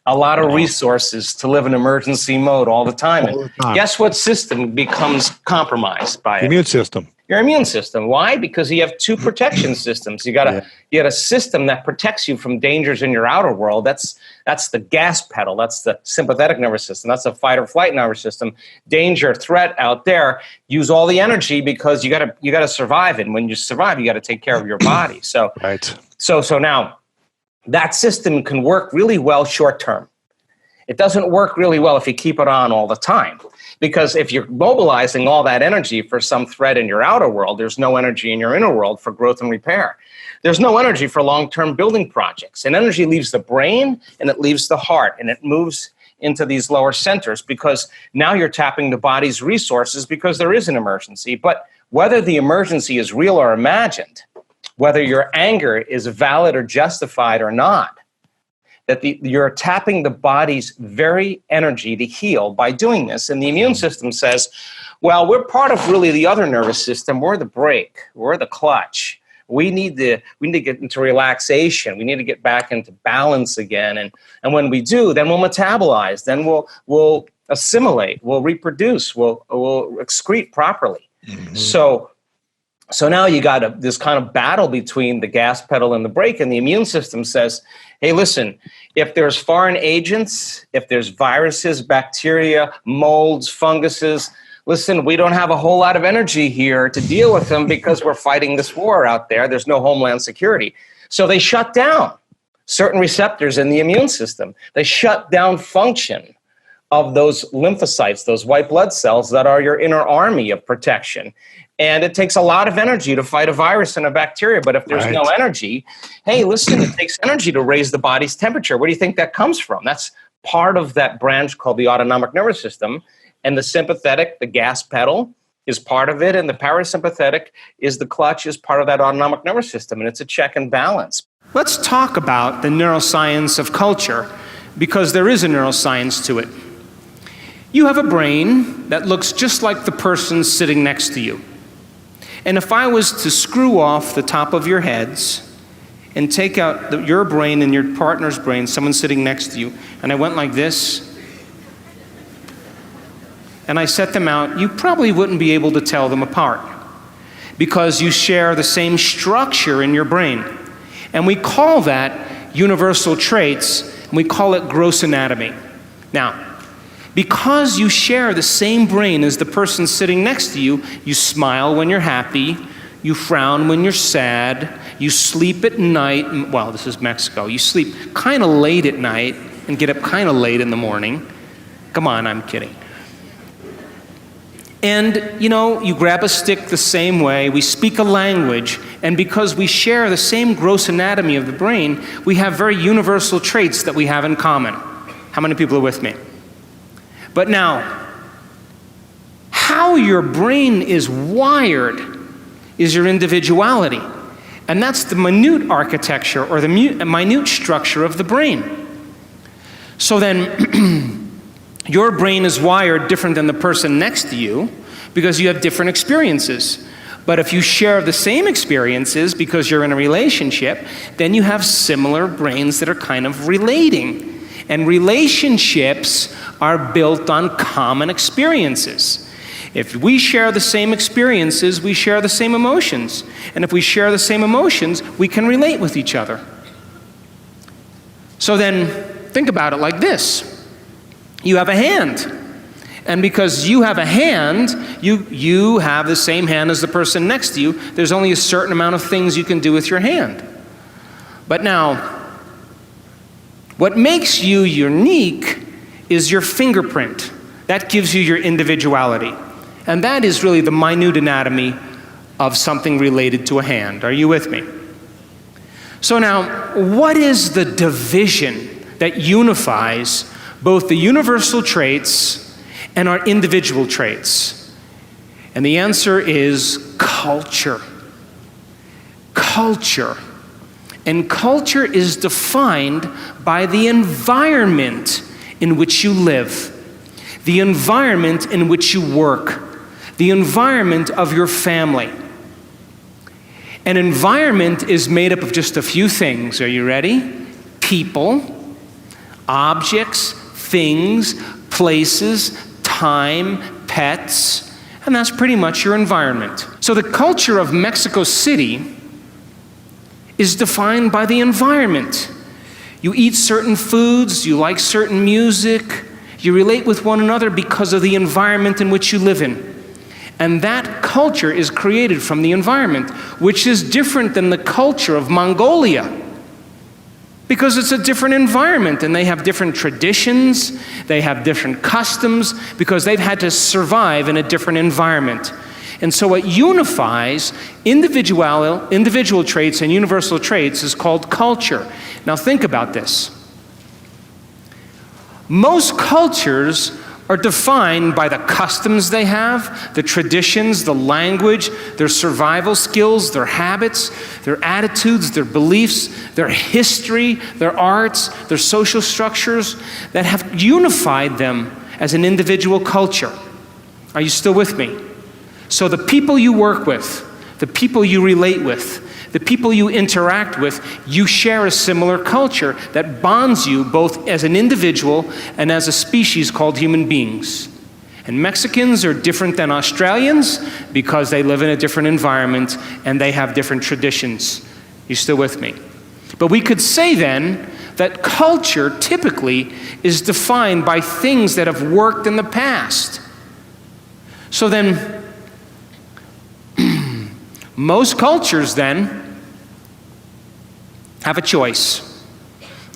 a lot of resources to live in emergency mode all the time. And guess what system becomes compromised by it? Immune system. Your immune system. Why? Because you have two protection systems. You got a system that protects you from dangers in your outer world. That's the gas pedal. That's the sympathetic nervous system. That's the fight or flight nervous system. Danger, threat out there. Use all the energy because you got to survive. And when you survive, you got to take care of your body. So So now that system can work really well short term. It doesn't work really well if you keep it on all the time. Because if you're mobilizing all that energy for some threat in your outer world, there's no energy in your inner world for growth and repair. There's no energy for long-term building projects. And energy leaves the brain and it leaves the heart and it moves into these lower centers because now you're tapping the body's resources because there is an emergency. But whether the emergency is real or imagined, whether your anger is valid or justified or not, that you're tapping the body's very energy to heal by doing this. And the immune system says, well, we're part of really the other nervous system. We're the brake. We're the clutch. We need to get into relaxation. We need to get back into balance again. And when we do, then we'll metabolize. Then we'll assimilate. We'll reproduce. We'll excrete properly. Mm-hmm. So now you got this kind of battle between the gas pedal and the brake, and the immune system says, hey, listen, if there's foreign agents, if there's viruses, bacteria, molds, funguses, listen, we don't have a whole lot of energy here to deal with them because we're fighting this war out there. There's no homeland security. So they shut down certain receptors in the immune system. They shut down function of those lymphocytes, those white blood cells that are your inner army of protection. And it takes a lot of energy to fight a virus and a bacteria. But if there's no energy, hey, listen, it takes energy to raise the body's temperature. Where do you think that comes from? That's part of that branch called the autonomic nervous system. And the sympathetic, the gas pedal, is part of it. And the parasympathetic is the clutch, is part of that autonomic nervous system. And it's a check and balance. Let's talk about the neuroscience of culture, because there is a neuroscience to it. You have a brain that looks just like the person sitting next to you. And if I was to screw off the top of your heads and take out your brain and your partner's brain, someone sitting next to you, and I went like this, and I set them out, you probably wouldn't be able to tell them apart because you share the same structure in your brain. And we call that universal traits, and we call it gross anatomy. Now, because you share the same brain as the person sitting next to you, you smile when you're happy, you frown when you're sad, you sleep at night, well, this is Mexico, you sleep kind of late at night and get up kind of late in the morning. Come on, I'm kidding. And, you grab a stick the same way, we speak a language, and because we share the same gross anatomy of the brain, we have very universal traits that we have in common. How many people are with me? But now, how your brain is wired is your individuality. And that's the minute architecture or the minute structure of the brain. So then, your brain is wired different than the person next to you because you have different experiences. But if you share the same experiences because you're in a relationship, then you have similar brains that are kind of relating. And relationships are built on common experiences. If we share the same experiences, we share the same emotions. And if we share the same emotions, we can relate with each other. So then, think about it like this. You have a hand. And because you have a hand, you have the same hand as the person next to you. There's only a certain amount of things you can do with your hand. But now, what makes you unique is your fingerprint. That gives you your individuality. And that is really the minute anatomy of something related to a hand. Are you with me? So now, what is the division that unifies both the universal traits and our individual traits? And the answer is culture. Culture. And culture is defined by the environment in which you live, the environment in which you work, the environment of your family. An environment is made up of just a few things. Are you ready? People, objects, things, places, time, pets, and that's pretty much your environment. So the culture of Mexico City is defined by the environment. You eat certain foods, you like certain music, you relate with one another because of the environment in which you live in. And that culture is created from the environment, which is different than the culture of Mongolia. Because it's a different environment, and they have different traditions, they have different customs, because they've had to survive in a different environment. And so what unifies individual traits and universal traits is called culture. Now think about this. Most cultures are defined by the customs they have, the traditions, the language, their survival skills, their habits, their attitudes, their beliefs, their history, their arts, their social structures that have unified them as an individual culture. Are you still with me? So the people you work with, the people you relate with, the people you interact with, you share a similar culture that bonds you both as an individual and as a species called human beings. And Mexicans are different than Australians because they live in a different environment and they have different traditions. You still with me? But we could say then that culture typically is defined by things that have worked in the past. So then, most cultures then have a choice.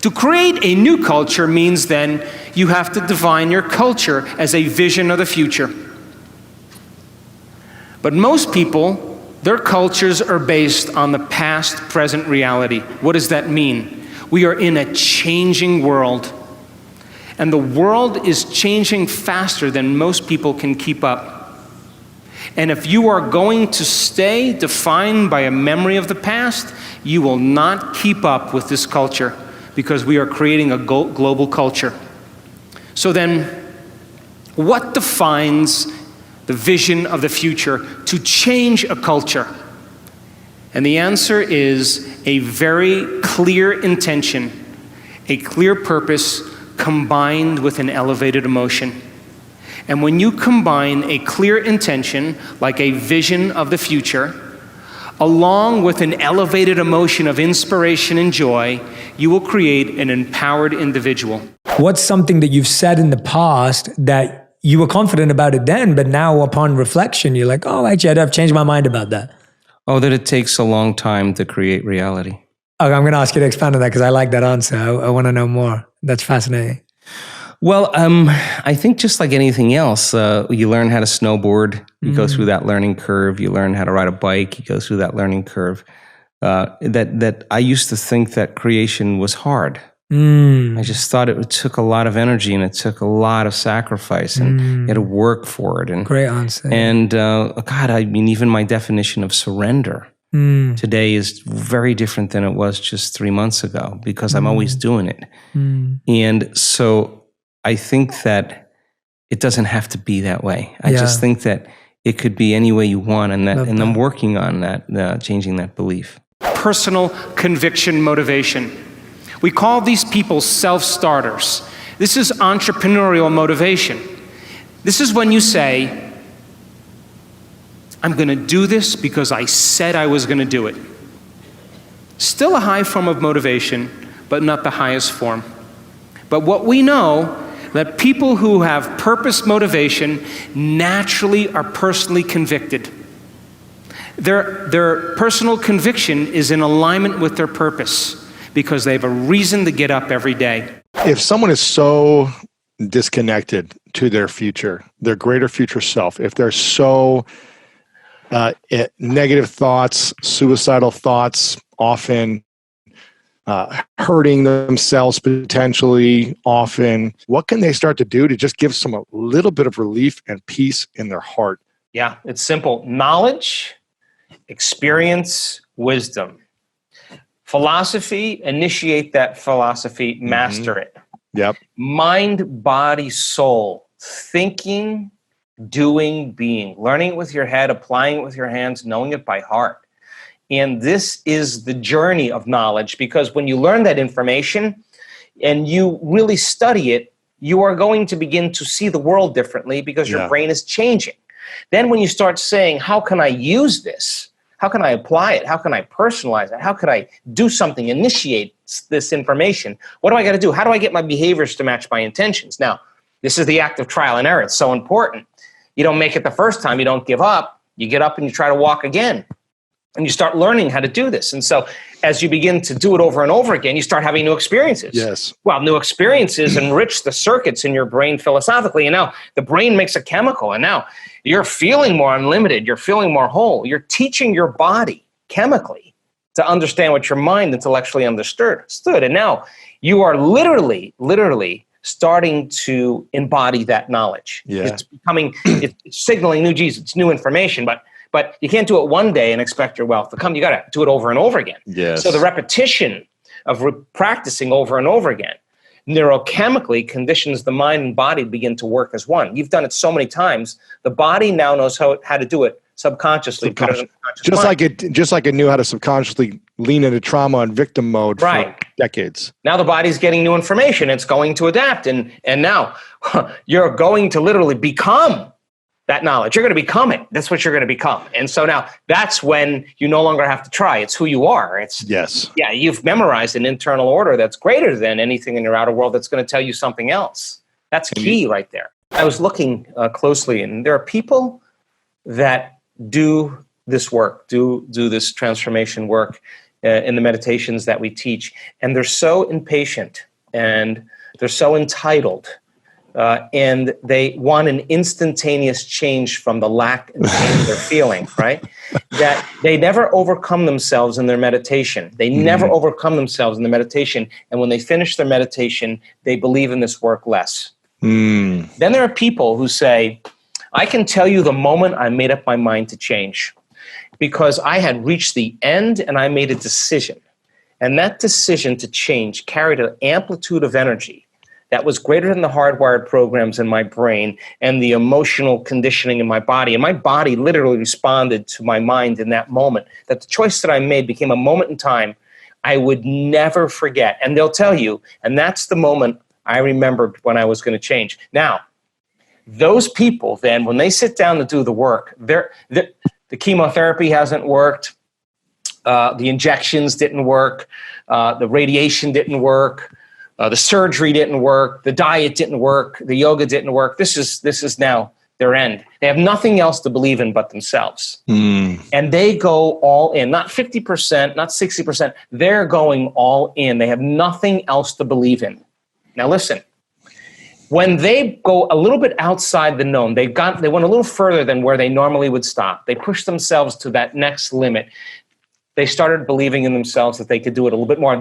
To create a new culture means then you have to define your culture as a vision of the future. But most people, their cultures are based on the past, present reality. What does that mean? We are in a changing world. And the world is changing faster than most people can keep up. And if you are going to stay defined by a memory of the past, you will not keep up with this culture because we are creating a global culture. So then, what defines the vision of the future to change a culture? And the answer is a very clear intention, a clear purpose combined with an elevated emotion. And when you combine a clear intention, like a vision of the future, along with an elevated emotion of inspiration and joy, you will create an empowered individual. What's something that you've said in the past that you were confident about it then, but now upon reflection, you're like, oh, actually, I've changed my mind about that? Oh, that it takes a long time to create reality. Okay, I'm going to ask you to expand on that because I like that answer. I want to know more. That's fascinating. Well, I think just like anything else, you learn how to snowboard, you go through that learning curve, you learn how to ride a bike, you go through that learning curve. That I used to think that creation was hard. I just thought it took a lot of energy and it took a lot of sacrifice and you had to work for it. And, great answer. And God, I mean, even my definition of surrender today is very different than it was just 3 months ago because I'm always doing it. And so I think that it doesn't have to be that way. I just think that it could be any way you want, and Love I'm that. working on that, changing that belief. Personal conviction motivation. We call these people self-starters. This is entrepreneurial motivation. This is when you say, I'm going to do this because I said I was going to do it. Still a high form of motivation, but not the highest form. But what we know, that people who have purpose motivation naturally are personally convicted. Their personal conviction is in alignment with their purpose because they have a reason to get up every day. If someone is so disconnected to their future, their greater future self, if they're so negative thoughts, suicidal thoughts, often hurting themselves potentially, often, what can they start to do to just give some a little bit of relief and peace in their heart? Yeah, it's simple. Knowledge, experience, wisdom. Philosophy, initiate that philosophy, master it. Yep. Mind, body, soul, thinking, doing, being, learning it with your head, applying it with your hands, knowing it by heart. And this is the journey of knowledge, because when you learn that information and you really study it, you are going to begin to see the world differently because your brain is changing. Then when you start saying, how can I use this? How can I apply it? How can I personalize it? How could I do something, initiate this information? What do I got to do? How do I get my behaviors to match my intentions? Now, this is the act of trial and error. It's so important. You don't make it the first time. You don't give up. You get up and you try to walk again. And you start learning how to do this. And so as you begin to do it over and over again, you start having new experiences. Yes. Well, new experiences enrich the circuits in your brain philosophically. And now the brain makes a chemical. And now you're feeling more unlimited. You're feeling more whole. You're teaching your body chemically to understand what your mind intellectually understood. And now you are literally starting to embody that knowledge. Yeah. It's becoming, it's signaling new Jesus, it's new information, but you can't do it one day and expect your wealth to come. You got to do it over and over again. Yes. So the repetition of practicing over and over again neurochemically conditions the mind and body to begin to work as one. You've done it so many times. The body now knows how to do it subconsciously. Better than the conscious mind. Just like it knew how to subconsciously lean into trauma and victim mode for decades. Now the body's getting new information. It's going to adapt. And now you're going to literally become that knowledge. You're going to become it. That's what you're going to become. And so now that's when you no longer have to try. It's who you are. Yeah, you've memorized an internal order that's greater than anything in your outer world that's going to tell you something else. That's key right there. I was looking closely, and there are people that do this work, do this transformation work in the meditations that we teach. And they're so impatient and they're so entitled. And they want an instantaneous change from the lack and pain they're feeling, right? That they never overcome themselves in their meditation. They never overcome themselves in the meditation. And when they finish their meditation, they believe in this work less. Then there are people who say, I can tell you the moment I made up my mind to change, because I had reached the end and I made a decision. And that decision to change carried an amplitude of energy that was greater than the hardwired programs in my brain and the emotional conditioning in my body. And my body literally responded to my mind in that moment, that the choice that I made became a moment in time I would never forget. And they'll tell you, and that's the moment I remembered when I was going to change. Now, those people then, when they sit down to do the work, the chemotherapy hasn't worked, the injections didn't work, the radiation didn't work, the surgery didn't work, the diet didn't work, the yoga didn't work. This is now their end. They have nothing else to believe in but themselves. And they go all in, not 50%, not 60%. They're going all in. They have nothing else to believe in. Now listen, when they go a little bit outside the known, they went a little further than where they normally would stop. They pushed themselves to that next limit. They started believing in themselves that they could do it a little bit more.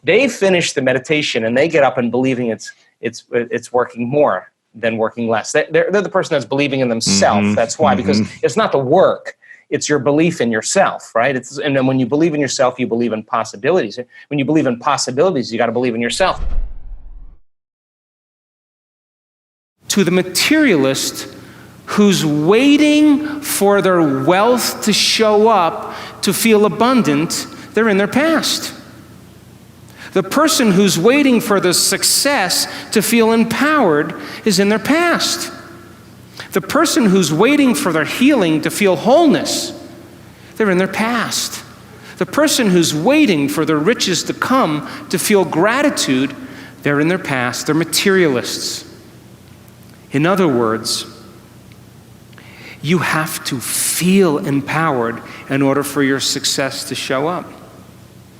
They finish the meditation and they get up and believing it's working more than working less. They're the person that's believing in themselves. That's why, because it's not the work, it's your belief in yourself, right? And then when you believe in yourself, you believe in possibilities. When you believe in possibilities, you got to believe in yourself. To the materialist, who's waiting for their wealth to show up to feel abundant, they're in their past. The person who's waiting for the success to feel empowered is in their past. The person who's waiting for their healing to feel wholeness, they're in their past. The person who's waiting for their riches to come to feel gratitude, they're in their past. They're materialists. In other words, you have to feel empowered in order for your success to show up.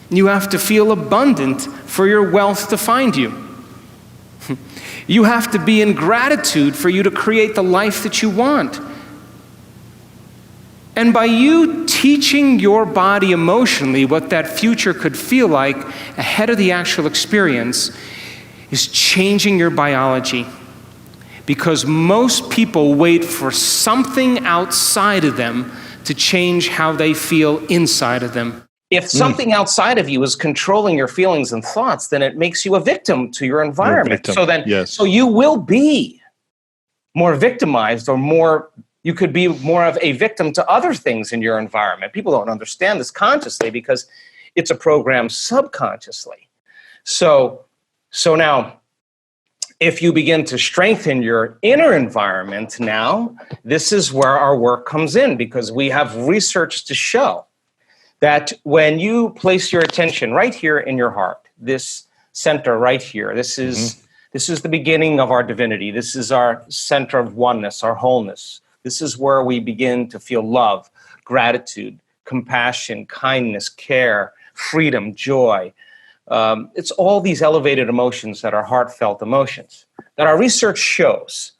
You have to feel abundant for your wealth to find you. You have to be in gratitude for you to create the life that you want. And by you teaching your body emotionally what that future could feel like ahead of the actual experience is changing your biology. Because most people wait for something outside of them to change how they feel inside of them. If something outside of you is controlling your feelings and thoughts, then it makes you a victim to your environment. So you will be more victimized, or you could be more of a victim to other things in your environment. People don't understand this consciously because it's a program subconsciously. So now, if you begin to strengthen your inner environment now, this is where our work comes in, because we have research to show that when you place your attention right here in your heart, this center right here, this is the beginning of our divinity. This is our center of oneness, our wholeness. This is where we begin to feel love, gratitude, compassion, kindness, care, freedom, joy. It's all these elevated emotions that are heartfelt emotions. That our research shows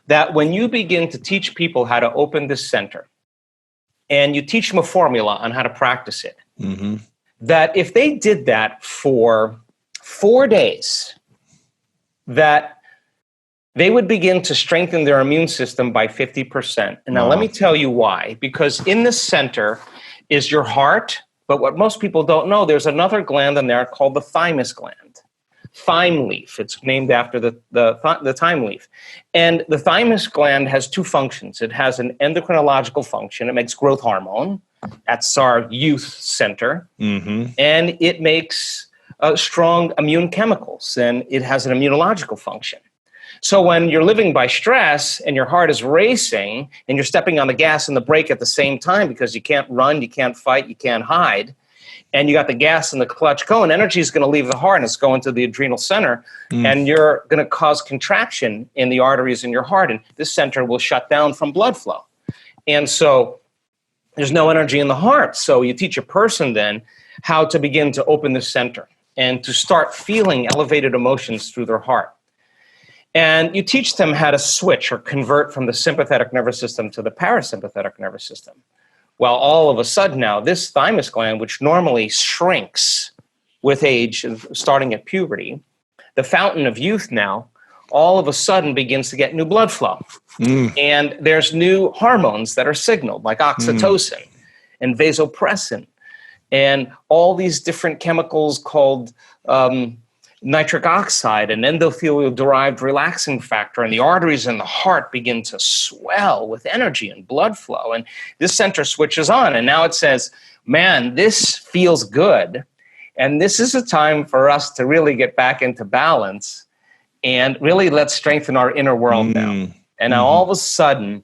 that when you begin to teach people how to open this center, and you teach them a formula on how to practice it, that if they did that for 4 days, that they would begin to strengthen their immune system by 50%. And now let me tell you why. Because in the center is your heart, but what most people don't know, there's another gland in there called the thymus gland. Thyme leaf. It's named after the thyme leaf. And the thymus gland has two functions. It has an endocrinological function. It makes growth hormone. That's our youth center. And it makes strong immune chemicals. And it has an immunological function. So when you're living by stress and your heart is racing and you're stepping on the gas and the brake at the same time because you can't run, you can't fight, you can't hide, and you got the gas and the clutch going, energy is going to leave the heart and it's going to the adrenal center, and you're going to cause contraction in the arteries in your heart, and this center will shut down from blood flow. And so there's no energy in the heart. So you teach a person then how to begin to open the center and to start feeling elevated emotions through their heart. And you teach them how to switch or convert from the sympathetic nervous system to the parasympathetic nervous system. Well, all of a sudden now, this thymus gland, which normally shrinks with age, starting at puberty, the fountain of youth now, all of a sudden begins to get new blood flow. And there's new hormones that are signaled, like oxytocin and vasopressin, and all these different chemicals called nitric oxide and endothelial-derived relaxing factor, and the arteries in the heart begin to swell with energy and blood flow. And this center switches on, and now it says, man, this feels good. And this is a time for us to really get back into balance and really let's strengthen our inner world now. And now all of a sudden,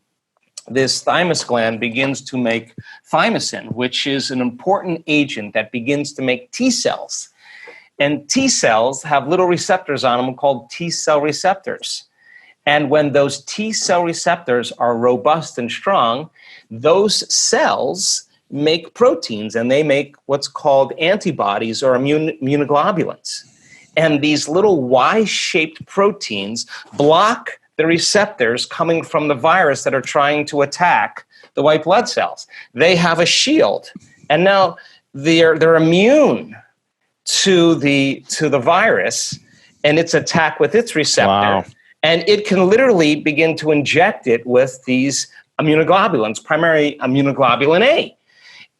this thymus gland begins to make thymosin, which is an important agent that begins to make T cells. And T cells have little receptors on them called T cell receptors. And when those T cell receptors are robust and strong, those cells make proteins, and they make what's called antibodies or immunoglobulins. And these little Y-shaped proteins block the receptors coming from the virus that are trying to attack the white blood cells. They have a shield, and now they're immune to the virus and its attack with its receptor. And it can literally begin to inject it with these immunoglobulins, primarily immunoglobulin A.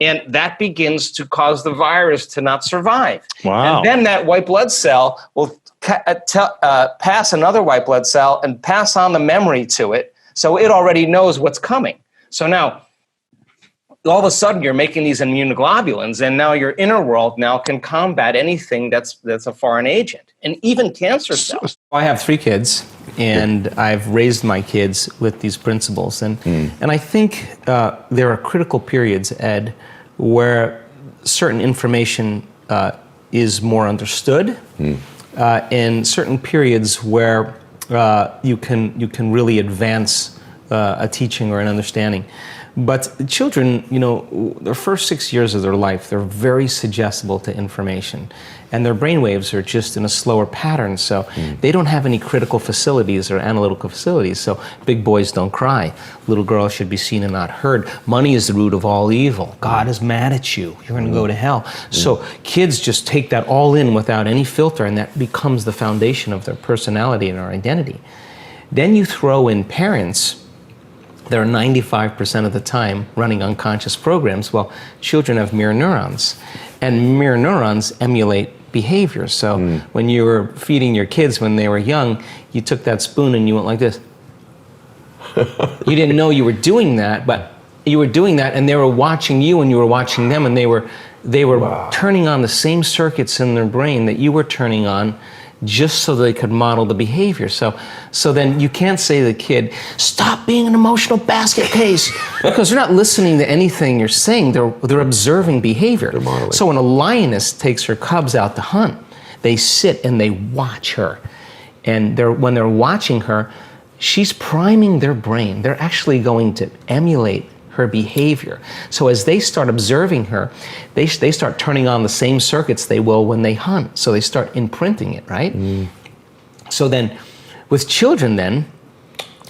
And that begins to cause the virus to not survive. And then that white blood cell will pass another white blood cell and pass on the memory to it So it already knows what's coming. So now, all of a sudden, you're making these immunoglobulins, and now your inner world now can combat anything that's a foreign agent, and even cancer cells. I have 3 kids, and I've raised my kids with these principles. And I think there are critical periods, Ed, where certain information is more understood, and certain periods where you can really advance a teaching or an understanding. But children, their first 6 years of their life, they're very suggestible to information. And their brainwaves are just in a slower pattern, so they don't have any critical facilities or analytical facilities. So big boys don't cry. Little girls should be seen and not heard. Money is the root of all evil. God is mad at you. You're going to go to hell. So kids just take that all in without any filter, and that becomes the foundation of their personality and their identity. Then you throw in parents. They're 95% of the time running unconscious programs. Well, children have mirror neurons, and mirror neurons emulate behavior. So when you were feeding your kids when they were young, you took that spoon and you went like this. You didn't know you were doing that, but you were doing that, and they were watching you and you were watching them, and they were turning on the same circuits in their brain that you were turning on, just so they could model the behavior. So then you can't say to the kid, stop being an emotional basket case, because they're not listening to anything you're saying. They're observing behavior. They're modeling. So when a lioness takes her cubs out to hunt, they sit and they watch her. And when they're watching her, she's priming their brain. They're actually going to emulate her behavior. So as they start observing her, they start turning on the same circuits they will when they hunt. So they start imprinting it, right? So then with children then,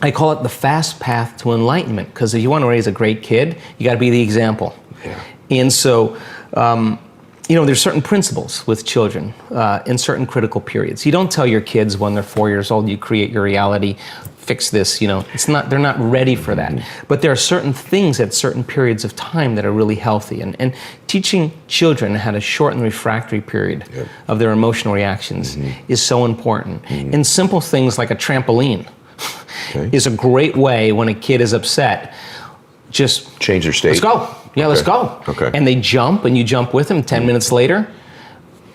I call it the fast path to enlightenment, because if you want to raise a great kid, you got to be the example. Yeah. And so, there's certain principles with children in certain critical periods. You don't tell your kids when they're 4 years old, you create your reality, fix this, they're not ready for that. But there are certain things at certain periods of time that are really healthy. And teaching children how to shorten the refractory period of their emotional reactions is so important. And simple things like a trampoline is a great way when a kid is upset. Just change their state. Let's go. Yeah, let's go. Okay. And they jump, and you jump with them. 10 minutes later,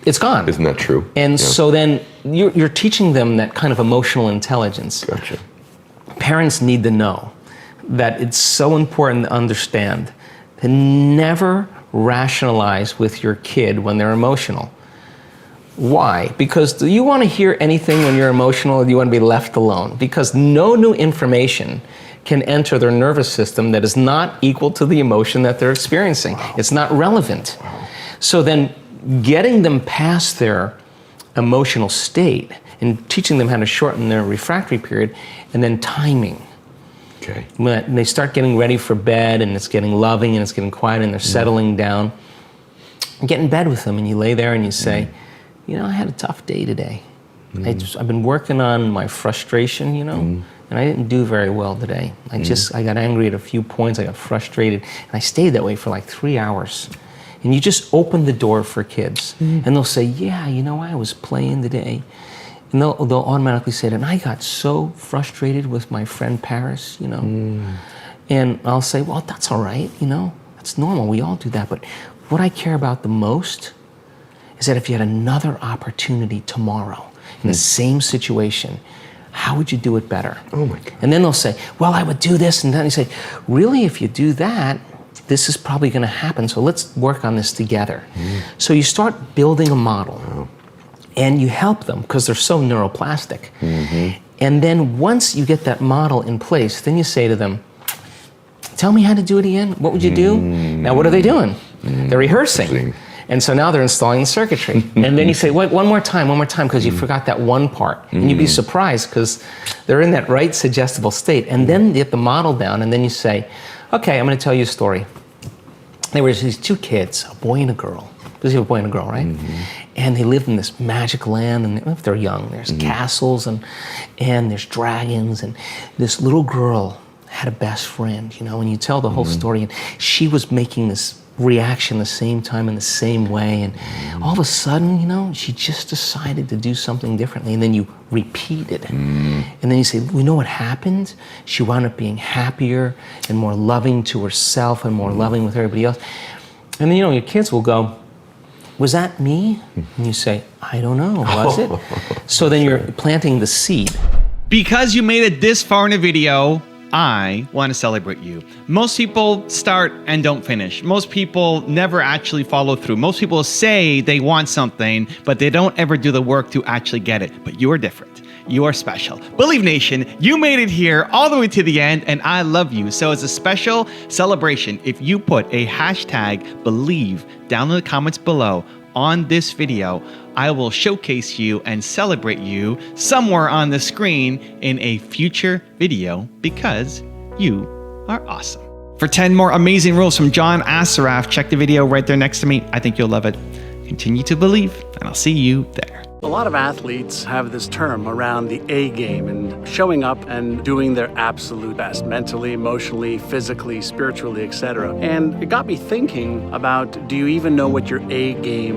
it's gone. Isn't that true? And so then you're teaching them that kind of emotional intelligence. Gotcha. Parents need to know that it's so important to understand to never rationalize with your kid when they're emotional. Why? Because do you want to hear anything when you're emotional, or do you want to be left alone? Because no new information can enter their nervous system that is not equal to the emotion that they're experiencing. Wow. It's not relevant. Wow. So then getting them past their emotional state and teaching them how to shorten their refractory period, and then timing. Okay. When they start getting ready for bed, and it's getting loving, and it's getting quiet, and they're settling down, get in bed with them, and you lay there and you say, I had a tough day today. I've been working on my frustration, and I didn't do very well today. I got angry at a few points, I got frustrated, and I stayed that way for like 3 hours. And you just open the door for kids, and they'll say, I was playing today. And they'll automatically say that, and I got so frustrated with my friend Paris, And I'll say, well, that's all right, that's normal, we all do that. But what I care about the most is that if you had another opportunity tomorrow in the same situation, how would you do it better? Oh my God. And then they'll say, well, I would do this, and then you say, really, if you do that, this is probably going to happen, so let's work on this together. So you start building a model, and you help them because they're so neuroplastic. And then once you get that model in place, then you say to them, tell me how to do it again. What would you do? Now, what are they doing? They're rehearsing. And so now they're installing the circuitry. And then you say, wait, one more time, because you forgot that one part. And you'd be surprised because they're in that right suggestible state. And then you get the model down, and then you say, okay, I'm going to tell you a story. There were these 2 kids, a boy and a girl. Because you have a boy and a girl, right? And they lived in this magic land, and if they're young, there's castles and there's dragons, and this little girl had a best friend, and you tell the whole story, and she was making this reaction the same time in the same way, and all of a sudden, you know, she just decided to do something differently, and then you repeat it. And then you say, you know what happened? She wound up being happier and more loving to herself and more loving with everybody else. And then, you know, your kids will go, was that me? And you say, I don't know, was it? So then you're planting the seed. Because you made it this far in the video, I want to celebrate you. Most people start and don't finish. Most people never actually follow through. Most people say they want something, but they don't ever do the work to actually get it. But you are different. You are special. Believe Nation, you made it here all the way to the end, and I love you. So as a special celebration, if you put a hashtag Believe down in the comments below on this video, I will showcase you and celebrate you somewhere on the screen in a future video because you are awesome. For 10 more amazing rules from John Assaraf, check the video right there next to me. I think you'll love it. Continue to believe, and I'll see you there. A lot of athletes have this term around the A game and showing up and doing their absolute best, mentally, emotionally, physically, spiritually, etc. And it got me thinking about, do you even know what your A game